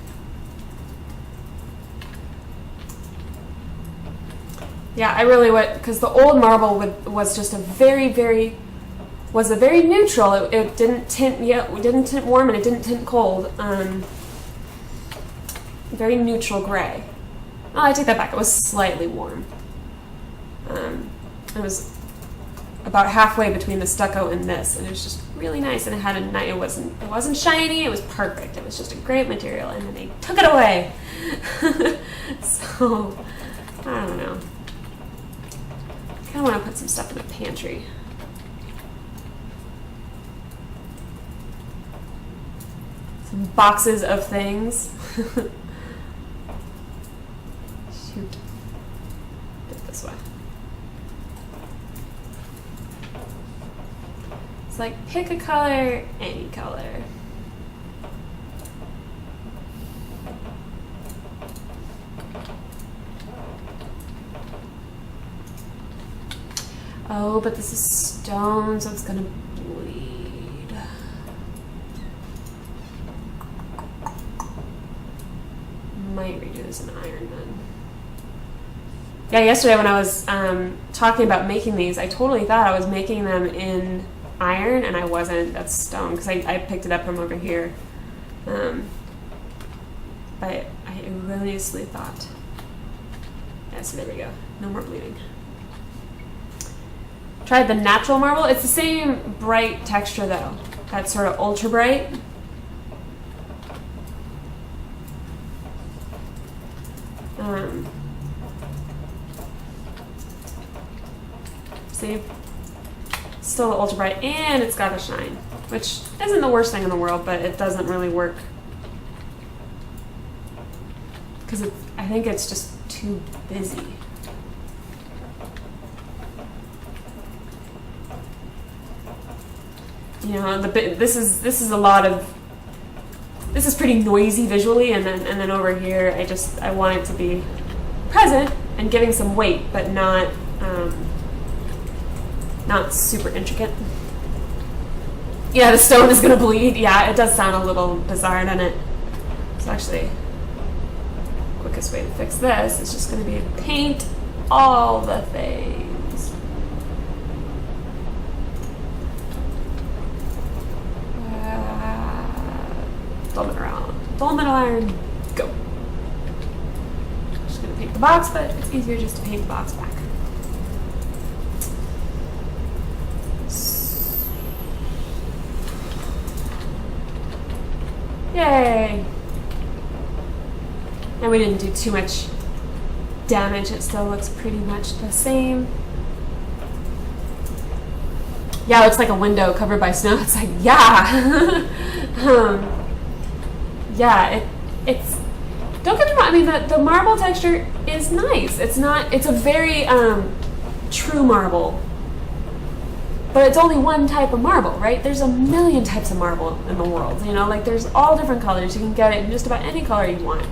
Yeah, I really would, because the old marble was just a very neutral. It didn't tint, it didn't tint warm and it didn't tint cold. Very neutral gray. Oh, I take that back. It was slightly warm. It was about halfway between the stucco and this, and it was just really nice. And it had a nice. It wasn't shiny. It was perfect. It was just a great material, and then they took it away. So I don't know. I kind of want to put some stuff in the pantry. Some boxes of things. Shoot. Get this way. It's like pick a color, any color. Oh, but this is stone, so it's gonna bleed. Might redo this in iron then. Yeah, yesterday when I was talking about making these, I totally thought I was making them in iron, and I wasn't. That's stone, because I picked it up from over here. But I erroneously thought. Yeah, so there we go. No more bleeding. Tried the natural marble. It's the same bright texture though. That sort of ultra bright. See? Still the ultra bright, and it's got a shine, which isn't the worst thing in the world, but it doesn't really work. Because I think it's just too busy. You know, this is a lot of. This is pretty noisy visually, and then over here, I want it to be present and giving some weight, but not super intricate. Yeah, the stone is gonna bleed. Yeah, it does sound a little bizarre, doesn't it? So actually, the quickest way to fix this is just gonna be paint all the things. Dolomite iron, go. Just gonna paint the box, but it's easier just to paint the box back. Yay! And we didn't do too much damage. It still looks pretty much the same. Yeah, it looks like a window covered by snow. It's like, yeah. Yeah, Don't get me wrong, I mean, the marble texture is nice. It's not, it's a very true marble. But it's only one type of marble, right? There's a million types of marble in the world, you know? Like, there's all different colors. You can get it in just about any color you want.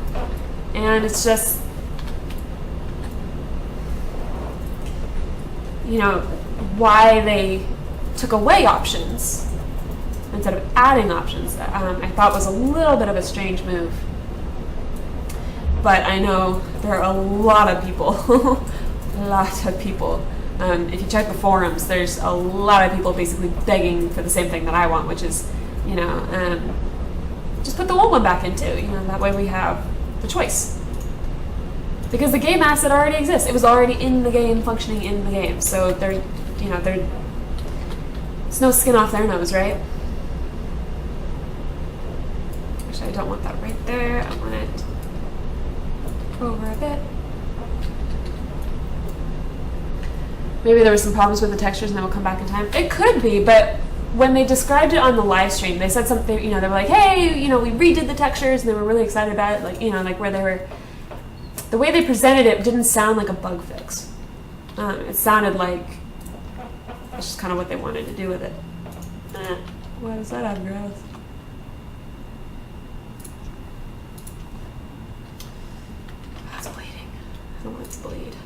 And it's just, you know, why they took away options instead of adding options, I thought was a little bit of a strange move. But I know there are a lot of people, if you check the forums, there's a lot of people basically begging for the same thing that I want, which is, you know, just put the old one back in too, you know, that way we have the choice. Because the game asset already exists. It was already in the game, functioning in the game. So there's no skin off their nose, right? Actually, I don't want that right there. I want it over a bit. Maybe there were some problems with the textures and they will come back in time. It could be, but when they described it on the live stream, they said something, you know, they were like, hey, you know, we redid the textures, and they were really excited about it. Like, you know, like where they were, the way they presented it didn't sound like a bug fix. It sounded like that's just kind of what they wanted to do with it. Why does that have grass? It's bleeding. I don't want it to bleed.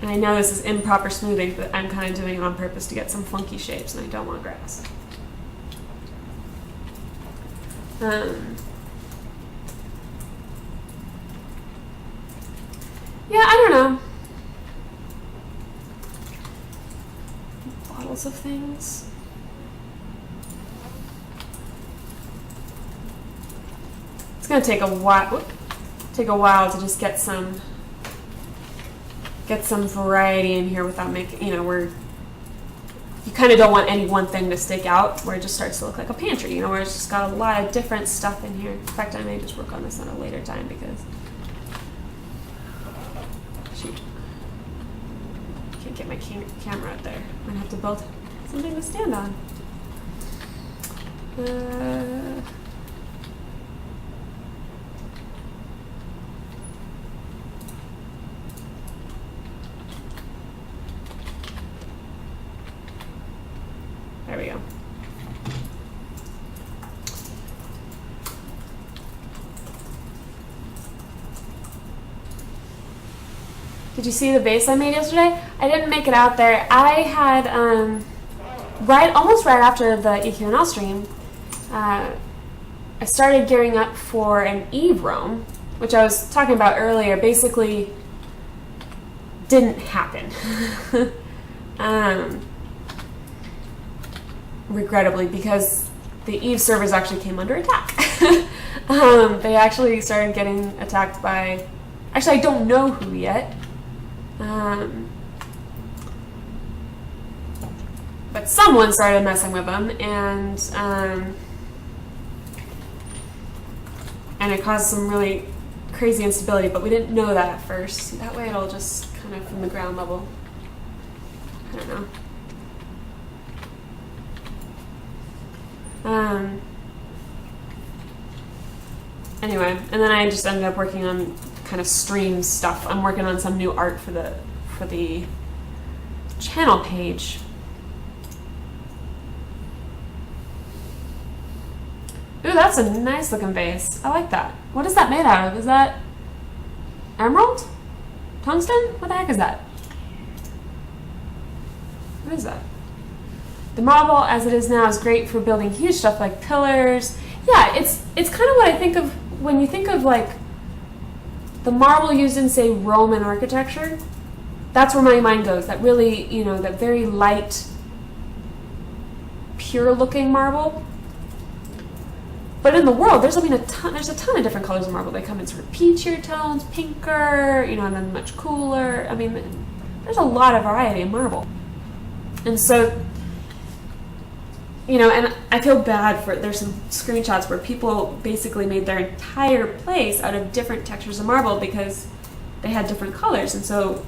And I know this is improper smoothing, but I'm kind of doing it on purpose to get some funky shapes, and I don't want grass. Yeah, I don't know. Bottles of things. It's gonna take a while. To just get some variety in here without making, you know, where you kind of don't want any one thing to stick out, where it just starts to look like a pantry, you know, where it's just got a lot of different stuff in here. In fact, I may just work on this at a later time because, shoot, can't get my camera out there. I'm gonna have to build something to stand on. There we go. Did you see the base I made yesterday? I didn't make it out there. I had, almost right after the EQN stream, I started gearing up for an Eve roam, which I was talking about earlier, basically didn't happen. Regrettably, because the Eve servers actually came under attack. They actually started getting attacked by, actually I don't know who yet, but someone started messing with them, and it caused some really crazy instability, but we didn't know that at first. That way it'll just kind of from the ground level, I don't know. Anyway, and then I just ended up working on kind of stream stuff. I'm working on some new art for the channel page. Ooh, that's a nice looking vase. I like that. What is that made out of? Is that emerald? Tungsten? What the heck is that? What is that? The marble, as it is now, is great for building huge stuff like pillars. Yeah, it's kind of what I think of when you think of like the marble used in, say, Roman architecture. That's where my mind goes. That really, you know, that very light, pure-looking marble. But in the world, there's a ton of different colors of marble. They come in sort of peachier tones, pinker, you know, and then much cooler. I mean, there's a lot of variety in marble, and so. You know, and I feel bad for, there's some screenshots where people basically made their entire place out of different textures of marble because they had different colors, and so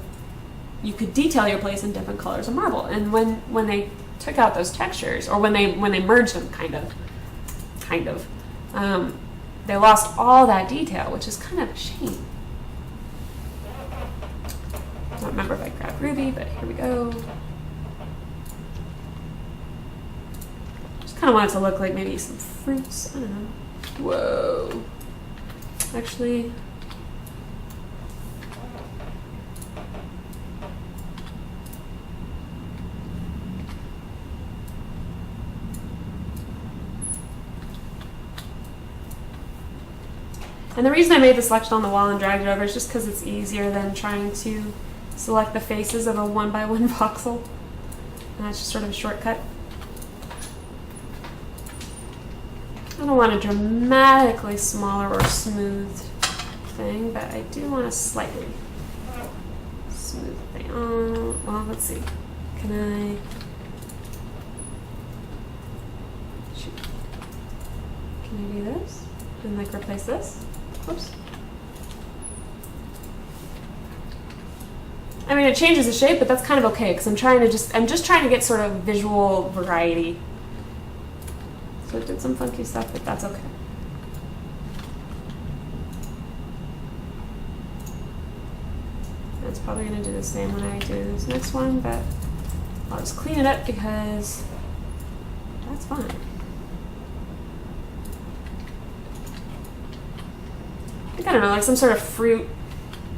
you could detail your place in different colors of marble. And when they took out those textures, or when they merged them, kind of, they lost all that detail, which is kind of a shame. I don't remember if I grabbed Ruby, but here we go. Just kind of want it to look like maybe some fruits. I don't know. Whoa. Actually, and the reason I made the selection on the wall and dragged it over is just because it's easier than trying to select the faces of a 1x1 voxel. And that's just sort of a shortcut. I don't want a dramatically smaller or smooth thing, but I do want a slightly smooth thing. Well, let's see. Can I... Shoot. Can I do this? And like replace this? Oops. I mean, it changes the shape, but that's kind of okay because I'm just trying to get sort of visual variety. So it did some funky stuff, but that's okay. It's probably gonna do the same when I do this next one, but I'll just clean it up because that's fine. I don't know, like some sort of fruit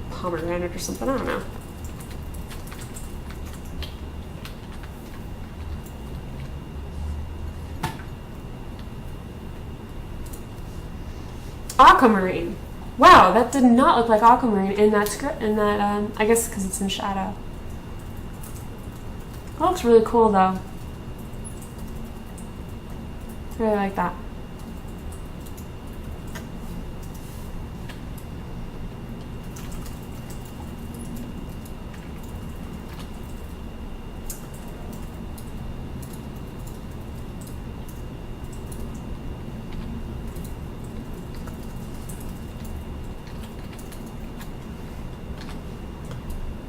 pomegranate or something, I don't know. Aquamarine. Wow, that did not look like aquamarine in that script, I guess because it's in shadow. That looks really cool though. I really like that.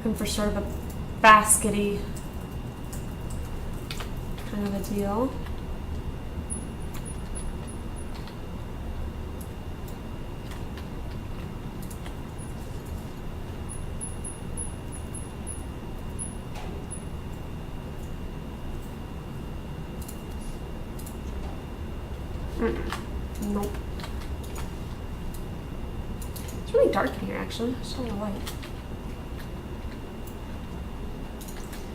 Looking for sort of a baskety kind of a deal. Nope. It's really dark in here actually. There's a lot of light.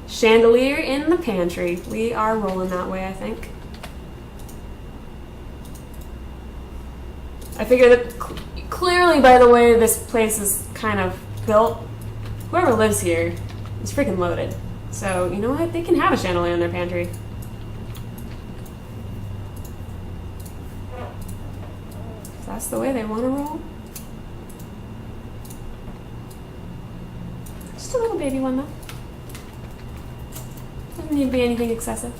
Chandelier in the pantry. We are rolling that way, I think. I figure that clearly by the way this place is kind of built, whoever lives here is freaking loaded. So, you know what? They can have a chandelier in their pantry. If that's the way they want to roll. Just a little baby one though. Doesn't need to be anything excessive.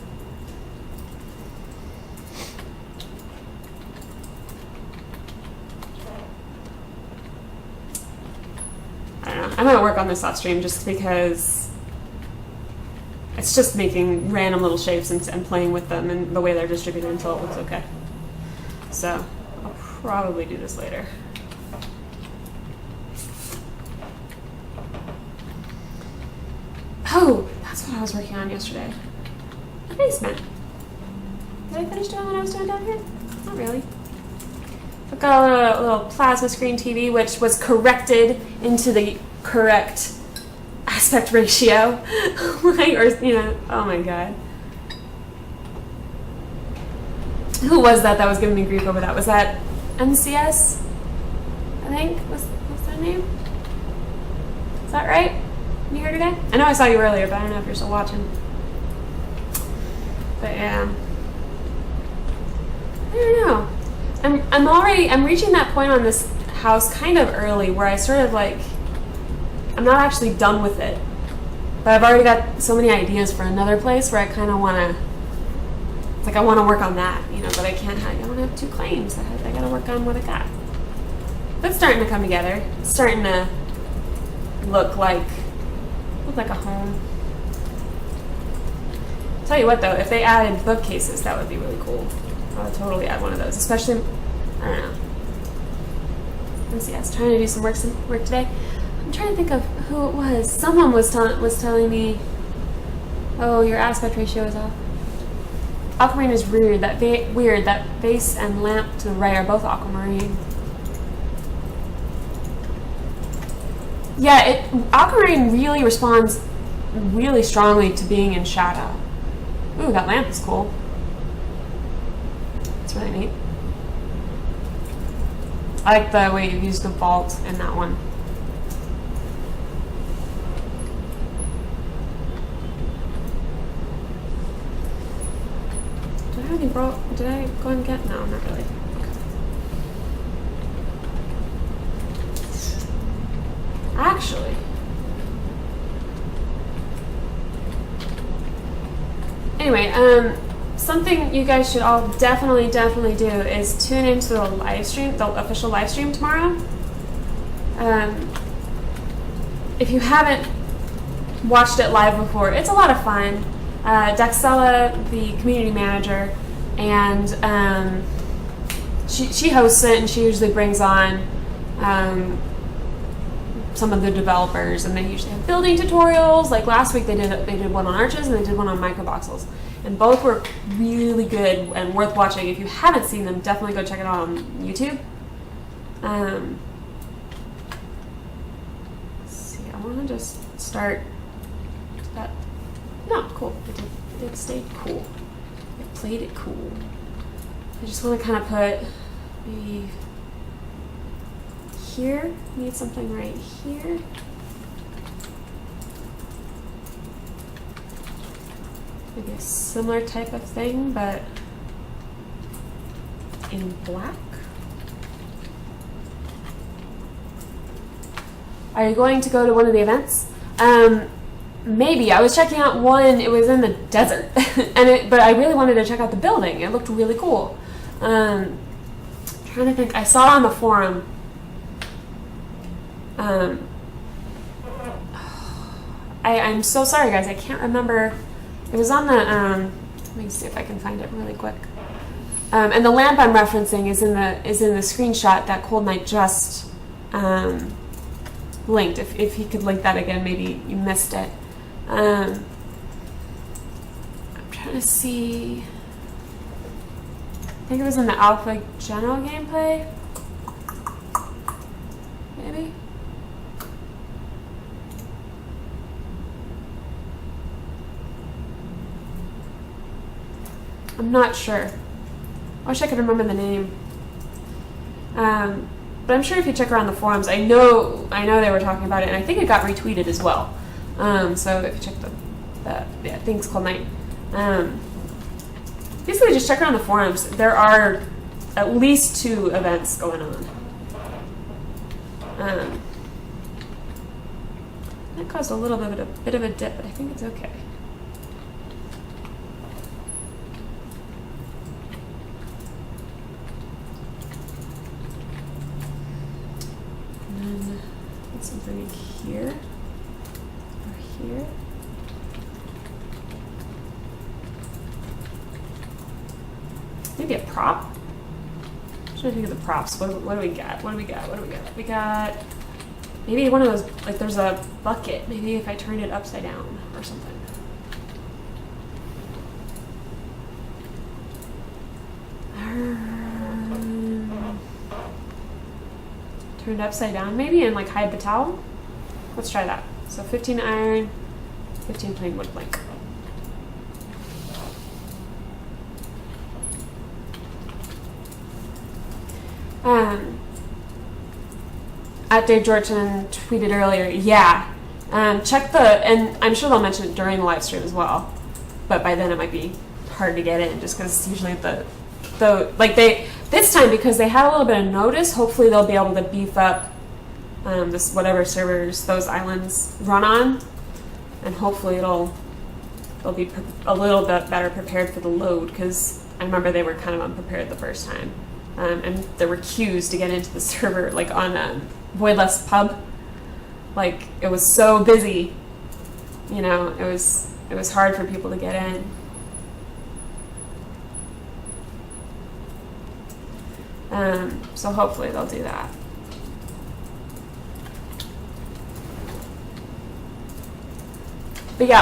I don't know. I'm gonna work on this off stream just because it's just making random little shapes and playing with them and the way they're distributed until it looks okay. So I'll probably do this later. Oh, that's what I was working on yesterday. The basement. Did I finish doing what I was doing down here? Not really. I've got a little plasma screen TV, which was corrected into the correct aspect ratio. Like, or, you know, oh my god. Who was that was giving me grief over that? Was that NCS? I think? What's that name? Is that right? You here today? I know I saw you earlier, but I don't know if you're still watching. But yeah. I don't know. I'm reaching that point on this house kind of early where I sort of like, I'm not actually done with it. But I've already got so many ideas for another place where I kind of want to, it's like I want to work on that, you know, but I don't have two claims. I got to work on what I got. But it's starting to come together. It's starting to look like a home. Tell you what though, if they added bookcases, that would be really cool. I would totally add one of those, especially, I don't know. Let's see, I was trying to do some work today. I'm trying to think of who it was. Someone was telling me, oh, your aspect ratio is off. Aquamarine is weird. That vase and lamp to the right are both aquamarine. Yeah, aquamarine really responds really strongly to being in shadow. Ooh, that lamp is cool. It's really neat. I like the way you used the vault in that one. Did I already did I go and get? No, not really. Actually, anyway, something you guys should all definitely do is tune into the live stream, the official live stream tomorrow. If you haven't watched it live before, it's a lot of fun. Daxella, the community manager, and she hosts it, and she usually brings on some of the developers, and they usually have building tutorials. Like last week, they did one on arches and they did one on microvoxels, and both were really good and worth watching. If you haven't seen them, definitely go check it out on YouTube. Let's see, I want to just start that. No, cool. It stayed cool. It played it cool. I just want to kind of put maybe here. Need something right here. Maybe a similar type of thing, but in black. Are you going to go to one of the events? Maybe. I was checking out one. It was in the desert, but I really wanted to check out the building. It looked really cool. Trying to think. I saw it on the forum. I'm so sorry, guys. I can't remember. It was on the. Let me see if I can find it really quick. And the lamp I'm referencing is in the screenshot that Cold Knight just linked. If he could link that again, maybe you missed it. I'm trying to see. I think it was in the Alpha General gameplay. Maybe. I'm not sure. I wish I could remember the name. But I'm sure if you check around the forums, I know they were talking about it, and I think it got retweeted as well. So if you check thanks, Cold Knight. Basically, just check around the forums. There are at least 2 events going on. That caused a little bit of a dip, but I think it's okay. And then let's bring it here or here. Maybe a prop. I'm trying to think of the props. What do we got? We got maybe one of those, like there's a bucket. Maybe if I turned it upside down or something. Turned upside down maybe, and like hide the towel. Let's try that. So 15 iron, 15 plain wood plank. At Dave Georgeson tweeted earlier, yeah. Check and I'm sure they'll mention it during the live stream as well. But by then it might be hard to get in, just because usually this time, because they had a little bit of notice, hopefully they'll be able to beef up this whatever servers those islands run on, and hopefully they'll be a little bit better prepared for the load, because I remember they were kind of unprepared the first time. And there were queues to get into the server, like on Voidless Pub. Like, it was so busy, it was hard for people to get in. So hopefully they'll do that. But yeah,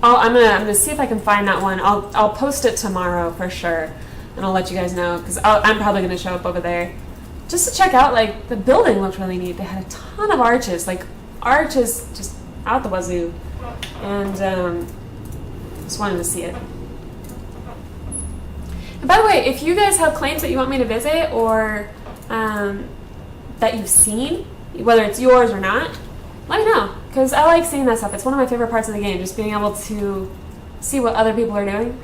I'm gonna see if I can find that one. I'll post it tomorrow for sure, and I'll let you guys know, because I'm probably gonna show up over there just to check out. Like, the building looked really neat. They had a ton of arches, like arches just out the wazoo, and just wanted to see it. And by the way, if you guys have claims that you want me to visit, or that you've seen, whether it's yours or not, let me know, because I like seeing that stuff. It's one of my favorite parts of the game, just being able to see what other people are doing.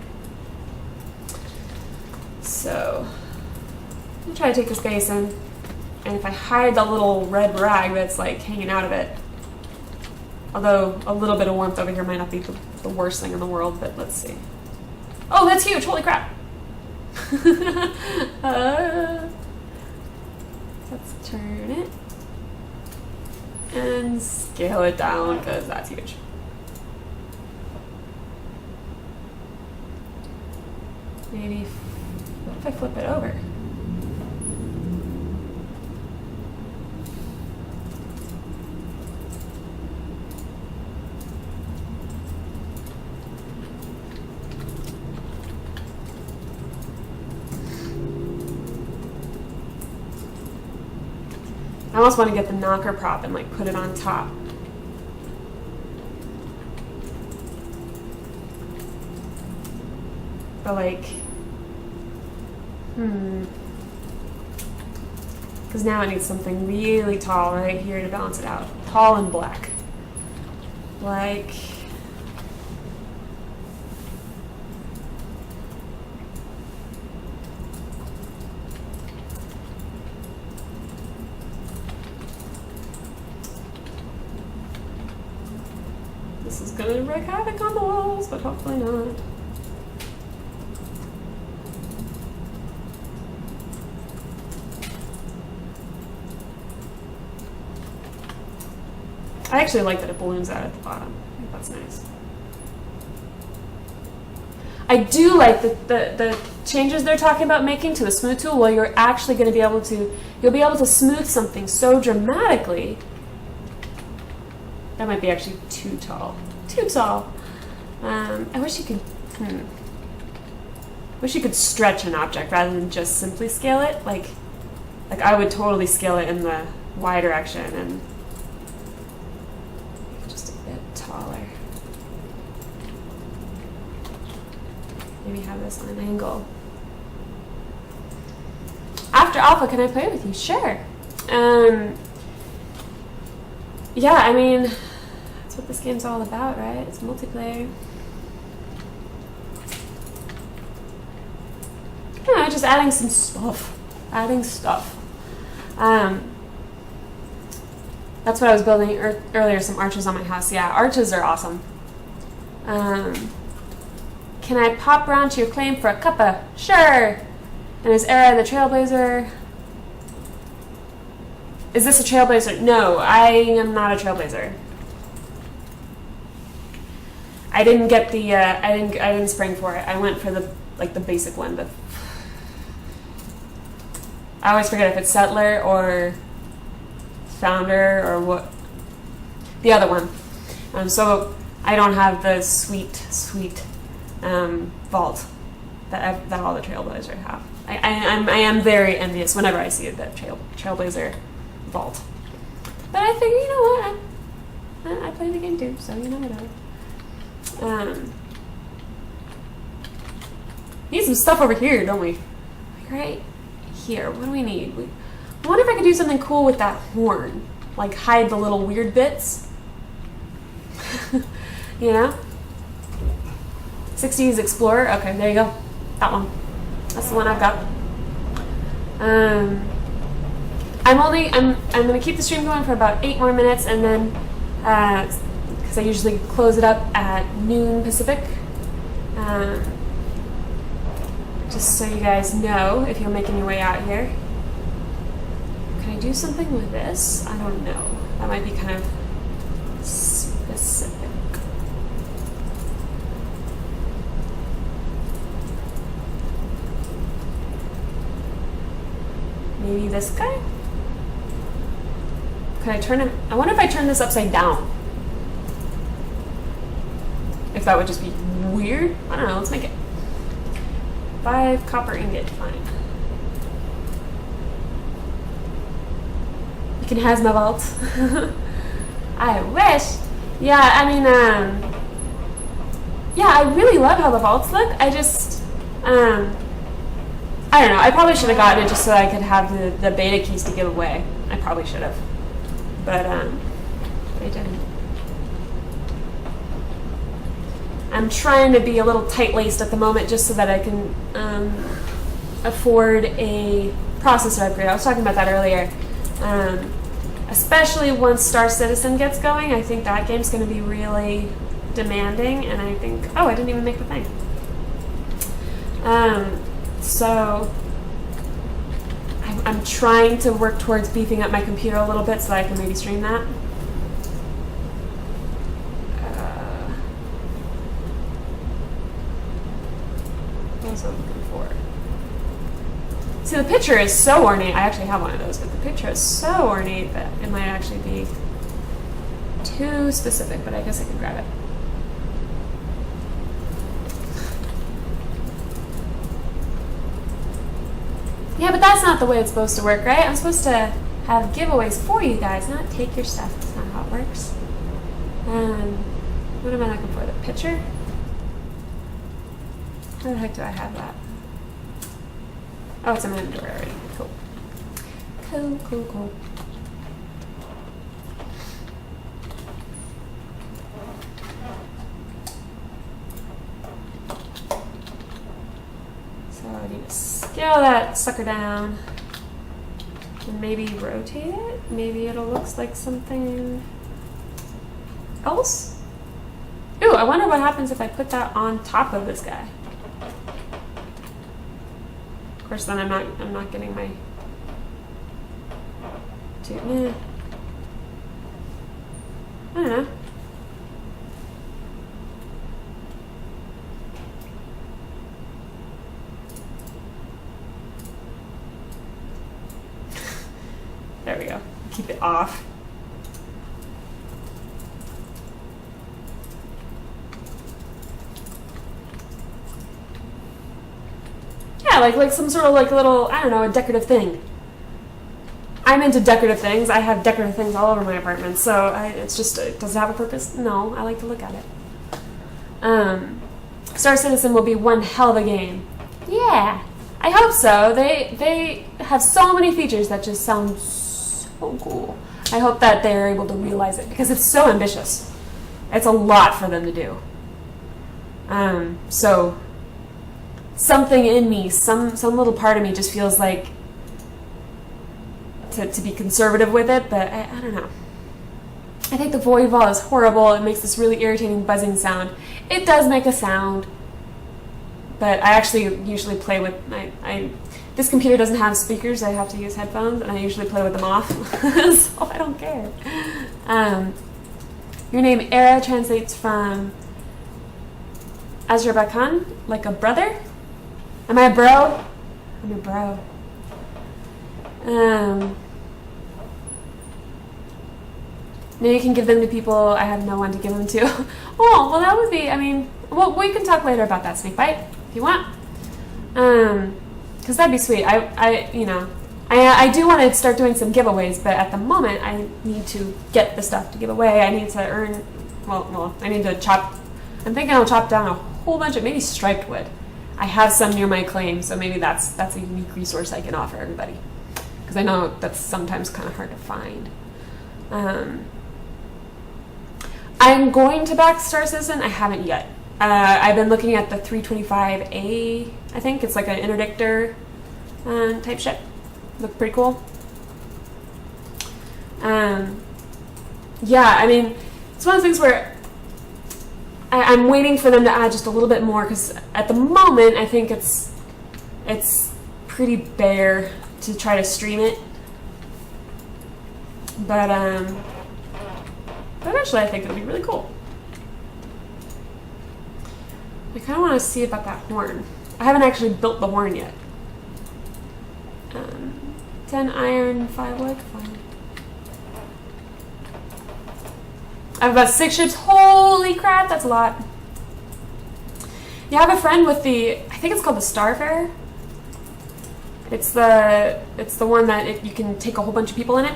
So I'm gonna try to take this basin, and if I hide the little red rag that's like hanging out of it, although a little bit of warmth over here might not be the worst thing in the world, but let's see. Oh, that's huge! Holy crap! Let's turn it and scale it down, because that's huge. Maybe what if I flip it over? I almost want to get the knocker prop and like put it on top. But like, because now it needs something really tall right here to balance it out. Tall and black. Like, this is gonna wreak havoc on the walls, but hopefully not. I actually like that it balloons out at the bottom. I think that's nice. I do like the changes they're talking about making to the smooth tool, where you're actually going to be able to, you'll be able to smooth something so dramatically. That might be actually too tall. Too tall. I wish you could, wish you could stretch an object rather than just simply scale it. Like I would totally scale it in the Y direction and taller. Maybe have this on an angle. After Alpha, can I play with you? Sure. Yeah, I mean, that's what this game's all about, right? It's multiplayer. Yeah, just adding some stuff. Adding stuff. That's what I was building earlier, some arches on my house. Yeah, arches are awesome. Can I pop around to your claim for a cuppa? Sure. And is Era the Trailblazer? Is this a Trailblazer? No, I am not a Trailblazer. I didn't get the, I didn't spring for it. I went for the basic one, but I always forget if it's Settler or Founder or what, the other one. So I don't have the sweet vault that all the Trailblazers have. I am very envious whenever I see that Trailblazer vault. But I figure, you know what, I play the game too, so you know whatever. Need some stuff over here, don't we? Like right here. What do we need? I wonder if I could do something cool with that horn. Like hide the little weird bits. You know? 60s Explorer. Okay, there you go. That one. That's the one I've got. I'm gonna keep the stream going for about 8 more minutes, and then because I usually close it up at noon Pacific. Just so you guys know if you're making your way out here. Can I do something with this? I don't know. That might be kind of specific. maybe this guy? Can I turn him? I wonder if I turn this upside down. If that would just be weird. I don't know. Let's make it 5 copper ingot. Fine. You can has my vault. I wish. Yeah, I mean, yeah, I really love how the vaults look. I just, I don't know. I probably should have gotten it just so I could have the beta keys to give away. I probably should have. But, I didn't. I'm trying to be a little tight-laced at the moment just so that I can afford a processor upgrade. I was talking about that earlier. Especially once Star Citizen gets going, I think that game's going to be really demanding, and I think... Oh, I didn't even make the thing. So... I'm trying to work towards beefing up my computer a little bit so that I can maybe stream that. What was I looking for? See, the picture is so ornate. I actually have one of those, but the picture is so ornate that it might actually be too specific, but I guess I can grab it. Yeah, but that's not the way it's supposed to work, right? I'm supposed to have giveaways for you guys, not take your stuff. That's not how it works. What am I looking for? The picture? Where the heck do I have that? Oh, it's in my inventory already. Cool. Cool, cool, cool. So I need to scale that sucker down and maybe rotate it. Maybe it'll look like something else. Ooh, I wonder what happens if I put that on top of this guy. Of course, then I'm not getting my I don't know. There we go. Keep it off. Yeah, like some sort of like little, I don't know, a decorative thing. I'm into decorative things. I have decorative things all over my apartment, so it's just, does it have a purpose? No, I like to look at it. Star Citizen will be one hell of a game. Yeah, I hope so. They have so many features that just sound so cool. I hope that they're able to realize it because it's so ambitious. It's a lot for them to do. So something in me, some little part of me just feels like to be conservative with it, but I don't know. I think the void ball is horrible. It makes this really irritating buzzing sound. It does make a sound, but I actually usually play with this computer doesn't have speakers. I have to use headphones, and I usually play with them off, so I don't care. Your name Era translates from Azerbaijan, like a brother. Am I a bro? I'm a bro. Now you can give them to people I have no one to give them to. Oh, well that would be, I mean, well we can talk later about that, Snakebite, if you want. Because that'd be sweet. I do want to start doing some giveaways, but at the moment I need to get the stuff to give away. I need to earn, well, I need to chop, I'm thinking I'll chop down a whole bunch of maybe striped wood. I have some near my claim, so maybe that's a unique resource I can offer everybody. Because I know that's sometimes kind of hard to find. I'm going to back Star Citizen. I haven't yet. I've been looking at the 325A, I think. It's like an interdictor type ship. Look pretty cool. Yeah, I mean, it's one of the things where I'm waiting for them to add just a little bit more, because at the moment I think it's pretty bare to try to stream it. But eventually I think it'll be really cool. I kind of want to see about that horn. I haven't actually built the horn yet. 10 iron, 5 wood. Fine. I have about 6 ships. Holy crap, that's a lot. You have a friend with the, I think it's called the Starfarer. It's the one that you can take a whole bunch of people in it.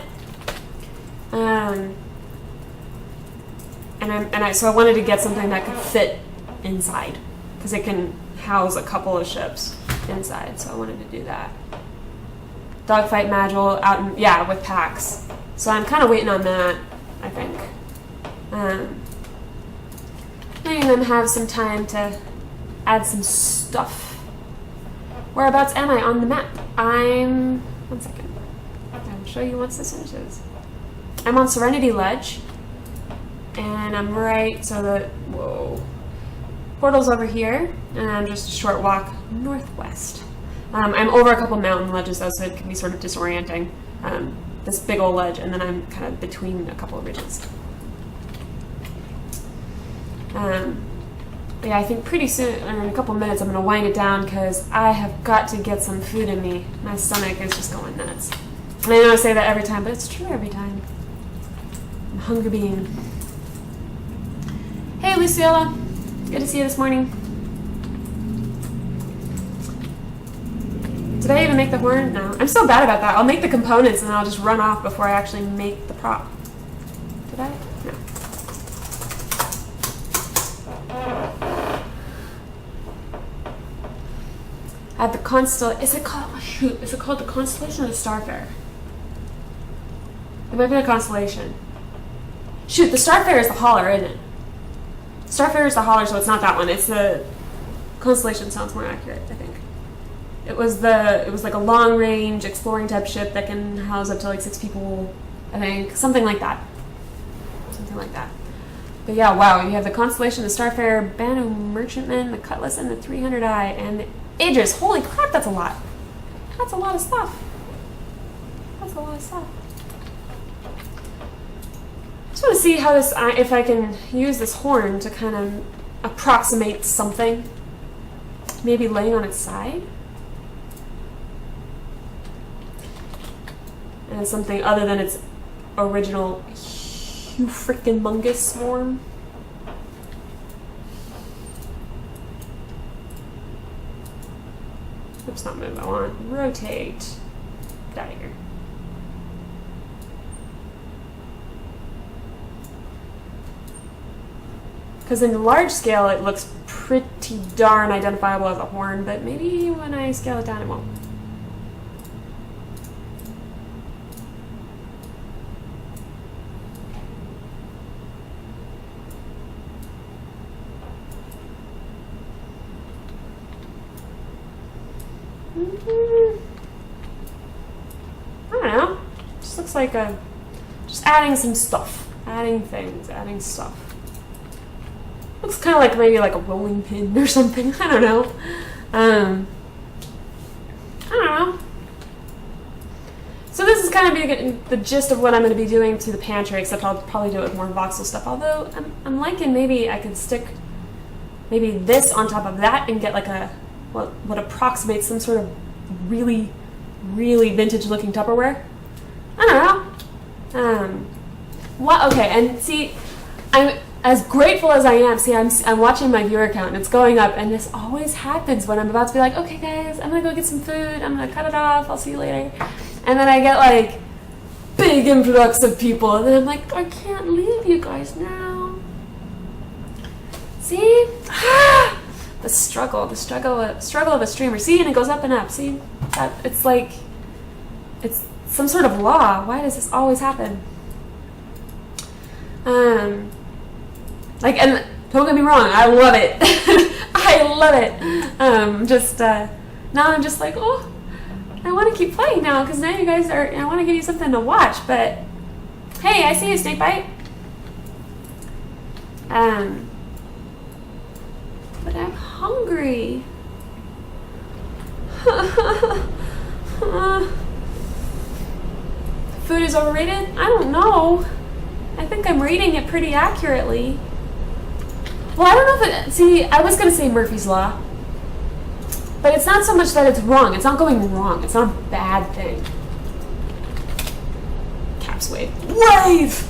So I wanted to get something that could fit inside, because it can house a couple of ships inside. So I wanted to do that. Dogfight module out in, yeah, with packs. So I'm kind of waiting on that, I think. Letting them have some time to add some stuff. Whereabouts am I on the map? I'm, one second. I'll show you once this finishes. I'm on Serenity Ledge, and I'm right, so the, whoa, portal's over here, and I'm just a short walk northwest. I'm over a couple mountain ledges though, so it can be sort of disorienting. This big old ledge, and then I'm kind of between a couple of ridges. But yeah, I think pretty soon, in a couple minutes, I'm going to wind it down because I have got to get some food in me. My stomach is just going nuts. And I know I say that every time, but it's true every time. I'm a hungry being. Hey, Luciola. Good to see you this morning. Did I even make the horn? No. I'm so bad about that. I'll make the components and then I'll just run off before I actually make the prop. Did I? No. I have the Constellation. Is it called? Shoot, is it called the Constellation or the Starfarer? It might be the Constellation. Shoot, the Starfarer is the hauler, isn't it? Starfarer is the hauler, so it's not that one. It's the Constellation. Sounds more accurate, I think. It was like a long range exploring type ship that can house up to like 6 people, I think, something like that. Something like that. But yeah, wow, you have the Constellation, the Starfarer, Banu Merchantman, the Cutlass, and the 300i, and the Aegis. Holy crap, that's a lot. That's a lot of stuff. That's a lot of stuff. I just want to see how this, if I can use this horn to kind of approximate something. Maybe laying on its side. And it's something other than its original freaking mungus swarm. Oops, not move. I want rotate. Get out of here. Because in large scale, it looks pretty darn identifiable as a horn, but maybe when I scale it down, it won't. I don't know. Just looks like just adding some stuff. Adding things, adding stuff. Looks kind of like maybe like a rolling pin or something. I don't know. I don't know. So this is kind of the gist of what I'm going to be doing to the pantry, except I'll probably do it with more voxel stuff. Although I'm liking maybe I could stick maybe this on top of that and get like a what approximates some sort of really, really vintage looking Tupperware. I don't know. What? Okay, and see, I'm as grateful as I am. See, I'm watching my viewer count and it's going up, and this always happens when I'm about to be like, okay guys, I'm gonna go get some food, I'm gonna cut it off, I'll see you later. And then I get like big influx of people, and then I'm like, I can't leave you guys now. See? The struggle of a streamer. See, and it goes up and up. See, it's like it's some sort of law. Why does this always happen? Like, and don't get me wrong, I love it. I love it. Just now I'm just like, oh, I want to keep playing now because now you guys are. I want to give you something to watch. But hey, I see you, Snakebite. But I'm hungry. Food is overrated? I don't know. I think I'm rating it pretty accurately. Well, I don't know if it... See, I was going to say Murphy's Law. But it's not so much that it's wrong. It's not going wrong. It's not a bad thing. Max wave. Wave!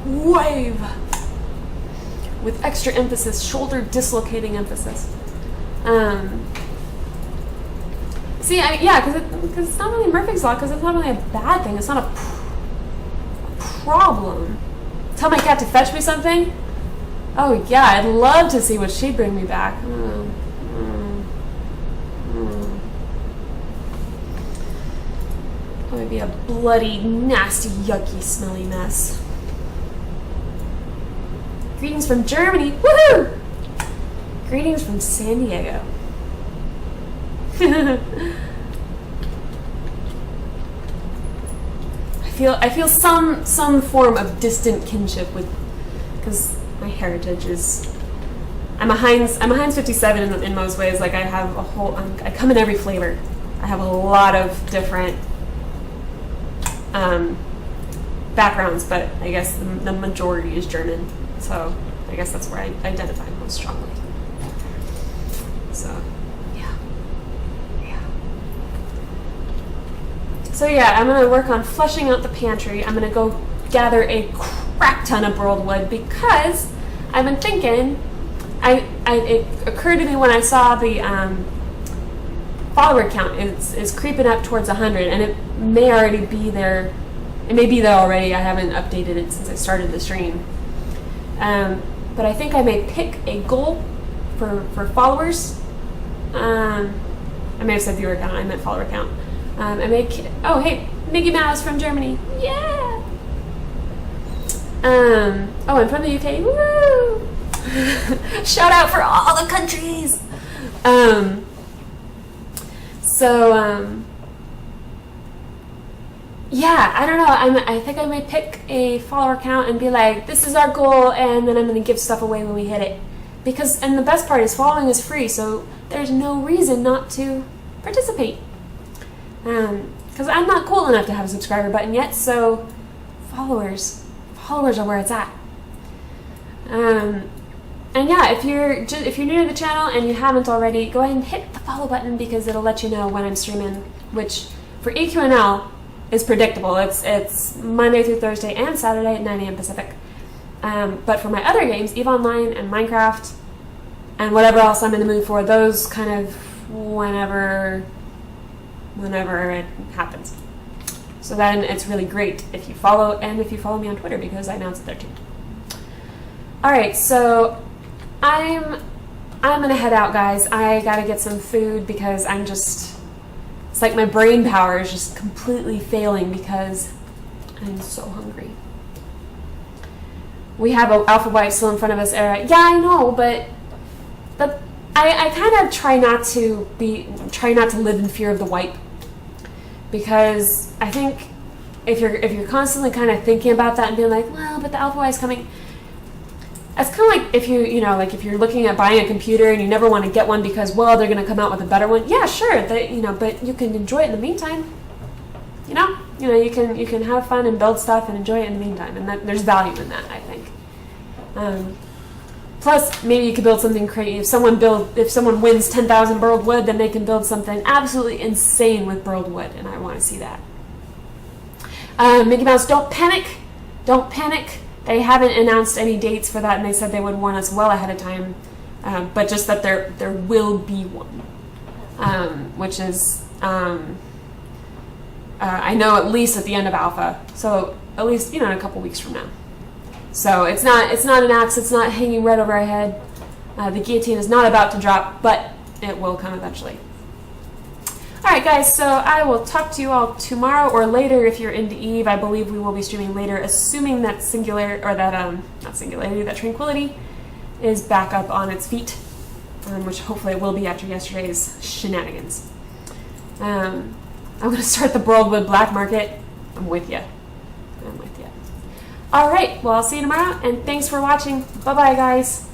Wave! With extra emphasis, shoulder dislocating emphasis. See, yeah, because it's not really Murphy's Law, because it's not really a bad thing. It's not a problem. Tell my cat to fetch me something? Oh, yeah, I'd love to see what she'd bring me back. That would be a bloody, nasty, yucky, smelly mess. Greetings from Germany. Woohoo! Greetings from San Diego. I feel some form of distant kinship with, because my heritage is, I'm a Heinz 57 in most ways. Like I have a whole, I come in every flavor. I have a lot of different backgrounds, but I guess the majority is German. So I guess that's where I identify most strongly. So yeah. So yeah, I'm gonna work on flushing out the pantry. I'm gonna go gather a crap ton of burled wood because I've been thinking. It occurred to me when I saw the follower count is creeping up towards 100, and it may already be there. It may be there already. I haven't updated it since I started the stream. But I think I may pick a goal for followers. I may have said viewer count. I meant follower count. Oh, hey, Mickey Mouse from Germany. Yeah. Oh, I'm from the UK. Woo! Shout out for all the countries. Yeah, I don't know. I think I may pick a follower count and be like, this is our goal, and then I'm going to give stuff away when we hit it. And the best part is following is free, so there's no reason not to participate. Because I'm not cool enough to have a subscriber button yet, so followers are where it's at. And yeah, if you're new to the channel and you haven't already, go ahead and hit the follow button because it'll let you know when I'm streaming, which for EQNL is predictable. It's Monday through Thursday and Saturday at 9 a.m. Pacific. But for my other games, EVE Online and Minecraft and whatever else I'm in the mood for, those kind of whenever it happens. So then it's really great if you follow, and if you follow me on Twitter because I announce it there too. Alright, so I'm gonna head out, guys. I gotta get some food because it's like my brain power is just completely failing because I'm so hungry. We have an alpha wipe still in front of us, Era. Yeah, I know, but I kind of try not to live in fear of the wipe, because I think if you're constantly kind of thinking about that and being like, well, but the alpha wipe is coming. It's kind of like if if you're looking at buying a computer and you never want to get one because, well, they're going to come out with a better one. Yeah, sure, but you can enjoy it in the meantime. You can have fun and build stuff and enjoy it in the meantime, and there's value in that, I think. Plus, maybe you could build something crazy. If someone wins 10,000 burled wood, then they can build something absolutely insane with burled wood, and I want to see that. Mickey Mouse, don't panic. Don't panic. They haven't announced any dates for that, and they said they would warn us well ahead of time, but just that there will be one, which is, I know at least at the end of alpha, so at least, in a couple weeks from now. So it's not an axe, it's not hanging right over our head. The guillotine is not about to drop, but it will come eventually. Alright guys, so I will talk to you all tomorrow or later if you're into EVE. I believe we will be streaming later, assuming that that Tranquility is back up on its feet, which hopefully it will be after yesterday's shenanigans. I'm going to start the burled wood black market. I'm with you. Alright, well, I'll see you tomorrow, and thanks for watching. Bye-bye, guys.